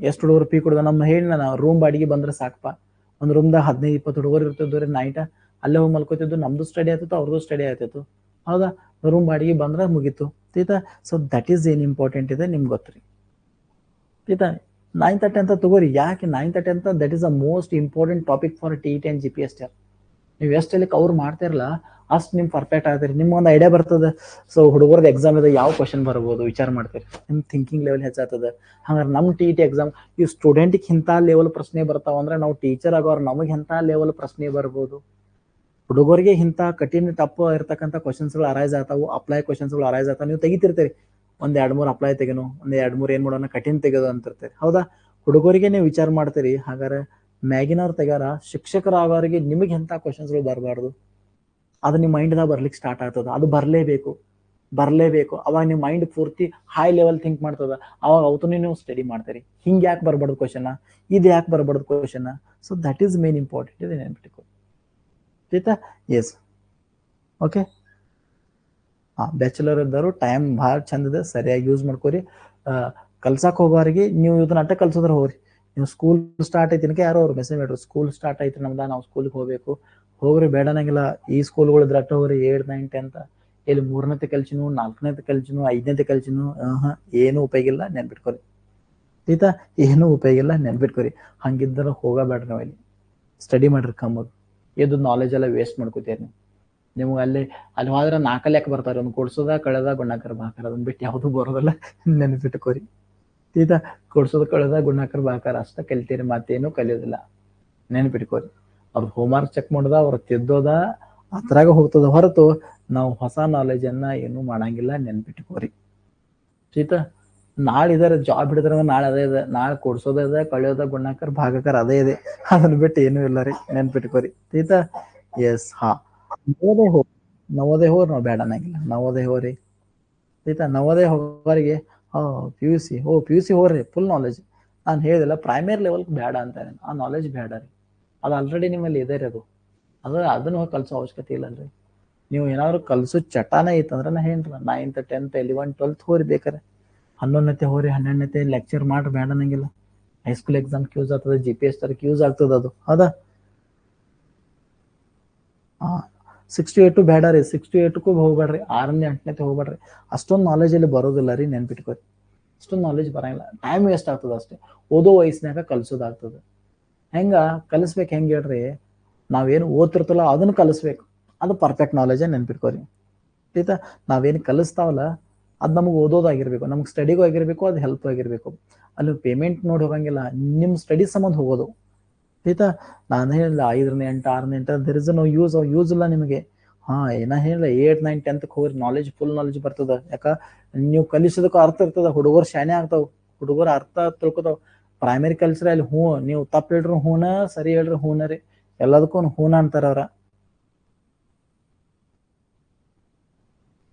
ಎಷ್ಟು ಹುಡುಗರು ಫೀ ಕೊಡೋದು? ನಮ್ಮ ಹೇಳಿ ನಾನು ರೂಮ್ ಬಾಡಿಗೆ ಬಂದ್ರೆ ಸಾಕಪ್ಪ. ಒಂದು ರೂಮ್ದಾಗ 15-20 ಹುಡುಗರು ಇರ್ತಿದ್ವಿ ರೀ. ನೈಟ್ ಅಲ್ಲೇ ಹೋಗಿ ಮಲ್ಕೋತಿದ್ದು, ನಮ್ದು ಸ್ಟಡಿ ಆಗ್ತಿತ್ತು, ಅವ್ರದ್ದು ಸ್ಟಡಿ ಆಗ್ತಿತ್ತು. ಹೌದಾ. ರೂಮ್ ಬಾಡಿಗೆ ಬಂದ್ರೆ ಮುಗೀತು. ಆಯ್ತಾ. ಸೊ ದಟ್ ಈಸ್ ಏನ್ ಇಂಪಾರ್ಟೆಂಟ್ ಇದೆ ನಿಮ್ಗೆ ಗೊತ್ತ್ರಿ. ಆಯ್ತಾ. 9th 10th ತಗೋರಿ. ಯಾಕೆ 9th 10th that is the most important topic for TET and GPST. ನೀವು ಎಷ್ಟೆಲ್ಲಿ ಕವರ್ ಮಾಡ್ತಿರಲ್ಲ ಅಷ್ಟು ನಿಮ್ ಪರ್ಫೆಕ್ಟ್ ಆಗ್ತೀರಿ. ನಿಮ್ಗೆ ಒಂದು ಐಡಿಯಾ ಬರ್ತದೆ. ಸೊ ಹುಡುಗರದ ಎಕ್ಸಾಮ್ ಇದೆ, ಯಾವ ಕ್ವಶನ್ ಬರ್ಬೋದು ವಿಚಾರ ಮಾಡ್ತೀರಿ, ನಿಮ್ ಥಿಂಕಿಂಗ್ ಲೆವೆಲ್ ಹೆಚ್ಚಾಗ್ತದೆ. ಹಂಗಾರೆ ನಮ್ಮ TET ಎಕ್ಸಾಮ್ ಈ ಸ್ಟೂಡೆಂಟ್ಗೆ ಇಂಥ ಲೆವೆಲ್ ಪ್ರಶ್ನೆ ಬರ್ತಾವ ಅಂದ್ರೆ, ನಾವು ಟೀಚರ್ ಆಗೋರು ನಮಗೆ ಎಂಥ ಲೆವೆಲ್ ಪ್ರಶ್ನೆ ಬರ್ಬೋದು. ಹುಡುಗರಿಗೆ ಇಂಥ ಕಠಿಣ ಟಫ್ ಇರ್ತಕ್ಕಂಥ ಕ್ವಶನ್ಸ್ಗಳು ಅರೈಸ್ ಆಗ್ತಾವು, ಅಪ್ಲೈ ಕ್ವಶನ್ಸ್ಗಳು ಅರೈಸ್ ಆಗ್ತಾವೆ. ನೀವು ತೆಗಿತಿರ್ತೀರಿ, 1-2-3 ಅಪ್ಲೈ ತೆಗೆನು, 1-2-3 ಏನ್ ಮಾಡೋಣ ಕಠಿಣ ತೆಗೆದು ಅಂತಿರ್ತೀರಿ. ಹೌದಾ. ಹುಡುಗರಿಗೆ ನೀವು ವಿಚಾರ ಮಾಡ್ತೀರಿ. ಹಾಗಾದ್ರೆ ಮ್ಯಾಗಿನವ್ರು ತೆಗ್ಯಾರ, ಶಿಕ್ಷಕರಾಗೋರಿಗೆ ನಿಮಗೆ ಎಂಥ ಕ್ವಶನ್ಸ್ಗಳು ಬರಬಾರ್ದು, ಅದು ನಿಮ್ಮ ಮೈಂಡ್ದಾಗ ಬರ್ಲಿಕ್ಕೆ ಸ್ಟಾರ್ಟ್ ಆಗ್ತದ. ಅದು ಬರಲೇಬೇಕು. ಅವಾಗ ನಿಮ್ಮ ಮೈಂಡ್ ಪೂರ್ತಿ ಹೈ ಲೆವೆಲ್ ಥಿಂಕ್ ಮಾಡ್ತದ. ಅವಾಗ ಅವತ್ತು ನೀವು ಸ್ಟಡಿ ಮಾಡ್ತೀರಿ. ಹಿಂಗೆ ಯಾಕೆ ಬರ್ಬಾರ್ದು ಕ್ವಶನ್, ಇದು ಯಾಕೆ ಬರ್ಬಾರ್ದು question. So that is main important. ಇದೆ ನೆನ್ಪಿಟ್ಕೊ. ಆಯ್ತಾ. ಎಸ್. ಓಕೆ. ಬ್ಯಾಚುಲರ್ ಇದ್ದವರು ಟೈಮ್ ಭಾಳ ಚಂದ ಇದೆ, ಸರಿಯಾಗಿ ಯೂಸ್ ಮಾಡ್ಕೋರಿ. ಕಲ್ಸಕ್ಕೆ ಹೋಗೋರಿಗೆ ನೀವು ಇದನ್ನ ಅಟ್ಟ ಕಲ್ಸೋದ್ರ ಹೋಗ್ರಿ. ನೀವು ಸ್ಕೂಲ್ ಸ್ಟಾರ್ಟ್ ಐತಿನಕ ಯಾರೋ ಅವ್ರು ಮೆಸೇಜ್ ಮಾಡ್ರಿ, ಸ್ಕೂಲ್ ಸ್ಟಾರ್ಟ್ ಐತಿ ನಮ್ದ, ನಾವು ಸ್ಕೂಲ್ಗೆ ಹೋಗ್ಬೇಕು. ಹೋಗ್ರಿ, ಬೇಡನಂಗಿಲ್ಲ. ಈ ಸ್ಕೂಲ್ಗಳು ಇದ್ರೆ ಅಟ್ಟ ಹೋಗ್ರಿ. 8th 9th 10th ಇಲ್ಲಿ 3ನೇತೆ ಕಲ್ಸಿನು, 4ನೇತೆ ಕಲ್ಸಿನು, 5ನೇತೆ ಕಲ್ಸಿನು, ಏನು ಉಪಯೋಗ ಇಲ್ಲ, ನೆನ್ಬಿಟ್ಕೊರಿ. ಆಯ್ತಾ. ಏನು ಉಪಯೋಗ ಇಲ್ಲ, ನೆನ್ಬಿಟ್ಕೊರಿ. ಹಂಗಿದ್ರೆ ಹೋಗಬೇಡ್ರಿ. ನಾವು ಇಲ್ಲಿ ಸ್ಟಡಿ ಮಾಡ್ರಿ. ಕಮ್ಮದು ಇದು ನಾಲೆಜ್ ಎಲ್ಲ ವೇಸ್ಟ್ ಮಾಡ್ಕೋತೀರಿ ನೀವು. ನಿಮ್ಗೆ ಅಲ್ಲಿ ಹೋದ್ರೆ 4 ಲೆಕ್ಕ ಬರ್ತಾರೆ. ಒಂದು ಕೊಡ್ಸೋದ, ಕಳೆದ, ಗುಣಾಕಾರ, ಭಾಕಾರ. ಅದನ್ನ ಬಿಟ್ಟು ಯಾವುದು ಬರೋದಲ್ಲ, ನೆನ್ಪಿಟ್ಕೋರಿ. ಆಯ್ತಾ. ಕೊಡ್ಸೋದು, ಕಳೆದ, ಗುಣಾಕಾರ, ಭಾಕಾರ ಅಷ್ಟ ಕಲಿತೀರಿ, ಮತ್ತೇನು ಕಲಿಯೋದಿಲ್ಲ. ನೆನ್ಪಿಟ್ಕೋರಿ. ಅವ್ರ ಹೋಮ್ವರ್ಕ್ ಚೆಕ್ ಮಾಡೋದ, ಅವ್ರ ತಿದ್ದೋದ, ಅದ್ರಾಗ ಹೋಗ್ತದ ಹೊರತು ನಾವು ಹೊಸ ನಾಲೆಜನ್ನ ಏನು ಮಾಡಂಗಿಲ್ಲ. ನೆನ್ಪಿಟ್ಕೋರಿ. ಆಯ್ತಾ. ನಾಳೆ ಇದಾರೆ ಜಾಬ್ ಹಿಡಿದ್ರೆ ನಾಳೆ ಅದೇ ಇದೆ, ನಾಳೆ ಕೊಡ್ಸೋದೇ ಇದೆ, ಕಳೆಯೋದ, ಗುಣಾಕಾರ, ಭಾಗಾಕಾರ ಅದೇ ಇದೆ. ಅದನ್ನ ಬಿಟ್ಟು ಏನೂ ಇಲ್ಲ ರೀ. ನೆನ್ಪಿಟ್ಕೋರಿ. ಆಯ್ತಾ. ಎಸ್. ನವೋದಯ ಹೋಗ್ರಿ, ನಾವು ಬೇಡ ಅನ್ನಂಗಿಲ್ಲ. ನವೋದಯ ಹೋಗ್ರಿ. ಆಯ್ತಾ. ನವೋದಯ ಹೋಗೋರಿಗೆ PUC ಹೋಗ್ರಿ, ಫುಲ್ ನಾಲೆಜ್. ನಾನು ಹೇಳಿದಿಲ್ಲ ಪ್ರೈಮರಿ ಲೆವೆಲ್ ಬೇಡ ಅಂತಾನೆ, ಆ ನಾಲೆಜ್ ಬೇಡ ರೀ. ಅದು ಆಲ್ರೆಡಿ ನಿಮ್ಮಲ್ಲಿ ಇದೆ ರೀ. ಅದನ್ನ ಹೋಗಿ ಕಲ್ಸೋ ಅವಶ್ಯಕತೆ ಇಲ್ಲಲ್ರಿ. ನೀವು ಏನಾದ್ರು ಕಲ್ಸೋ ಚಟಾನೇ ಇತ್ತಂದ್ರೆ ನಾ ಹೇಳ್ರಿ, 9th 10th 11th 12th ಹೋಗ್ರಿ. ಬೇಕಾರೆ 11ನೇತೆ ಹೋಗ್ರಿ, 12ನೇತೆ ಲೆಕ್ಚರ್ ಮಾಡ್ರಿ, ಬೇಡ ಅನ್ನಂಗಿಲ್ಲ. ಹೈಸ್ಕೂಲ್ ಎಕ್ಸಾಮ್ಗೆ ಯೂಸ್ ಆಗ್ತದೆ, GPS ತರಕ್ಕೆ ಯೂಸ್ ಆಗ್ತದೆ ಅದು. ಹೌದಾ? 6 to 8 ಬೇಡ ರೀ, 6 to 8ಕ್ಕೂ ಹೋಗ್ಬೇಡ್ರಿ, 6ನೇ 8ನೇ ಹೋಗ್ಬೇಡ್ರಿ. ಅಷ್ಟೊಂದು ನಾಲೆಜ್ ಇಲ್ಲಿ ಬರೋದಿಲ್ಲ ರೀ, ನೆನ್ಪಿಟ್ಕೋರಿ. ಅಷ್ಟೊಂದು ನಾಲೆಜ್ ಬರಂಗಿಲ್ಲ, ಟೈಮ್ ವೇಸ್ಟ್ ಆಗ್ತದೆ ಅಷ್ಟೇ. ಓದೋ ವಯಸ್ಸಿನಾಗ ಕಲ್ಸೋದಾಗ್ತದೆ. ಹೆಂಗ ಕಲಿಸ್ಬೇಕು ಹೆಂಗೆ ಹೇಳ್ರಿ, ನಾವೇನು ಓದ್ತಿರ್ತಲ್ಲ ಅದನ್ನು ಕಲಿಸ್ಬೇಕು, ಅದು ಪರ್ಫೆಕ್ಟ್ ನಾಲೆಜ್ ನೆನ್ಪಿಟ್ಕೋರಿ. ಆಯ್ತಾ? ನಾವೇನು ಕಲಿಸ್ತಾವಲ್ಲ ಅದು ನಮಗೆ ಓದೋದಾಗಿರ್ಬೇಕು, ನಮ್ಗೆ ಸ್ಟಡಿಗೂ ಆಗಿರ್ಬೇಕು, ಅದು ಹೆಲ್ಪ್ ಆಗಿರ್ಬೇಕು. ಅಲ್ಲಿ ಪೇಮೆಂಟ್ ನೋಡಿ ಹೋಗಂಗಿಲ್ಲ, ನಿಮ್ಮ ಸ್ಟಡಿ ಸಂಬಂಧ ಹೋಗೋದು. ಆಯ್ತಾ? ನಾನು ಹೇಳಿಲ್ಲ 5ನೇ 8 6ನೇ 8 ದರ್ ಇಸ್ ನೋ ಯೂಸ್ ಇಲ್ಲ ನಿಮಗೆ. ಏನ ಹೇಳಿಲ್ಲ 8 9 10ಕ್ಕೆ ಹೋಗ್ರಿ, ನಾಲೆಜ್ ಫುಲ್ ನಾಲೆಜ್ ಬರ್ತದ. ಯಾಕ ನೀವು ಕಲಿಸೋದಕ್ಕೂ ಅರ್ಥ ಇರ್ತದ, ಹುಡುಗರು ಶಾನೆ ಆಗ್ತಾವ, ಹುಡುಗರು ಅರ್ಥ ತಿಳ್ಕೊತಾವ. ಪ್ರೈಮರಿ ಕಲ್ಚರ್ ಅಲ್ಲಿ ನೀವು ತಪ್ಪು ಹೇಳ್ರಿ ಹೂನ, ಸರಿ ಹೇಳ್ರಿ ಹೂನ ರೀ, ಎಲ್ಲದಕ್ಕೂ ಹೂನ ಅಂತಾರ ಅವ್ರ.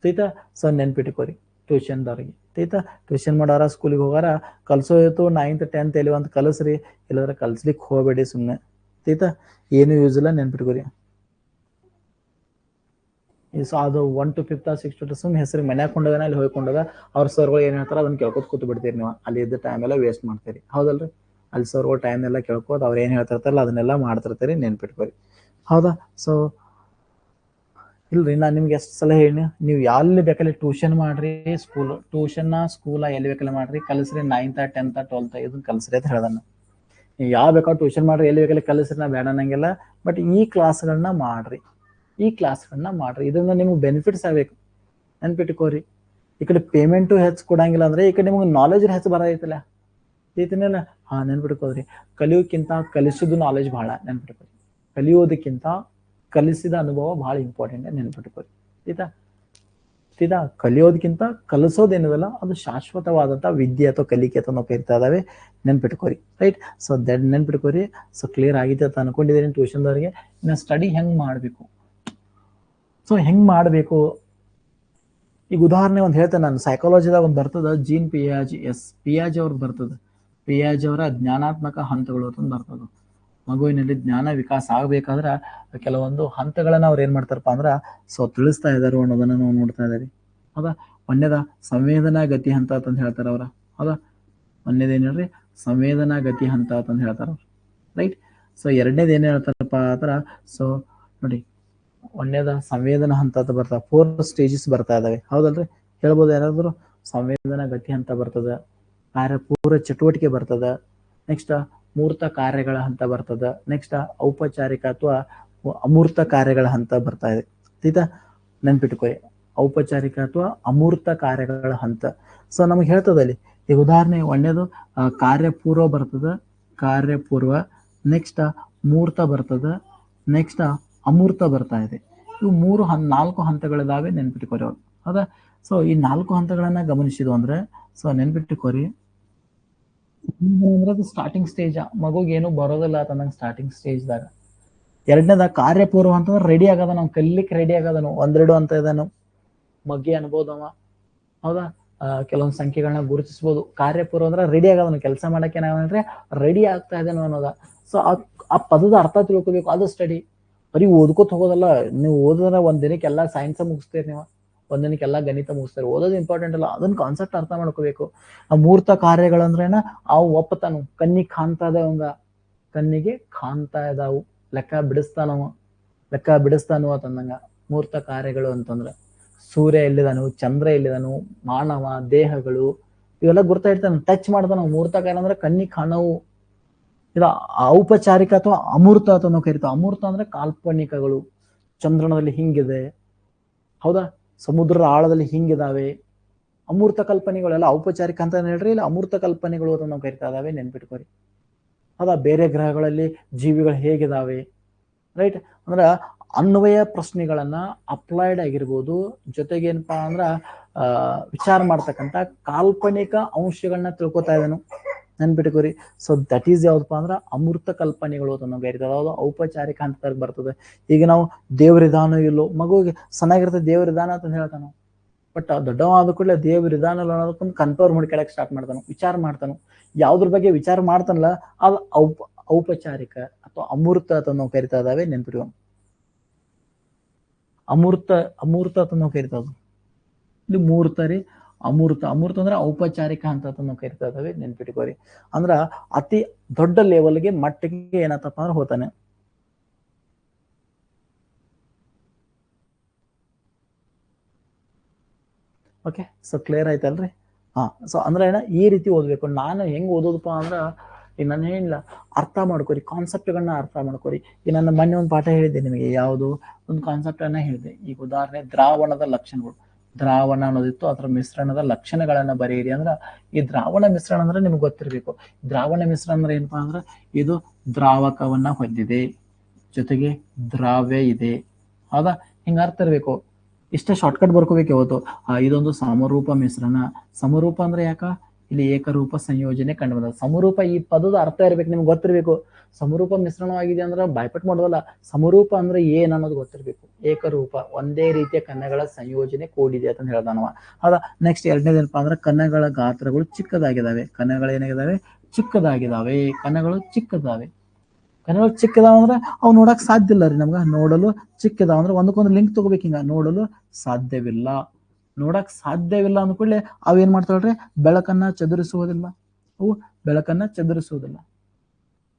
ಆಯ್ತಾ? ಸೊ ನೆನ್ಪಿಟ್ಕೋರಿ ಟ್ಯೂಷನ್ದವ್ರಿಗೆ. ಆಯ್ತಾ? ಟ್ಯೂಷನ್ ಮಾಡೋರ ಸ್ಕೂಲಿಗೆ ಹೋಗಾರ ಕಲ್ಸೋಯ್ತು 9th 10th 11th ಕಲಿಸ್ರಿ, ಇಲ್ಲಾಂದ್ರೆ ಕಲ್ಸ್ಲಿಕ್ಕೆ ಹೋಗ್ಬೇಡಿ ಸುಮ್ಮನೆ. ಆಯ್ತಾ? ಏನು ಯೂಸ್ ಇಲ್ಲ, ನೆನ್ಪಿಟ್ಕೋರಿ. ಸೊ ಅದು 1 to 5th 6th to ಸುಮ್ಮನೆ ಹೆಸರಿಗೆ ಮನ್ಯಾಗ ಕೊಂಡೋಗನ ಅಲ್ಲಿ ಹೋಗ್ಕೊಂಡೋಗ ಅವ್ರ ಸರ್ಗಳು ಏನ್ ಹೇಳ್ತಾರ ಅದನ್ನ ಕೇಳ್ಕೊತ ಕೂತ್ ಬಿಡ್ತೀರಿ ನೀವು, ಅಲ್ಲಿ ಇದ್ದ ಟೈಮ್ ಎಲ್ಲ ವೇಸ್ಟ್ ಮಾಡ್ತೀರಿ. ಹೌದಲ್ರಿ? ಅಲ್ಲಿ ಸರ್ಗಳು ಟೈಮ್ ಎಲ್ಲ ಕೇಳ್ಕೋತ ಅವ್ರು ಏನ್ ಹೇಳ್ತಿರ್ತಾರಲ್ಲ ಅದನ್ನೆಲ್ಲ ಮಾಡ್ತಿರ್ತೀರಿ, ನೆನ್ಪಿಟ್ಕೋರಿ. ಹೌದಾ? ಸೊ ಇಲ್ರಿ, ನಾನು ನಿಮ್ಗೆ ಎಷ್ಟು ಸಲ ಹೇಳಿ, ನೀವು ಎಲ್ಲಿ ಬೇಕಲ್ಲಿ ಟ್ಯೂಷನ್ ಮಾಡ್ರಿ, ಸ್ಕೂಲ ಎಲ್ಲಿ ಬೇಕಲ್ಲ ಮಾಡ್ರಿ, ಕಲಿಸ್ರಿ. 9th 10th 12th ಇದನ್ನ ಕಲಿಸ್ರಿ ಅಂತ ಹೇಳ್ದಾನ. ನೀವು ಯಾವ ಬೇಕಾದ್ರೂ ಟ್ಯೂಷನ್ ಮಾಡ್ರಿ, ಎಲ್ಲಿ ಬೇಕಲ್ಲಿ ಕಲಿಸ್ರಿ, ನಾ ಬೇಡ ಅನ್ನಂಗಿಲ್ಲ. ಬಟ್ ಈ ಕ್ಲಾಸ್ಗಳನ್ನ ಮಾಡ್ರಿ, ಇದರಿಂದ ನಿಮ್ಗೆ ಬೆನಿಫಿಟ್ಸ್ ಆಗಬೇಕು, ನೆನ್ಪಿಟ್ಕೋರಿ. ಈ ಕಡೆ ಪೇಮೆಂಟು ಹೆಚ್ಚು ಕೊಡಂಗಿಲ್ಲ ಅಂದ್ರೆ ಈ ಕಡೆ ನಿಮ್ಗೆ ನಾಲೆಜ್ ಹೆಚ್ಚು ಬರೈತಿಲ್ಲ, ಐತಿನಲ್ಲ. ನೆನ್ಪಿಟ್ಕೋದ್ರಿ. ಕಲಿಯೋಕ್ಕಿಂತ ಕಲಿಸೋದು ನಾಲೆಜ್ ಬಹಳ, ನೆನ್ಪಿಟ್ಕೋರಿ. ಕಲಿಯೋದಕ್ಕಿಂತ ಕಲಿಸಿದ ಅನುಭವ ಬಹಳ ಇಂಪಾರ್ಟೆಂಟ್, ನೆನ್ಪಿಟ್ಕೋರಿ. ಆಯ್ತಾ? ಕಲಿಯೋದಕ್ಕಿಂತ ಕಲಿಸೋದೇನಿದಲ್ಲ ಅದು ಶಾಶ್ವತವಾದಂತ ವಿದ್ಯೆ ಅಥವಾ ಕಲಿಕೆ ಅಥವಾ ನಾವು ಕರಿತಾ ಇದಾವೆ, ನೆನ್ಪಿಟ್ಕೋರಿ. ರೈಟ್? ಸೊ ದಟ್ ನೆನ್ಪಿಟ್ಕೋರಿ. ಸೊ ಕ್ಲಿಯರ್ ಆಗಿದೆ ಅಂತ ಅನ್ಕೊಂಡಿದ್ದೀನಿ ಟ್ಯೂಷನ್ದವ್ರಿಗೆ. ಇನ್ನು ಸ್ಟಡಿ ಹೆಂಗ್ ಮಾಡ್ಬೇಕು, ಸೊ ಹೆಂಗ್ ಮಾಡ್ಬೇಕು, ಈಗ ಉದಾಹರಣೆ ಒಂದು ಹೇಳ್ತೇನೆ ನಾನು. ಸೈಕಾಲಜಿದಾಗ ಒಂದು ಬರ್ತದ, ಜೀನ್ ಪಿಯಾಜಿ ಅವ್ರದ್ದು ಬರ್ತದ. ಪಿಯಾಜಿ ಅವರ ಜ್ಞಾನಾತ್ಮಕ ಹಂತಗಳು ಅಂತ ಬರ್ತದ. ಮಗುವಿನಲ್ಲಿ ಜ್ಞಾನ ವಿಕಾಸ ಆಗ್ಬೇಕಾದ್ರ ಕೆಲವೊಂದು ಹಂತಗಳನ್ನ ಅವ್ರು ಏನ್ ಮಾಡ್ತಾರಪ್ಪ ಅಂದ್ರ ಸೊ ತಿಳಿಸ್ತಾ ಇದಾರೆ ಅನ್ನೋದನ್ನ ನಾವು ನೋಡ್ತಾ ಇದಾರೆ. ಹೌದಾ? ಒಂದೇದ ಸಂವೇದನಾ ಗತಿ ಹಂತ ಅಂತ ಹೇಳ್ತಾರ ಅವ್ರ. ಹೌದಾ? ಒಂದೇದ ಏನ್ ಹೇಳ್ರಿ, ಸಂವೇದನಾ ಗತಿ ಹಂತ ಅಂತ ಹೇಳ್ತಾರ ಅವ್ರು. ರೈಟ್? ಸೊ ಎರಡನೇದು ಏನ್ ಹೇಳ್ತಾರಪ್ಪ ಅಂದ್ರ, ಸೊ ನೋಡಿ, ಒಂದೇದ ಸಂವೇದನಾ ಹಂತ ಅಂತ ಬರ್ತಾವ. 4 ಸ್ಟೇಜಸ್ ಬರ್ತಾ ಇದಾವೆ. ಹೌದಲ್ರಿ? ಹೇಳ್ಬೋದು ಯಾರಾದ್ರು? ಸಂವೇದನಾ ಗತಿ ಹಂತ ಬರ್ತದ, ಕಾರ್ಯಪೂರ್ವ ಚಟುವಟಿಕೆ ಬರ್ತದ, ನೆಕ್ಸ್ಟ್ ಮೂರ್ತ ಕಾರ್ಯಗಳ ಹಂತ ಬರ್ತದ, ನೆಕ್ಸ್ಟ್ ಔಪಚಾರಿಕ ಅಥವಾ ಅಮೂರ್ತ ಕಾರ್ಯಗಳ ಹಂತ ಬರ್ತಾ ಇದೆ. ಆಯ್ತಾ? ನೆನ್ಪಿಟ್ಕೊಳ್ಳಿ, ಔಪಚಾರಿಕ ಅಥವಾ ಅಮೂರ್ತ ಕಾರ್ಯಗಳ ಹಂತ. ಸೊ ನಮ್ಗೆ ಹೇಳ್ತದ ಅಲ್ಲಿ, ಈಗ ಉದಾಹರಣೆ ಒಂದೇದು ಕಾರ್ಯಪೂರ್ವ ಬರ್ತದ, ಕಾರ್ಯಪೂರ್ವ, ನೆಕ್ಸ್ಟ್ ಮೂರ್ತ ಬರ್ತದ, ನೆಕ್ಸ್ಟ್ ಅಮೂರ್ತ ಬರ್ತಾ ಇದೆ. ಇವು 4 ಹಂತಗಳಿದಾವೆ, ನೆನ್ಪಿಟ್ಕೋರಿ ಅವ್ರು. ಹೌದಾ? ಸೊ ಈ 4 ಹಂತಗಳನ್ನ ಗಮನಿಸಿದ್ವು ಅಂದ್ರೆ ಸೊ ನೆನ್ಪಿಟ್ಕೋರಿ, ಅಂದ್ರೆ ಅದು ಸ್ಟಾರ್ಟಿಂಗ್ ಸ್ಟೇಜ್, ಮಗುಗೆ ಏನು ಬರೋದಿಲ್ಲ ಅಂತಂದಂಗ ಸ್ಟಾರ್ಟಿಂಗ್ ಸ್ಟೇಜ್ದಾಗ. ಎರಡನೇದ ಕಾರ್ಯಪೂರ್ವ ಅಂತಂದ್ರೆ ರೆಡಿ ಆಗದ, ನಾವು ಕಲಿಲಿಕ್ಕೆ ರೆಡಿ ಆಗದನು, 1 2 ಅಂತ ಇದನು ಮಗ್ಗಿ ಅನ್ಬೋದವ. ಹೌದಾ? ಕೆಲವೊಂದು ಸಂಖ್ಯೆಗಳನ್ನ ಗುರುತಿಸ್ಬೋದು. ಕಾರ್ಯಪೂರ್ವ ಅಂದ್ರೆ ರೆಡಿ ಆಗದನು, ಕೆಲಸ ಮಾಡಕ್ಕೆ ಏನಾಗಂದ್ರೆ ರೆಡಿ ಆಗ್ತಾ ಇದೇನು ಅನ್ನೋದ. ಸೊ ಆ ಪದದ ಅರ್ಥ ತಿಳ್ಕೊಬೇಕು, ಅದು ಸ್ಟಡಿ. ಬರೀ ಓದ್ಕೋತ ಹೋಗೋದಲ್ಲ. ನೀವು ಓದಿದ್ರೆ ಒಂದ್ ದಿನಕ್ಕೆ ಎಲ್ಲಾ ಸೈನ್ಸ್ ಮುಗಿಸ್ತೀರಿ, ನೀವು ಒಂದ್ ದಿನಕ್ಕೆ ಎಲ್ಲಾ ಗಣಿತ ಮುಗಿಸ್ತಾರೆ. ಓದೋದು ಇಂಪಾರ್ಟೆಂಟ್ ಅಲ್ಲ, ಅದನ್ನ ಕಾನ್ಸೆಪ್ಟ್ ಅರ್ಥ ಮಾಡ್ಕೋಬೇಕು. ಆ ಮೂರ್ತ ಕಾರ್ಯಗಳಂದ್ರೇನ, ಅವು ಒಪ್ಪತಾನು, ಕಣ್ಣಿಗೆ ಕಾಣ್ತಾ ಇದಾವಂಗ, ಕಣ್ಣಿಗೆ ಕಾಣ್ತಾ ಇದಾವು, ಲೆಕ್ಕ ಬಿಡಿಸ್ತಾನು ಅಂತಂದಂಗ. ಮೂರ್ತ ಕಾರ್ಯಗಳು ಅಂತಂದ್ರ ಸೂರ್ಯ ಎಲ್ಲಿದಾನು, ಚಂದ್ರ ಎಲ್ಲಿದಾನು, ಮಾನವ ದೇಹಗಳು ಇವೆಲ್ಲ ಗುರ್ತಾಯಿರ್ತಾನ, ಟಚ್ ಮಾಡ್ತಾನ. ಮೂರ್ತ ಕಾರ್ಯ ಅಂದ್ರೆ ಕಣ್ಣಿಗೆ ಕಾಣವು. ಇದು ಔಪಚಾರಿಕ ಅಥವಾ ಅಮೂರ್ತ ಅಂತ ನಾವು ಕರಿತಾವ. ಅಮೂರ್ತ ಅಂದ್ರೆ ಕಾಲ್ಪನಿಕಗಳು, ಚಂದ್ರನದಲ್ಲಿ ಹಿಂಗಿದೆ, ಹೌದಾ? ಸಮುದ್ರದ ಆಳದಲ್ಲಿ ಹಿಂಗಿದಾವೆ. ಅಮೂರ್ತ ಕಲ್ಪನೆಗಳೆಲ್ಲ ಔಪಚಾರಿಕ ಅಂತ ಹೇಳ್ರಿ, ಇಲ್ಲ ಅಮೂರ್ತ ಕಲ್ಪನೆಗಳು ಅಂತ ನಾವು ಕರಿತಾ ಇದಾವೆ, ನೆನ್ಪಿಟ್ಕೋರಿ. ಹೌದಾ? ಬೇರೆ ಗ್ರಹಗಳಲ್ಲಿ ಜೀವಿಗಳು ಹೇಗಿದಾವೆ. ರೈಟ್? ಅಂದ್ರ ಅನ್ವಯ ಪ್ರಶ್ನೆಗಳನ್ನ ಅಪ್ಲೈಡ್ ಆಗಿರ್ಬೋದು, ಜೊತೆಗೆ ಏನಪ್ಪಾ ಅಂದ್ರ ವಿಚಾರ ಮಾಡ್ತಕ್ಕಂಥ ಕಾಲ್ಪನಿಕ ಅಂಶಗಳನ್ನ ತಿಳ್ಕೊತಾ ಇದ್ದಾನು, ನೆನ್ಪಿಟ್ಕೋರಿ. ಸೊ ದಟ್ ಈಸ್ ಯಾವ್ದಪ್ಪ ಅಂದ್ರ ಅಮೂರ್ತ ಕಲ್ಪನೆಗಳು ಅಂತ ನಾವು ಕರಿತೇವೆ. ಯಾವ್ದು? ಔಪಚಾರಿಕ ಹಂತದಾಗ ಬರ್ತದೆ. ಈಗ ನಾವು ದೇವ್ರಿದಾನೋ ಇಲ್ಲೋ, ಮಗುವಿಗೆ ಚೆನ್ನಾಗಿರ್ತದೆ ದೇವ್ರಿದಾನ ಅಂತ ಹೇಳ್ತಾನು. ಬಟ್ ದೊಡ್ಡವ ಆದ ಕೂಡಲೇ ದೇವ್ರಿದಾನ ಅನ್ನೋದಕ್ಕೊಂದು ಕನ್ಫರ್ಮ್ ಹುಡ್ಕಾಡಕ್ ಸ್ಟಾರ್ಟ್ ಮಾಡ್ತಾನು, ವಿಚಾರ ಮಾಡ್ತಾನು. ಯಾವ್ದ್ರ ಬಗ್ಗೆ ವಿಚಾರ ಮಾಡ್ತಾನಲ್ಲ ಅದು ಔಪಚಾರಿಕ ಅಥವಾ ಅಮೂರ್ತ ಅಂತ ನಾವು ಕರಿತಾ ಇದಾವೆ, ನೆನ್ಪಿಟ್ಕೊಂಡು. ಅಮೂರ್ತ ಅಂತ ನಾವು ಕರಿತಾ ಇದು ಮೂರ್ತ ರೀ. ಅಮೃತ ಅಂದ್ರೆ ಔಪಚಾರಿಕ ಹಂತ ಅಂತ ನಾವು ಕರಿತಾ ಇದ್ದೇವೆ, ನೆನ್ಪಿಟ್ಕೋರಿ. ಅಂದ್ರ ಅತಿ ದೊಡ್ಡ ಲೆವೆಲ್ಗೆ ಮಟ್ಟಿಗೆ ಏನತ್ತಪ್ಪ ಅಂದ್ರೆ ಹೋತಾನೆ. ಓಕೆ, ಸೊ ಕ್ಲಿಯರ್ ಆಯ್ತಲ್ರಿ? ಹಾ, ಸೊ ಅಂದ್ರೆ ಏನ ಈ ರೀತಿ ಓದ್ಬೇಕು. ನಾನು ಹೆಂಗ್ ಓದೋದಪ್ಪ ಅಂದ್ರ, ಈಗ ನಾನು ಏನಿಲ್ಲ, ಅರ್ಥ ಮಾಡ್ಕೋರಿ, ಕಾನ್ಸೆಪ್ಟ್ಗಳನ್ನ ಅರ್ಥ ಮಾಡ್ಕೋರಿ. ಈಗ ನನ್ನ ಮೊನ್ನೆ ಒಂದು ಪಾಠ ಹೇಳಿದ್ದೆ ನಿಮಗೆ, ಯಾವುದು ಒಂದು ಕಾನ್ಸೆಪ್ಟ್ ಅನ್ನ ಹೇಳಿದೆ. ಈಗ ಉದಾಹರಣೆ ದ್ರಾವಣದ ಲಕ್ಷಣಗಳು, ದ್ರಾವಣ ಅನ್ನೋದಿತ್ತು, ಅದರ ಮಿಶ್ರಣದ ಲಕ್ಷಣಗಳನ್ನ ಬರೆಯಿರಿ ಅಂದ್ರ, ಈ ದ್ರಾವಣ ಮಿಶ್ರಣ ಅಂದ್ರೆ ನಿಮ್ಗೆ ಗೊತ್ತಿರ್ಬೇಕು. ದ್ರಾವಣ ಮಿಶ್ರಣ ಅಂದ್ರೆ ಏನಪ್ಪಾ ಅಂದ್ರೆ, ಇದು ದ್ರಾವಕವನ್ನ ಹೊಂದಿದೆ, ಜೊತೆಗೆ ದ್ರಾವ್ಯ ಇದೆ, ಹೌದಾ? ಹಿಂಗ ಅರ್ಥ ಇರ್ಬೇಕು. ಇಷ್ಟೇ ಶಾರ್ಟ್ಕಟ್ ಬರ್ಕೋಬೇಕು ಯಾವತ್ತು. ಇದೊಂದು ಸಮರೂಪ ಮಿಶ್ರಣ. ಸಮರೂಪ ಅಂದ್ರೆ ಯಾಕ, ಇಲ್ಲಿ ಏಕರೂಪ ಸಂಯೋಜನೆ ಕಂಡು ಬಂದ. ಸಮರೂಪ ಈ ಪದದ ಅರ್ಥ ಇರ್ಬೇಕು, ನಿಮ್ಗೆ ಗೊತ್ತಿರ್ಬೇಕು. ಸಮರೂಪ ಮಿಶ್ರಣವಾಗಿದೆ ಅಂದ್ರೆ ಬಾಯ್ಪಟ್ ಮಾಡೋದಲ್ಲ. ಸಮರೂಪ ಅಂದ್ರೆ ಏನ್ ಅನ್ನೋದು ಗೊತ್ತಿರ್ಬೇಕು. ಏಕರೂಪ, ಒಂದೇ ರೀತಿಯ ಕನ್ನಗಳ ಸಂಯೋಜನೆ ಕೂಡಿದೆ ಅಂತ ಹೇಳ್ದಾನವ. ಹೌದಾ? ನೆಕ್ಸ್ಟ್ ಎರಡನೇದೇನಪ್ಪಾ ಅಂದ್ರೆ, ಕನ್ನಗಳ ಗಾತ್ರಗಳು ಚಿಕ್ಕದಾಗಿದ್ದಾವೆ. ಕನ್ನಗಳು ಏನಾಗಿದ್ದಾವೆ? ಚಿಕ್ಕದಾಗಿದ್ದಾವೆ. ಕನ್ನಗಳು ಚಿಕ್ಕದಾವೆ. ಕನ್ನಗಳು ಚಿಕ್ಕದಾವ ಅಂದ್ರೆ ಅವು ನೋಡಕ್ ಸಾಧ್ಯ ಇಲ್ಲ ರೀ ನಮ್ಗ. ನೋಡಲು ಚಿಕ್ಕದಾವ ಅಂದ್ರೆ ಒಂದಕ್ಕೊಂದು ಲಿಂಕ್ ತಗೋಬೇಕು. ಹಿಂಗ ನೋಡಲು ಸಾಧ್ಯವಿಲ್ಲ, ನೋಡಕ್ ಸಾಧ್ಯವಿಲ್ಲ ಅಂದ್ಕೂಡ್ಲೆ ಅವ್ ಏನ್ ಮಾಡ್ತಾಳ್ರಿ, ಬೆಳಕನ್ನ ಚದುರಿಸುವುದಿಲ್ಲ. ಅವು ಬೆಳಕನ್ನ ಚದುರಿಸುವುದಿಲ್ಲ.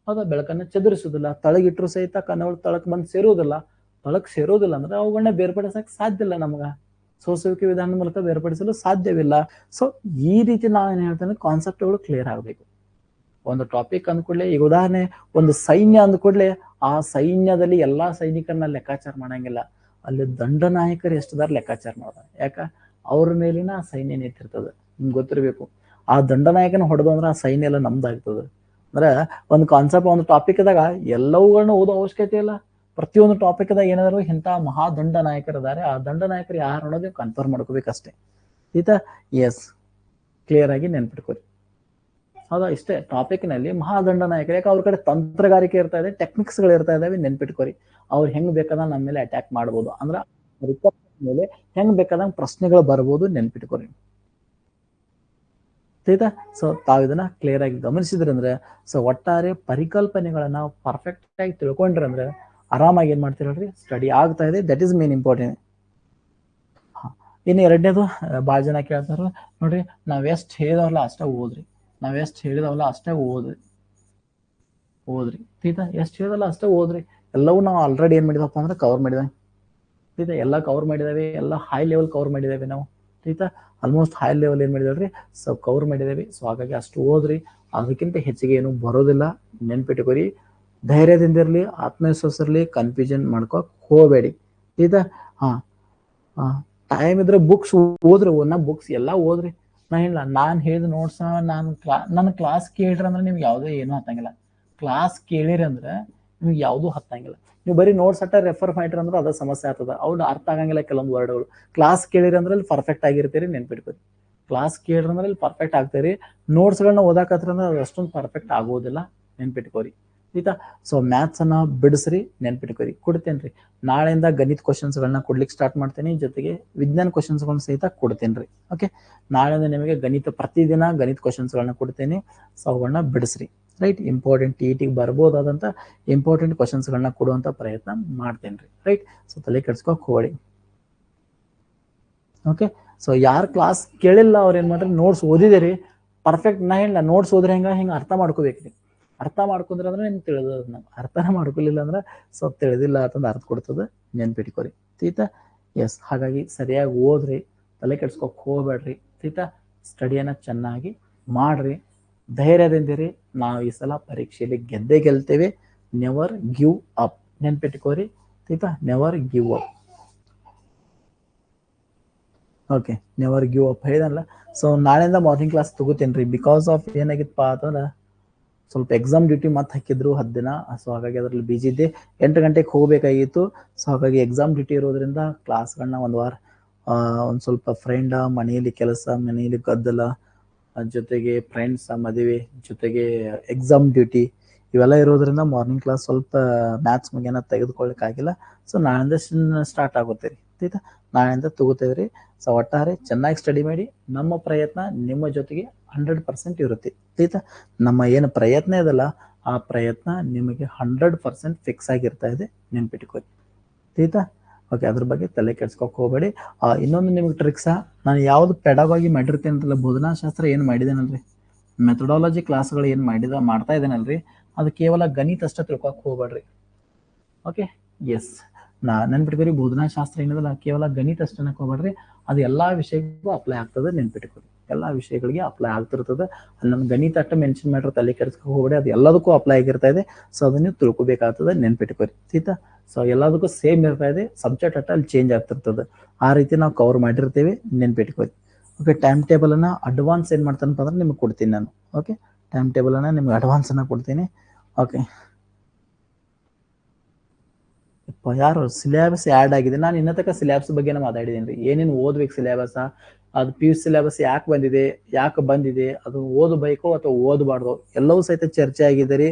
ಹೌದಾ? ಬೆಳಕನ್ನ ಚದುರಿಸುವುದಿಲ್ಲ. ತಳಗಿಟ್ರು ಸಹಿತ ಕನ್ನಗಳು ತಳಕ್ ಬಂದು ಸೇರುವುದಿಲ್ಲ. ತಳಕ್ ಸೇರುವುದಿಲ್ಲ ಅಂದ್ರೆ ಅವುಗಳನ್ನ ಬೇರ್ಪಡಿಸಕ್ ಸಾಧ್ಯ ಇಲ್ಲ ನಮ್ಗ. ಸೋಸುವಿಕೆ ವಿಧಾನದ ಮೂಲಕ ಬೇರ್ಪಡಿಸಲು ಸಾಧ್ಯವಿಲ್ಲ. ಸೊ ಈ ರೀತಿ ನಾವೇನ್ ಹೇಳ್ತೇನೆ, ಕಾನ್ಸೆಪ್ಟ್ಗಳು ಕ್ಲಿಯರ್ ಆಗ್ಬೇಕು. ಒಂದು ಟಾಪಿಕ್ ಅಂದ್ಕೂಡ್ಲೆ, ಈಗ ಉದಾಹರಣೆ ಒಂದು ಸೈನ್ಯ ಅಂದ್ಕೂಡ್ಲೆ, ಆ ಸೈನ್ಯದಲ್ಲಿ ಎಲ್ಲಾ ಸೈನಿಕರನ್ನ ಲೆಕ್ಕಾಚಾರ ಮಾಡಂಗಿಲ್ಲ. ಅಲ್ಲಿ ದಂಡನಾಯಕರು ಎಷ್ಟದಾರ ಲೆಕ್ಕಾಚಾರ ಮಾಡೋದ. ಯಾಕ? ಅವ್ರ ಮೇಲಿನ ಆ ಸೈನ್ಯ ನಿಂತಿರ್ತದ. ನಿಮ್ಗೆ ಗೊತ್ತಿರ್ಬೇಕು. ಆ ದಂಡನಾಯಕನ ಹೊಡೆದು ಅಂದ್ರೆ ಆ ಸೈನ್ಯ ಎಲ್ಲ ನಮ್ದಾಗ್ತದೆ. ಅಂದ್ರೆ ಒಂದು ಕಾನ್ಸೆಪ್ಟ್, ಒಂದು ಟಾಪಿಕ್ದಾಗ ಎಲ್ಲವುಗಳನ್ನ ಓದೋ ಅವಶ್ಯಕತೆ ಇಲ್ಲ. ಪ್ರತಿಯೊಂದು ಟಾಪಿಕ್ದಾಗ ಏನಾದ್ರು ಇಂಥ ಮಹಾ ದಂಡ ನಾಯಕರಿದ್ದಾರೆ, ಆ ದಂಡ ನಾಯಕರು ಯಾರು ಅನ್ನೋದು ಕನ್ಫರ್ಮ್ ಮಾಡ್ಕೋಬೇಕಷ್ಟೇ. ಆಯ್ತಾ? ಎಸ್, ಕ್ಲಿಯರ್ ಆಗಿ ನೆನ್ಪಿಟ್ಕೋರಿ. ಹೌದಾ? ಇಷ್ಟೇ ಟಾಪಿಕ್ ನಲ್ಲಿ ಮಹಾದಂಡ ನಾಯಕರು. ಯಾಕೆ? ಅವ್ರ ಕಡೆ ತಂತ್ರಗಾರಿಕೆ ಇರ್ತಾ ಇದೆ, ಟೆಕ್ನಿಕ್ಸ್ ಗಳು ಇರ್ತಾ ಇದಾವೆ. ನೆನ್ಪಿಟ್ಕೋರಿ. ಅವ್ರು ಹೆಂಗ್ ಬೇಕಾದ ನಮ್ಮ ಮೇಲೆ ಅಟ್ಯಾಕ್ ಮಾಡ್ಬೋದು, ಅಂದ್ರ ಮೇಲೆ ಹೆಂಗ್ ಬೇಕಾದಂಗ ಪ್ರಶ್ನೆಗಳು ಬರ್ಬೋದು. ನೆನ್ಪಿಟ್ಕೋರಿ. ಆಯ್ತಾ? ಸೊ ತಾವ್ ಇದನ್ನ ಕ್ಲಿಯರ್ ಆಗಿ ಗಮನಿಸಿದ್ರಂದ್ರೆ, ಸೊ ಒಟ್ಟಾರೆ ಪರಿಕಲ್ಪನೆಗಳನ್ನ ಪರ್ಫೆಕ್ಟ್ ಆಗಿ ತಿಳ್ಕೊಂಡ್ರಂದ್ರೆ ಆರಾಮಾಗಿ ಏನ್ ಮಾಡ್ತೀರಲ್ರಿ, ಸ್ಟಡಿ ಆಗ್ತಾ ಇದೆ. That is main important. ಇನ್ನು ಎರಡನೇದು, ಭಾಳ ಜನ ಕೇಳ್ತಾರ ನೋಡ್ರಿ, ನಾವ್ ಎಷ್ಟ್ ಹೇಳಿದವಲ್ಲ ಅಷ್ಟೇ ಓದ್ರಿ, ನಾವ್ ಎಷ್ಟ್ ಹೇಳಿದವಲ್ಲ ಅಷ್ಟೇ ಓದ್ರಿ. ಆಯ್ತಾ? ಎಷ್ಟ್ ಹೇಳಿದಲ್ಲ ಅಷ್ಟೇ ಓದ್ರಿ. ಎಲ್ಲವೂ ನಾವು ಆಲ್ರೆಡಿ ಏನ್ ಮಾಡಿದಪ್ಪ ಅಂದ್ರೆ ಕವರ್ ಮಾಡಿದಾವೆ. ಆಯ್ತಾ? ಎಲ್ಲ ಕವರ್ ಮಾಡಿದಾವೆ, ಎಲ್ಲ ಹೈ ಲೆವೆಲ್ ಕವರ್ ಮಾಡಿದಾವೆ ನಾವು. ಆಯ್ತಾ? ಆಲ್ಮೋಸ್ಟ್ ಹೈ ಲೆವೆಲ್ ಏನ್ ಮಾಡಿದಾವ್ರಿ, ಸೊ ಕವರ್ ಮಾಡಿದಾವೆ. ಸೊ ಹಾಗಾಗಿ ಅಷ್ಟು ಓದ್ರಿ. ಅದಕ್ಕಿಂತ ಹೆಚ್ಚಿಗೆ ಏನು ಬರೋದಿಲ್ಲ. ನೆನ್ಪಿಟ್ಕೋರಿ. ಧೈರ್ಯದಿಂದಿರ್ಲಿ, ಆತ್ಮವಿಶ್ವಾಸ ಇರ್ಲಿ, ಕನ್ಫ್ಯೂಷನ್ ಮಾಡ್ಕೋಕ್ ಹೋಗಬೇಡಿ. ಆಯ್ತಾ? ಹಾ, ಟೈಮ್ ಇದ್ರೆ ಬುಕ್ಸ್ ಓದ್ರಿ. ಬುಕ್ಸ್ ಎಲ್ಲಾ ಓದ್ರಿ. ನಾ ಇಲ್ಲ, ನಾನ್ ಹೇಳಿದ ನೋಟ್ಸ್ ನನ್ನ ಕ್ಲಾಸ್ ಕೇಳ್ರಿ ಅಂದ್ರೆ ನಿಮ್ಗೆ ಯಾವ್ದು ಏನು ಹತ್ತಂಗಿಲ್ಲ. ಕ್ಲಾಸ್ ಕೇಳಿರಿ ಅಂದ್ರೆ ನಿಮ್ಗೆ ಯಾವ್ದು ಹತ್ತಂಗಿಲ್ಲ. ನೀವು ಬರೀ ನೋಟ್ಸ್ ಅಟ್ಟ ರೆಫರ್ ಮಾಡಿರಿ ಅಂದ್ರೆ ಅದ ಸಮಸ್ಯೆ ಆಗ್ತದ. ಅವ್ನು ಅರ್ಥ ಆಗಂಗಿಲ್ಲ ಕೆಲವೊಂದು ವರ್ಡ್ಗಳು. ಕ್ಲಾಸ್ ಕೇಳಿರಿ ಅಂದ್ರೆ ಅಲ್ಲಿ ಪರ್ಫೆಕ್ಟ್ ಆಗಿರ್ತೀರಿ. ನೆನ್ಪಿಟ್ಕೋರಿ. ಕ್ಲಾಸ್ ಕೇಳಿರಿ ಅಂದ್ರೆ ಇಲ್ಲಿ ಪರ್ಫೆಕ್ಟ್ ಆಗ್ತೀರಿ. ನೋಟ್ಸ್ಗಳನ್ನ ಓದಾಕತ್ರ ಅಂದ್ರೆ ಅದು ಅಷ್ಟೊಂದು ಪರ್ಫೆಕ್ಟ್ ಆಗೋದಿಲ್ಲ. ನೆನ್ಪಿಟ್ಕೋರಿ. ಆಯ್ತಾ? ಸೊ ಮ್ಯಾಥ್ಸ್ ಅನ್ನ ಬಿಡಿಸ್ರಿ. ನೆನ್ಪಿಟ್ಕೋರಿ. ಕೊಡ್ತೇನ್ರಿ. ನಾಳೆಯಿಂದ ಗಣಿತ ಕ್ವಶನ್ಸ್ ಗಳನ್ನ ಕೊಡ್ಲಿಕ್ಕೆ ಸ್ಟಾರ್ಟ್ ಮಾಡ್ತೇನೆ. ಜೊತೆಗೆ ವಿಜ್ಞಾನ ಕ್ವಶನ್ಸ್ ಗಳನ್ನ ಸಹಿತ ಕೊಡ್ತೇನ್ರಿ. ಓಕೆ, ನಾಳೆಯಿಂದ ನಿಮಗೆ ಗಣಿತ ಪ್ರತಿದಿನ ಗಣಿತ ಕ್ವಶನ್ಸ್ ಗಳನ್ನ ಕೊಡ್ತೇನೆ. ಸೊ ಅವುಗಳನ್ನ ಬಿಡಿಸ್ರಿ. ರೈಟ್? ಇಂಪಾರ್ಟೆಂಟ್ TET ಬರ್ಬೋದಾದಂತ ಇಂಪಾರ್ಟೆಂಟ್ ಕ್ವಶನ್ಸ್ ಗಳನ್ನ ಕೊಡುವಂತ ಪ್ರಯತ್ನ ಮಾಡ್ತೇನ್ರಿ. ರೈಟ್? ಸೊ ತಲೆ ಕೆಡ್ಸ್ಕೊಕ್ ಹೋಗಿ. ಓಕೆ, ಸೊ ಯಾರು ಕ್ಲಾಸ್ ಕೇಳಿಲ್ಲ ಅವ್ರ ಏನ್ ಮಾಡ್ರಿ, ನೋಟ್ಸ್ ಓದಿದಿರಿ ಪರ್ಫೆಕ್ಟ್. ನಾ ಇಲ್ಲ, ನೋಟ್ಸ್ ಓದ್ರೆ ಹಿಂಗ ಅರ್ಥ ಮಾಡ್ಕೋಬೇಕ್ರಿ. ಅರ್ಥ ಮಾಡ್ಕೊಂಡ್ರೆ ಅಂದ್ರೆ ನಿಮ್ಗೆ ತಿಳಿದ. ಅರ್ಥನ ಮಾಡ್ಕೊಲಿಲ್ಲ ಅಂದ್ರೆ ಸ್ವಲ್ಪ ತಿಳಿದಿಲ್ಲ ಅಂತಂದು ಅರ್ಥ ಕೊಡ್ತದೆ. ನೆನ್ಪಿಟ್ಕೋರಿ. ಆಯ್ತಾ? ಎಸ್, ಹಾಗಾಗಿ ಸರಿಯಾಗಿ ಓದ್ರಿ. ತಲೆ ಕೆಡ್ಸ್ಕೊಕ್ ಹೋಗ್ಬೇಡ್ರಿ. ಆಯ್ತಾ? ಸ್ಟಡಿಯನ್ನ ಚೆನ್ನಾಗಿ ಮಾಡ್ರಿ. ಧೈರ್ಯದಿಂದಿರಿ. ನಾವು ಈ ಸಲ ಪರೀಕ್ಷೆಯಲ್ಲಿ ಗೆದ್ದೇ ಗೆಲ್ತೇವೆ. Never give up. ನೆನ್ಪಿಟ್ಕೋರಿ. ಆಯ್ತಾ? Never give up. Okay, never give up ಹೇಳಿದಲ್ಲ. ಸೊ ನಾಳೆಯಿಂದ ಮಾರ್ನಿಂಗ್ ಕ್ಲಾಸ್ ತಗೋತೇನ್ರಿ. ಬಿಕಾಸ್ ಆಫ್ ಏನಾಗಿತ್ತಪ್ಪ ಅಂತಂದ್ರೆ ಸ್ವಲ್ಪ ಎಕ್ಸಾಮ್ ಡ್ಯೂಟಿ ಮತ್ತೆ ಹಾಕಿದ್ರು 10 ದಿನ. ಸೊ ಹಾಗಾಗಿ ಅದ್ರಲ್ಲಿ ಬಿಜಿ ಇದ್ದೆ. 8 ಗಂಟೆಗೆ ಹೋಗ್ಬೇಕಾಗಿತ್ತು. ಸೊ ಹಾಗಾಗಿ ಎಕ್ಸಾಮ್ ಡ್ಯೂಟಿ ಇರೋದ್ರಿಂದ ಕ್ಲಾಸ್ಗಳನ್ನ ಒಂದು ವಾರ ಒಂದು ಸ್ವಲ್ಪ ಫ್ರೆಂಡ್ ಮನೆಯಲ್ಲಿ ಕೆಲಸ, ಮನೆಯಲ್ಲಿ ಗದ್ದಲ, ಜೊತೆಗೆ ಫ್ರೆಂಡ್ಸ್ ಮದುವೆ, ಜೊತೆಗೆ ಎಕ್ಸಾಮ್ ಡ್ಯೂಟಿ ಇವೆಲ್ಲ ಇರೋದ್ರಿಂದ ಮಾರ್ನಿಂಗ್ ಕ್ಲಾಸ್ ಸ್ವಲ್ಪ ಮ್ಯಾಥ್ಸ್ ಮುಗಿಯನ್ನ ತೆಗೆದುಕೊಳ್ಳಿಕ್ಕಾಗಿಲ್ಲ. ಸೊ ನಾಳೆಯಿಂದ ಸ್ಟಾರ್ಟ್ ಆಗುತ್ತೆ ರೀ. ಆಯ್ತಾ? ನಾಳೆಯಿಂದ ತಗೋತೇವ್ರಿ. ಸೊ ಒಟ್ಟಾರೆ ಚೆನ್ನಾಗಿ ಸ್ಟಡಿ ಮಾಡಿ. ನಮ್ಮ ಪ್ರಯತ್ನ ನಿಮ್ಮ ಜೊತೆಗೆ 100% ಇರುತ್ತೆ. ಆಯ್ತಾ? ನಮ್ಮ ಏನು ಪ್ರಯತ್ನ ಇದಲ್ಲ, ಆ ಪ್ರಯತ್ನ ನಿಮಗೆ 100% ಫಿಕ್ಸ್ ಆಗಿರ್ತಾ ಇದೆ. ನೆನ್ಪಿಟ್ಕೊಳ್ಳಿ. ಆಯ್ತಾ? ಓಕೆ, ಅದ್ರ ಬಗ್ಗೆ ತಲೆ ಕೆಡ್ಸ್ಕೊಕ್ ಹೋಗಬೇಡಿ. ಇನ್ನೊಂದು ನಿಮ್ಗೆ ಟ್ರಿಕ್ಸ, ನಾನು ಯಾವ್ದು ಪೆಡಗಾಗಿ ಮಾಡಿರ್ತೇನೆ ಅಂತಲ್ಲ, ಬೋಧನಾಶಾಸ್ತ್ರ ಏನು ಮಾಡಿದೇನಲ್ರಿ, ಮೆಥಡಾಲಜಿ ಕ್ಲಾಸ್ಗಳು ಏನು ಮಾಡ್ತಾ ಇದ್ದೇನಲ್ರಿ, ಅದು ಕೇವಲ ಗಣಿತ ಅಷ್ಟೇ ತಿಳ್ಕೊಕ್ ಹೋಗ್ಬೇಡ್ರಿ. ಓಕೆ, ಎಸ್, ನೆನ್ಪಿಟ್ಕೊರಿ, ಬೋಧನಾಶಾಸ್ತ್ರ ಏನದಲ್ಲ ಕೇವಲ ಗಣಿತ ಅಷ್ಟೇ ಹೋಗ್ಬೇಡ್ರಿ, ಅದು ಎಲ್ಲಾ ವಿಷಯಕ್ಕೂ ಅಪ್ಲೈ ಆಗ್ತದೆ. ನೆನ್ಪಿಟ್ಕೊರಿ, ಎಲ್ಲಾ ವಿಷಯಗಳಿಗೆ ಅಪ್ಲೈ ಆಗ್ತಿರ್ತದೆ. ಅಲ್ಲಿ ನಮ್ ಗಣಿತ ಅಷ್ಟ ಮೆನ್ಷನ್ ಮಾಡಿರೋ ತಲೆ ಕೆಡ್ಸ್ಕೊಕ್ ಹೋಗ್ಬೇಡಿ, ಅದು ಎಲ್ಲದಕ್ಕೂ ಅಪ್ಲೈ ಆಗಿರ್ತಾ ಇದೆ. ಸೊ ಅದನ್ನ ನೀವು ತಿಳ್ಕೊಬೇಕಾಗ್ತದೆ. ನೆನ್ಪಿಟ್ಕೊರಿ, ಆಯ್ತಾ. ಸೊ ಎಲ್ಲದಕ್ಕೂ ಸೇಮ್ ಇರ್ತಾ ಇದೆ, ಸಬ್ಜೆಕ್ಟ್ ಅಟ್ಟ ಅಲ್ಲಿ ಚೇಂಜ್ ಆಗ್ತಿರ್ತದೆ. ಆ ರೀತಿ ನಾವು ಕವರ್ ಮಾಡಿರ್ತೀವಿ. ನೆನ್ಪಿಟ್ಕೊರಿ. ಓಕೆ, ಟೈಮ್ ಟೇಬಲ್ ಅನ್ನ ಅಡ್ವಾನ್ಸ್ ಏನ್ ಮಾಡ್ತಾನಪ್ಪ ಅಂದ್ರೆ ನಿಮ್ಗೆ ಕೊಡ್ತೀನಿ ನಾನು. ಓಕೆ, ಟೈಮ್ ಟೇಬಲ್ ಅನ್ನ ನಿಮ್ಗೆ ಅಡ್ವಾನ್ಸ್ ಅನ್ನ ಕೊಡ್ತೀನಿ. ಓಕೆ, ಯಾರು ಸಿಲೆಬಸ್ ಆ್ಯಡ್ ಆಗಿದೆ, ನಾನು ಇನ್ನೂ ತನಕ ಸಿಲೆಬಸ್ ಬಗ್ಗೆ ಮಾತಾಡಿದ್ದೀನಿ ರೀ. ಏನೇನು ಓದ್ಬೇಕು ಸಿಲೆಬಸ್, ಅದು PU ಸಿಲೆಬಸ್ ಯಾಕೆ ಬಂದಿದೆ, ಅದು ಓದಬೇಕು ಅಥವಾ ಓದಬಾರ್ದು, ಎಲ್ಲವೂ ಸಹಿತ ಚರ್ಚೆ ಆಗಿದೆ ರೀ.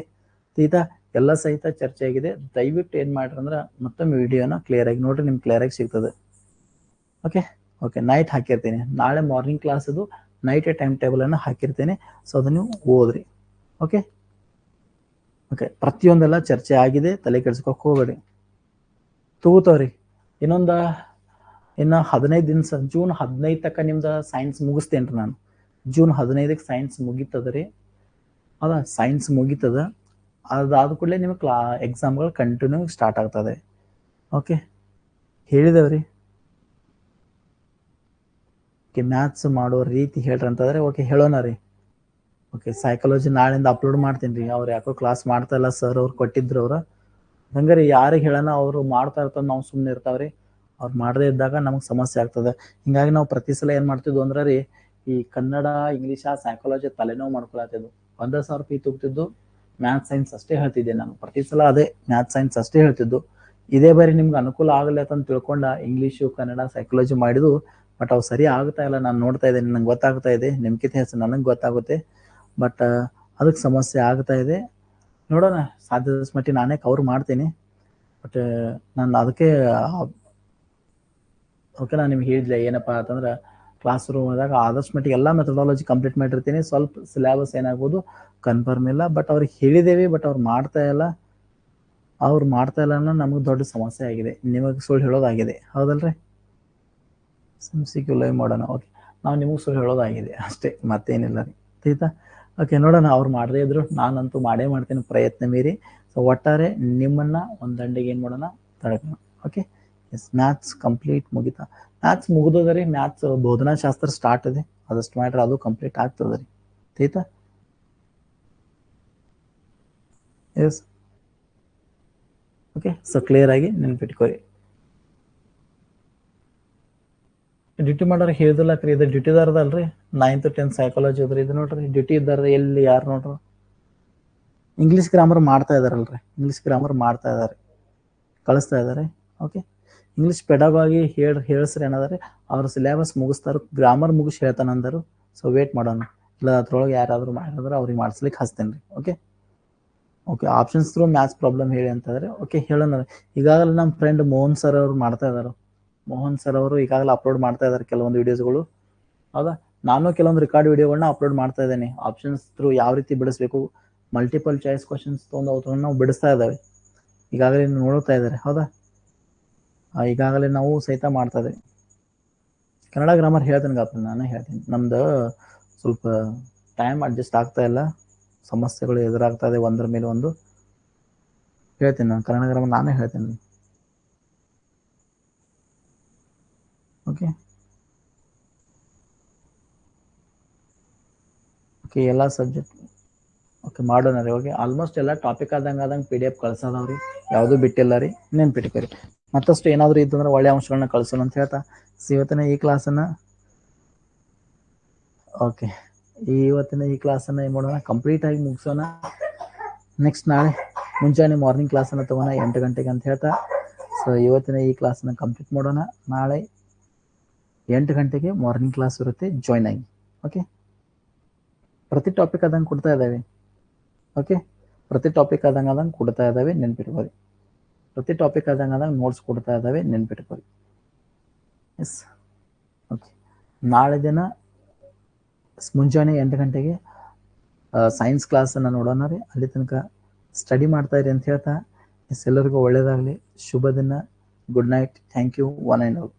ಆಯ್ತಾ, ಎಲ್ಲ ಸಹಿತ ಚರ್ಚೆ ಆಗಿದೆ. ದಯವಿಟ್ಟು ಏನ್ ಮಾಡ್ರಿ ಅಂದ್ರೆ ಮತ್ತೊಮ್ಮೆ ವಿಡಿಯೋನ ಕ್ಲಿಯರ್ ಆಗಿ ನೋಡ್ರಿ, ನಿಮ್ಗೆ ಕ್ಲಿಯರ್ ಆಗಿ ಸಿಗ್ತದೆ. ಓಕೆ ಓಕೆ, ನೈಟ್ ಹಾಕಿರ್ತೀನಿ, ನಾಳೆ ಮಾರ್ನಿಂಗ್ ಕ್ಲಾಸ್ ಅದು ನೈಟ್ ಟೈಮ್ ಟೇಬಲ್ ಅನ್ನು ಹಾಕಿರ್ತೇನೆ. ಸೊ ಅದನ್ನು ಓದ್ರಿ. ಓಕೆ ಓಕೆ, ಪ್ರತಿಯೊಂದೆಲ್ಲ ಚರ್ಚೆ ಆಗಿದೆ, ತಲೆ ಕೆಡ್ಸ್ಕೊಕ್ ಹೋಗ್ಬೇಡಿ. ತಗೋತಾವ್ರಿ. ಇನ್ನು 15 ದಿನ, ಜೂನ್ 15 ತನಕ ನಿಮ್ದು ಸೈನ್ಸ್ ಮುಗಿಸ್ತೇನ್ರಿ ನಾನು. ಜೂನ್ 15ಕ್ಕೆ ಸೈನ್ಸ್ ಮುಗಿತದ ರೀ. ಹೌದಾ, ಸೈನ್ಸ್ ಮುಗಿತದ. ಅದಾದ ಕೂಡಲೇ ನಿಮ್ಗೆ ಎಕ್ಸಾಮ್ಗಳು ಕಂಟಿನ್ಯೂ ಸ್ಟಾರ್ಟ್ ಆಗ್ತದೆ. ಓಕೆ, ಹೇಳಿದವ್ರಿ. ಓಕೆ, ಮ್ಯಾಥ್ಸ್ ಮಾಡೋ ರೀತಿ ಹೇಳ್ರಿ ಅಂತಂದ್ರೆ ಓಕೆ ಹೇಳೋಣ ರೀ. ಓಕೆ, ಸೈಕಾಲಜಿ ನಾಳೆಯಿಂದ ಅಪ್ಲೋಡ್ ಮಾಡ್ತೀನಿ ರೀ. ಅವ್ರು ಯಾಕೋ ಕ್ಲಾಸ್ ಮಾಡ್ತಾ ಇಲ್ಲ ಸರ್, ಅವ್ರು ಕೊಟ್ಟಿದ್ರು ಅವ್ರು. ಹಂಗಾರೆ ಯಾರಿಗೆ ಹೇಳೋಣ, ಅವರು ಮಾಡ್ತಾ ಇರ್ತದೆ, ನಾವು ಸುಮ್ಮನೆ ಇರ್ತಾವ್ರಿ. ಅವ್ರು ಮಾಡದೇ ಇದ್ದಾಗ ನಮಗೆ ಸಮಸ್ಯೆ ಆಗ್ತದೆ. ಹಿಂಗಾಗಿ ನಾವು ಪ್ರತಿ ಸಲ ಏನು ಮಾಡ್ತಿದ್ವು ಅಂದ್ರೆ ರೀ, ಈ ಕನ್ನಡ, ಇಂಗ್ಲೀಷ, ಸೈಕಾಲಜಿ ತಲೆನೋವು ಮಾಡ್ಕೊಳತ್ತಿದ್ವು. 1,000 ರೂಪಾಯಿ ತಗೋತಿದ್ದು, ಮ್ಯಾಥ್ಸ್ ಸೈನ್ಸ್ ಅಷ್ಟೇ ಹೇಳ್ತಿದ್ದೆ ನಾನು. ಪ್ರತಿ ಸಲ ಅದೇ ಮ್ಯಾಥ್ಸ್ ಸೈನ್ಸ್ ಅಷ್ಟೇ ಹೇಳ್ತಿದ್ದು. ಇದೇ ಬಾರಿ ನಿಮ್ಗೆ ಅನುಕೂಲ ಆಗಲಿ ಅಂತ ತಿಳ್ಕೊಂಡ ಇಂಗ್ಲೀಷು, ಕನ್ನಡ, ಸೈಕಾಲಜಿ ಮಾಡಿದ್ದು. ಬಟ್ ಅವು ಸರಿ ಆಗ್ತಾ ಇಲ್ಲ, ನಾನು ನೋಡ್ತಾ ಇದ್ದೇನೆ, ನಂಗೆ ಗೊತ್ತಾಗ್ತಾ ಇದೆ. ನಿಮ್ಗಿಂತ ಹೆಚ್ಚು ನನಗೆ ಗೊತ್ತಾಗುತ್ತೆ. ಬಟ್ ಅದಕ್ಕೆ ಸಮಸ್ಯೆ ಆಗ್ತಾ ಇದೆ. ನೋಡೋಣ, ಸಾಧ್ಯದಷ್ಟು ಮಟ್ಟಿಗೆ ನಾನೇ ಕವರ್ ಮಾಡ್ತೀನಿ. ಬಟ್ ನಾನು ಅದಕ್ಕೆ ಓಕೆ, ನಾನು ನಿಮ್ಗೆ ಹೇಳಿದ್ದೆ ಏನಪ್ಪಾ ಅಂತಂದ್ರೆ, ಕ್ಲಾಸ್ ರೂಮ್ ಆದಾಗ ಆದಷ್ಟು ಮಟ್ಟಿಗೆ ಎಲ್ಲ ಮೆಥಡಾಲಜಿ ಕಂಪ್ಲೀಟ್ ಮಾಡಿರ್ತೀನಿ. ಸ್ವಲ್ಪ ಸಿಲೆಬಸ್ ಏನಾಗ್ಬೋದು ಕನ್ಫರ್ಮ್ ಇಲ್ಲ, ಬಟ್ ಅವ್ರಿಗೆ ಹೇಳಿದೇವಿ, ಬಟ್ ಅವ್ರು ಮಾಡ್ತಾ ಇಲ್ಲ ಅನ್ನೋ ನಮಗೆ ದೊಡ್ಡ ಸಮಸ್ಯೆ ಆಗಿದೆ. ನಿಮಗೆ ಸುಳ್ಳು ಹೇಳೋದಾಗಿದೆ, ಹೌದಲ್ರಿ? ಸಿಕ್ಯು ಲೈವ್ ಮಾಡೋಣ. ಓಕೆ, ನಾವು ನಿಮಗೆ ಸುಳ್ಳು ಹೇಳೋದಾಗಿದೆ ಅಷ್ಟೇ, ಮತ್ತೇನಿಲ್ಲ ರೀ. ಆಯ್ತಾ? ಓಕೆ, ನೋಡೋಣ. ಅವ್ರು ಮಾಡದೇ ಇದ್ರು ನಾನಂತೂ ಮಾಡೇ ಮಾಡ್ತೀನಿ ಪ್ರಯತ್ನ ಮೀರಿ. ಸೊ ಒಟ್ಟಾರೆ ನಿಮ್ಮನ್ನ ಒಂದು ದಂಡಿಗೆ ಏನು ಮಾಡೋಣ, ತಡೆಯೋಣ. ಓಕೆ, ಎಸ್, ಮ್ಯಾಥ್ಸ್ ಕಂಪ್ಲೀಟ್ ಮುಗಿತಾ? ಮ್ಯಾಥ್ಸ್ ಮುಗಿದದ ರೀ. ಮ್ಯಾಥ್ಸ್ ಬೋಧನಾಶಾಸ್ತ್ರ ಸ್ಟಾರ್ಟ್ ಇದೆ, ಅದಷ್ಟು ಮಾಡ್ರೆ ಅದು ಕಂಪ್ಲೀಟ್ ಆಗ್ತದ ರೀ. ಆಯ್ತಾ? S, okay. ಸೊ ಕ್ಲಿಯರ್ ಆಗಿ ನೆನ್ಪಿಟ್ಕೋರಿ. ಡ್ಯೂಟಿ ಮಾಡೋರು ಹೇಳಿದಿಲ್ಲಕ್ರಿ, ಇದು ಡ್ಯೂಟಿದಾರದಲ್ರಿ. 9th 10th ಸೈಕಾಲಜಿ ಅದ್ರಿ. ಇದು ನೋಡ್ರಿ, ಡ್ಯೂಟಿ ಇದ್ದಾರ ಎಲ್ಲಿ ಯಾರು ನೋಡ್ರಿ. ಇಂಗ್ಲೀಷ್ ಗ್ರಾಮರ್ ಮಾಡ್ತಾ ಇದಾರಲ್ರಿ, ಇಂಗ್ಲೀಷ್ ಗ್ರಾಮರ್ ಮಾಡ್ತಾ ಇದಾರೆ, ಕಳಿಸ್ತಾ ಇದಾರೆ. ಓಕೆ, ಇಂಗ್ಲೀಷ್ ಪೆಡಗಾಗಿ ಹೇಳ್ಸ್ರಿ ಅನ್ನೋದಾರೆ. ಅವ್ರ ಸಿಲೆಬಸ್ ಮುಗಿಸ್ತಾರ, ಗ್ರಾಮರ್ ಮುಗಿಸಿ ಹೇಳ್ತಾನಂದರು. ಸೊ ವೇಟ್ ಮಾಡೋಣ. ಇಲ್ಲ ಅದ್ರೊಳಗೆ ಯಾರಾದರೂ ಮಾಡಿದ್ರೆ ಅವ್ರಿಗೆ ಮಾಡಿಸ್ಲಿಕ್ಕೆ ಹಚ್ತೇನೆ ರೀ. Okay okay, options through maths problem ಹೇಳಿ ಅಂತಂದ್ರೆ ಓಕೆ ಹೇಳೋಣ. ಈಗಾಗಲೇ ನಮ್ಮ ಫ್ರೆಂಡ್ ಮೋಹನ್ ಸರ್ ಅವರು ಮಾಡ್ತಾ ಇದ್ದಾರೆ. ಮೋಹನ್ ಸರ್ ಅವರು ಈಗಾಗಲೇ ಅಪ್ಲೋಡ್ ಮಾಡ್ತಾ ಇದ್ದಾರೆ ಕೆಲವೊಂದು ವಿಡಿಯೋಸ್ಗಳು. ಹೌದಾ, ನಾನು ಕೆಲವೊಂದು ರೆಕಾರ್ಡ್ ವಿಡಿಯೋಗಳನ್ನ ಅಪ್ಲೋಡ್ ಮಾಡ್ತಾ ಇದ್ದೇನೆ. ಆಪ್ಷನ್ಸ್ ಥ್ರೂ ಯಾವ ರೀತಿ ಬಿಡಿಸ್ಬೇಕು, ಮಲ್ಟಿಪಲ್ ಚಾಯ್ಸ್ ಕ್ವಶನ್ಸ್ ತೊಗೊಂಡು ಅವ್ರನ್ನ ನಾವು ಬಿಡಿಸ್ತಾ ಇದ್ದಾವೆ. ಈಗಾಗಲೇ ನೋಡ್ತಾ ಇದ್ದಾರೆ. ಹೌದಾ, ಈಗಾಗಲೇ ನಾವು ಸಹಿತ ಮಾಡ್ತಾ ಇದ್ದೇವೆ. ಕನ್ನಡ ಗ್ರಾಮರ್ ಹೇಳ್ತೇನೆ ಗಾಪ, ನಾನೇ ಹೇಳ್ತೀನಿ. ನಮ್ದು ಸ್ವಲ್ಪ ಟೈಮ್ ಅಡ್ಜಸ್ಟ್ ಆಗ್ತಾ ಇಲ್ಲ, ಸಮಸ್ಯೆಗಳು ಎದುರಾಗ್ತಾ ಇದೆ ಒಂದ್ರ ಮೇಲೆ ಒಂದು. ಹೇಳ್ತೀನಿ ನಾನು ಕನ್ನಡ ಗ್ರಾಮರ್ ನಾನೇ ಹೇಳ್ತೀನಿ. ಓಕೆ ಓಕೆ, ಎಲ್ಲ ಸಬ್ಜೆಕ್ಟ್ ಓಕೆ ಮಾಡೋಣ ರೀ. ಓಕೆ, ಆಲ್ಮೋಸ್ಟ್ ಎಲ್ಲ ಟಾಪಿಕ್ ಆದಂಗೆ PDF ಕಳ್ಸೋದವ್ರಿ, ಯಾವುದೂ ಬಿಟ್ಟಿಲ್ಲ ರೀ. ನೆನ್ಪಿಟ್ಕೊರಿ. ಮತ್ತಷ್ಟು ಏನಾದರೂ ಇತ್ತಂದ್ರೆ ಒಳ್ಳೆ ಅಂಶಗಳನ್ನ ಕಳ್ಸೋಣ ಅಂತ ಹೇಳ್ತಾ ಇವತ್ತಿನ ಈ ಕ್ಲಾಸನ್ನು ಓಕೆ ಇವತ್ತಿನ ಈ ಕ್ಲಾಸನ್ನು ಏನು ಮಾಡೋಣ, ಕಂಪ್ಲೀಟಾಗಿ ಮುಗಿಸೋಣ. ನೆಕ್ಸ್ಟ್ ನಾಳೆ ಮುಂಜಾನೆ ಮಾರ್ನಿಂಗ್ ಕ್ಲಾಸನ್ನು ತೊಗೋಣ 8 ಗಂಟೆಗೆ ಅಂತ ಹೇಳ್ತಾ. ಸೊ ಇವತ್ತಿನ ಈ ಕ್ಲಾಸನ್ನು ಕಂಪ್ಲೀಟ್ ಮಾಡೋಣ. ನಾಳೆ 8 ಗಂಟೆಗೆ ಮಾರ್ನಿಂಗ್ ಕ್ಲಾಸ್ ಇರುತ್ತೆ, ಜಾಯ್ನ್ ಆಗಿ. ಓಕೆ, ಪ್ರತಿ ಟಾಪಿಕ್ ಆದಂಗೆ ಕೊಡ್ತಾ ಇದ್ದಾವೆ. ಓಕೆ, ಪ್ರತಿ ಟಾಪಿಕ್ ಆದಂಗೆ ಕೊಡ್ತಾ ಇದ್ದಾವೆ, ನೆನ್ಪಿಟ್ಕೊಳ್ಳಿ. ಪ್ರತಿ ಟಾಪಿಕ್ ಆದಂಗೆ ನೋಟ್ಸ್ ಕೊಡ್ತಾ ಇದ್ದಾವೆ, ನೆನ್ಪಿಟ್ಕೊಳ್ಳಿ. Yes, okay. ನಾಳೆ ದಿನ ಮುಂಜಾನೆ 8 ಗಂಟೆಗೆ ಸೈನ್ಸ್ ಕ್ಲಾಸನ್ನು ನೋಡೋಣ ರೀ. ಅಲ್ಲಿ ತನಕ ಸ್ಟಡಿ ಮಾಡ್ತಾ ಇರಿ ಅಂತ ಹೇಳ್ತಾ, ಎಸ್, ಎಲ್ಲರಿಗೂ ಒಳ್ಳೆಯದಾಗಲಿ. ಶುಭ ದಿನ, good night, thank you, one and all.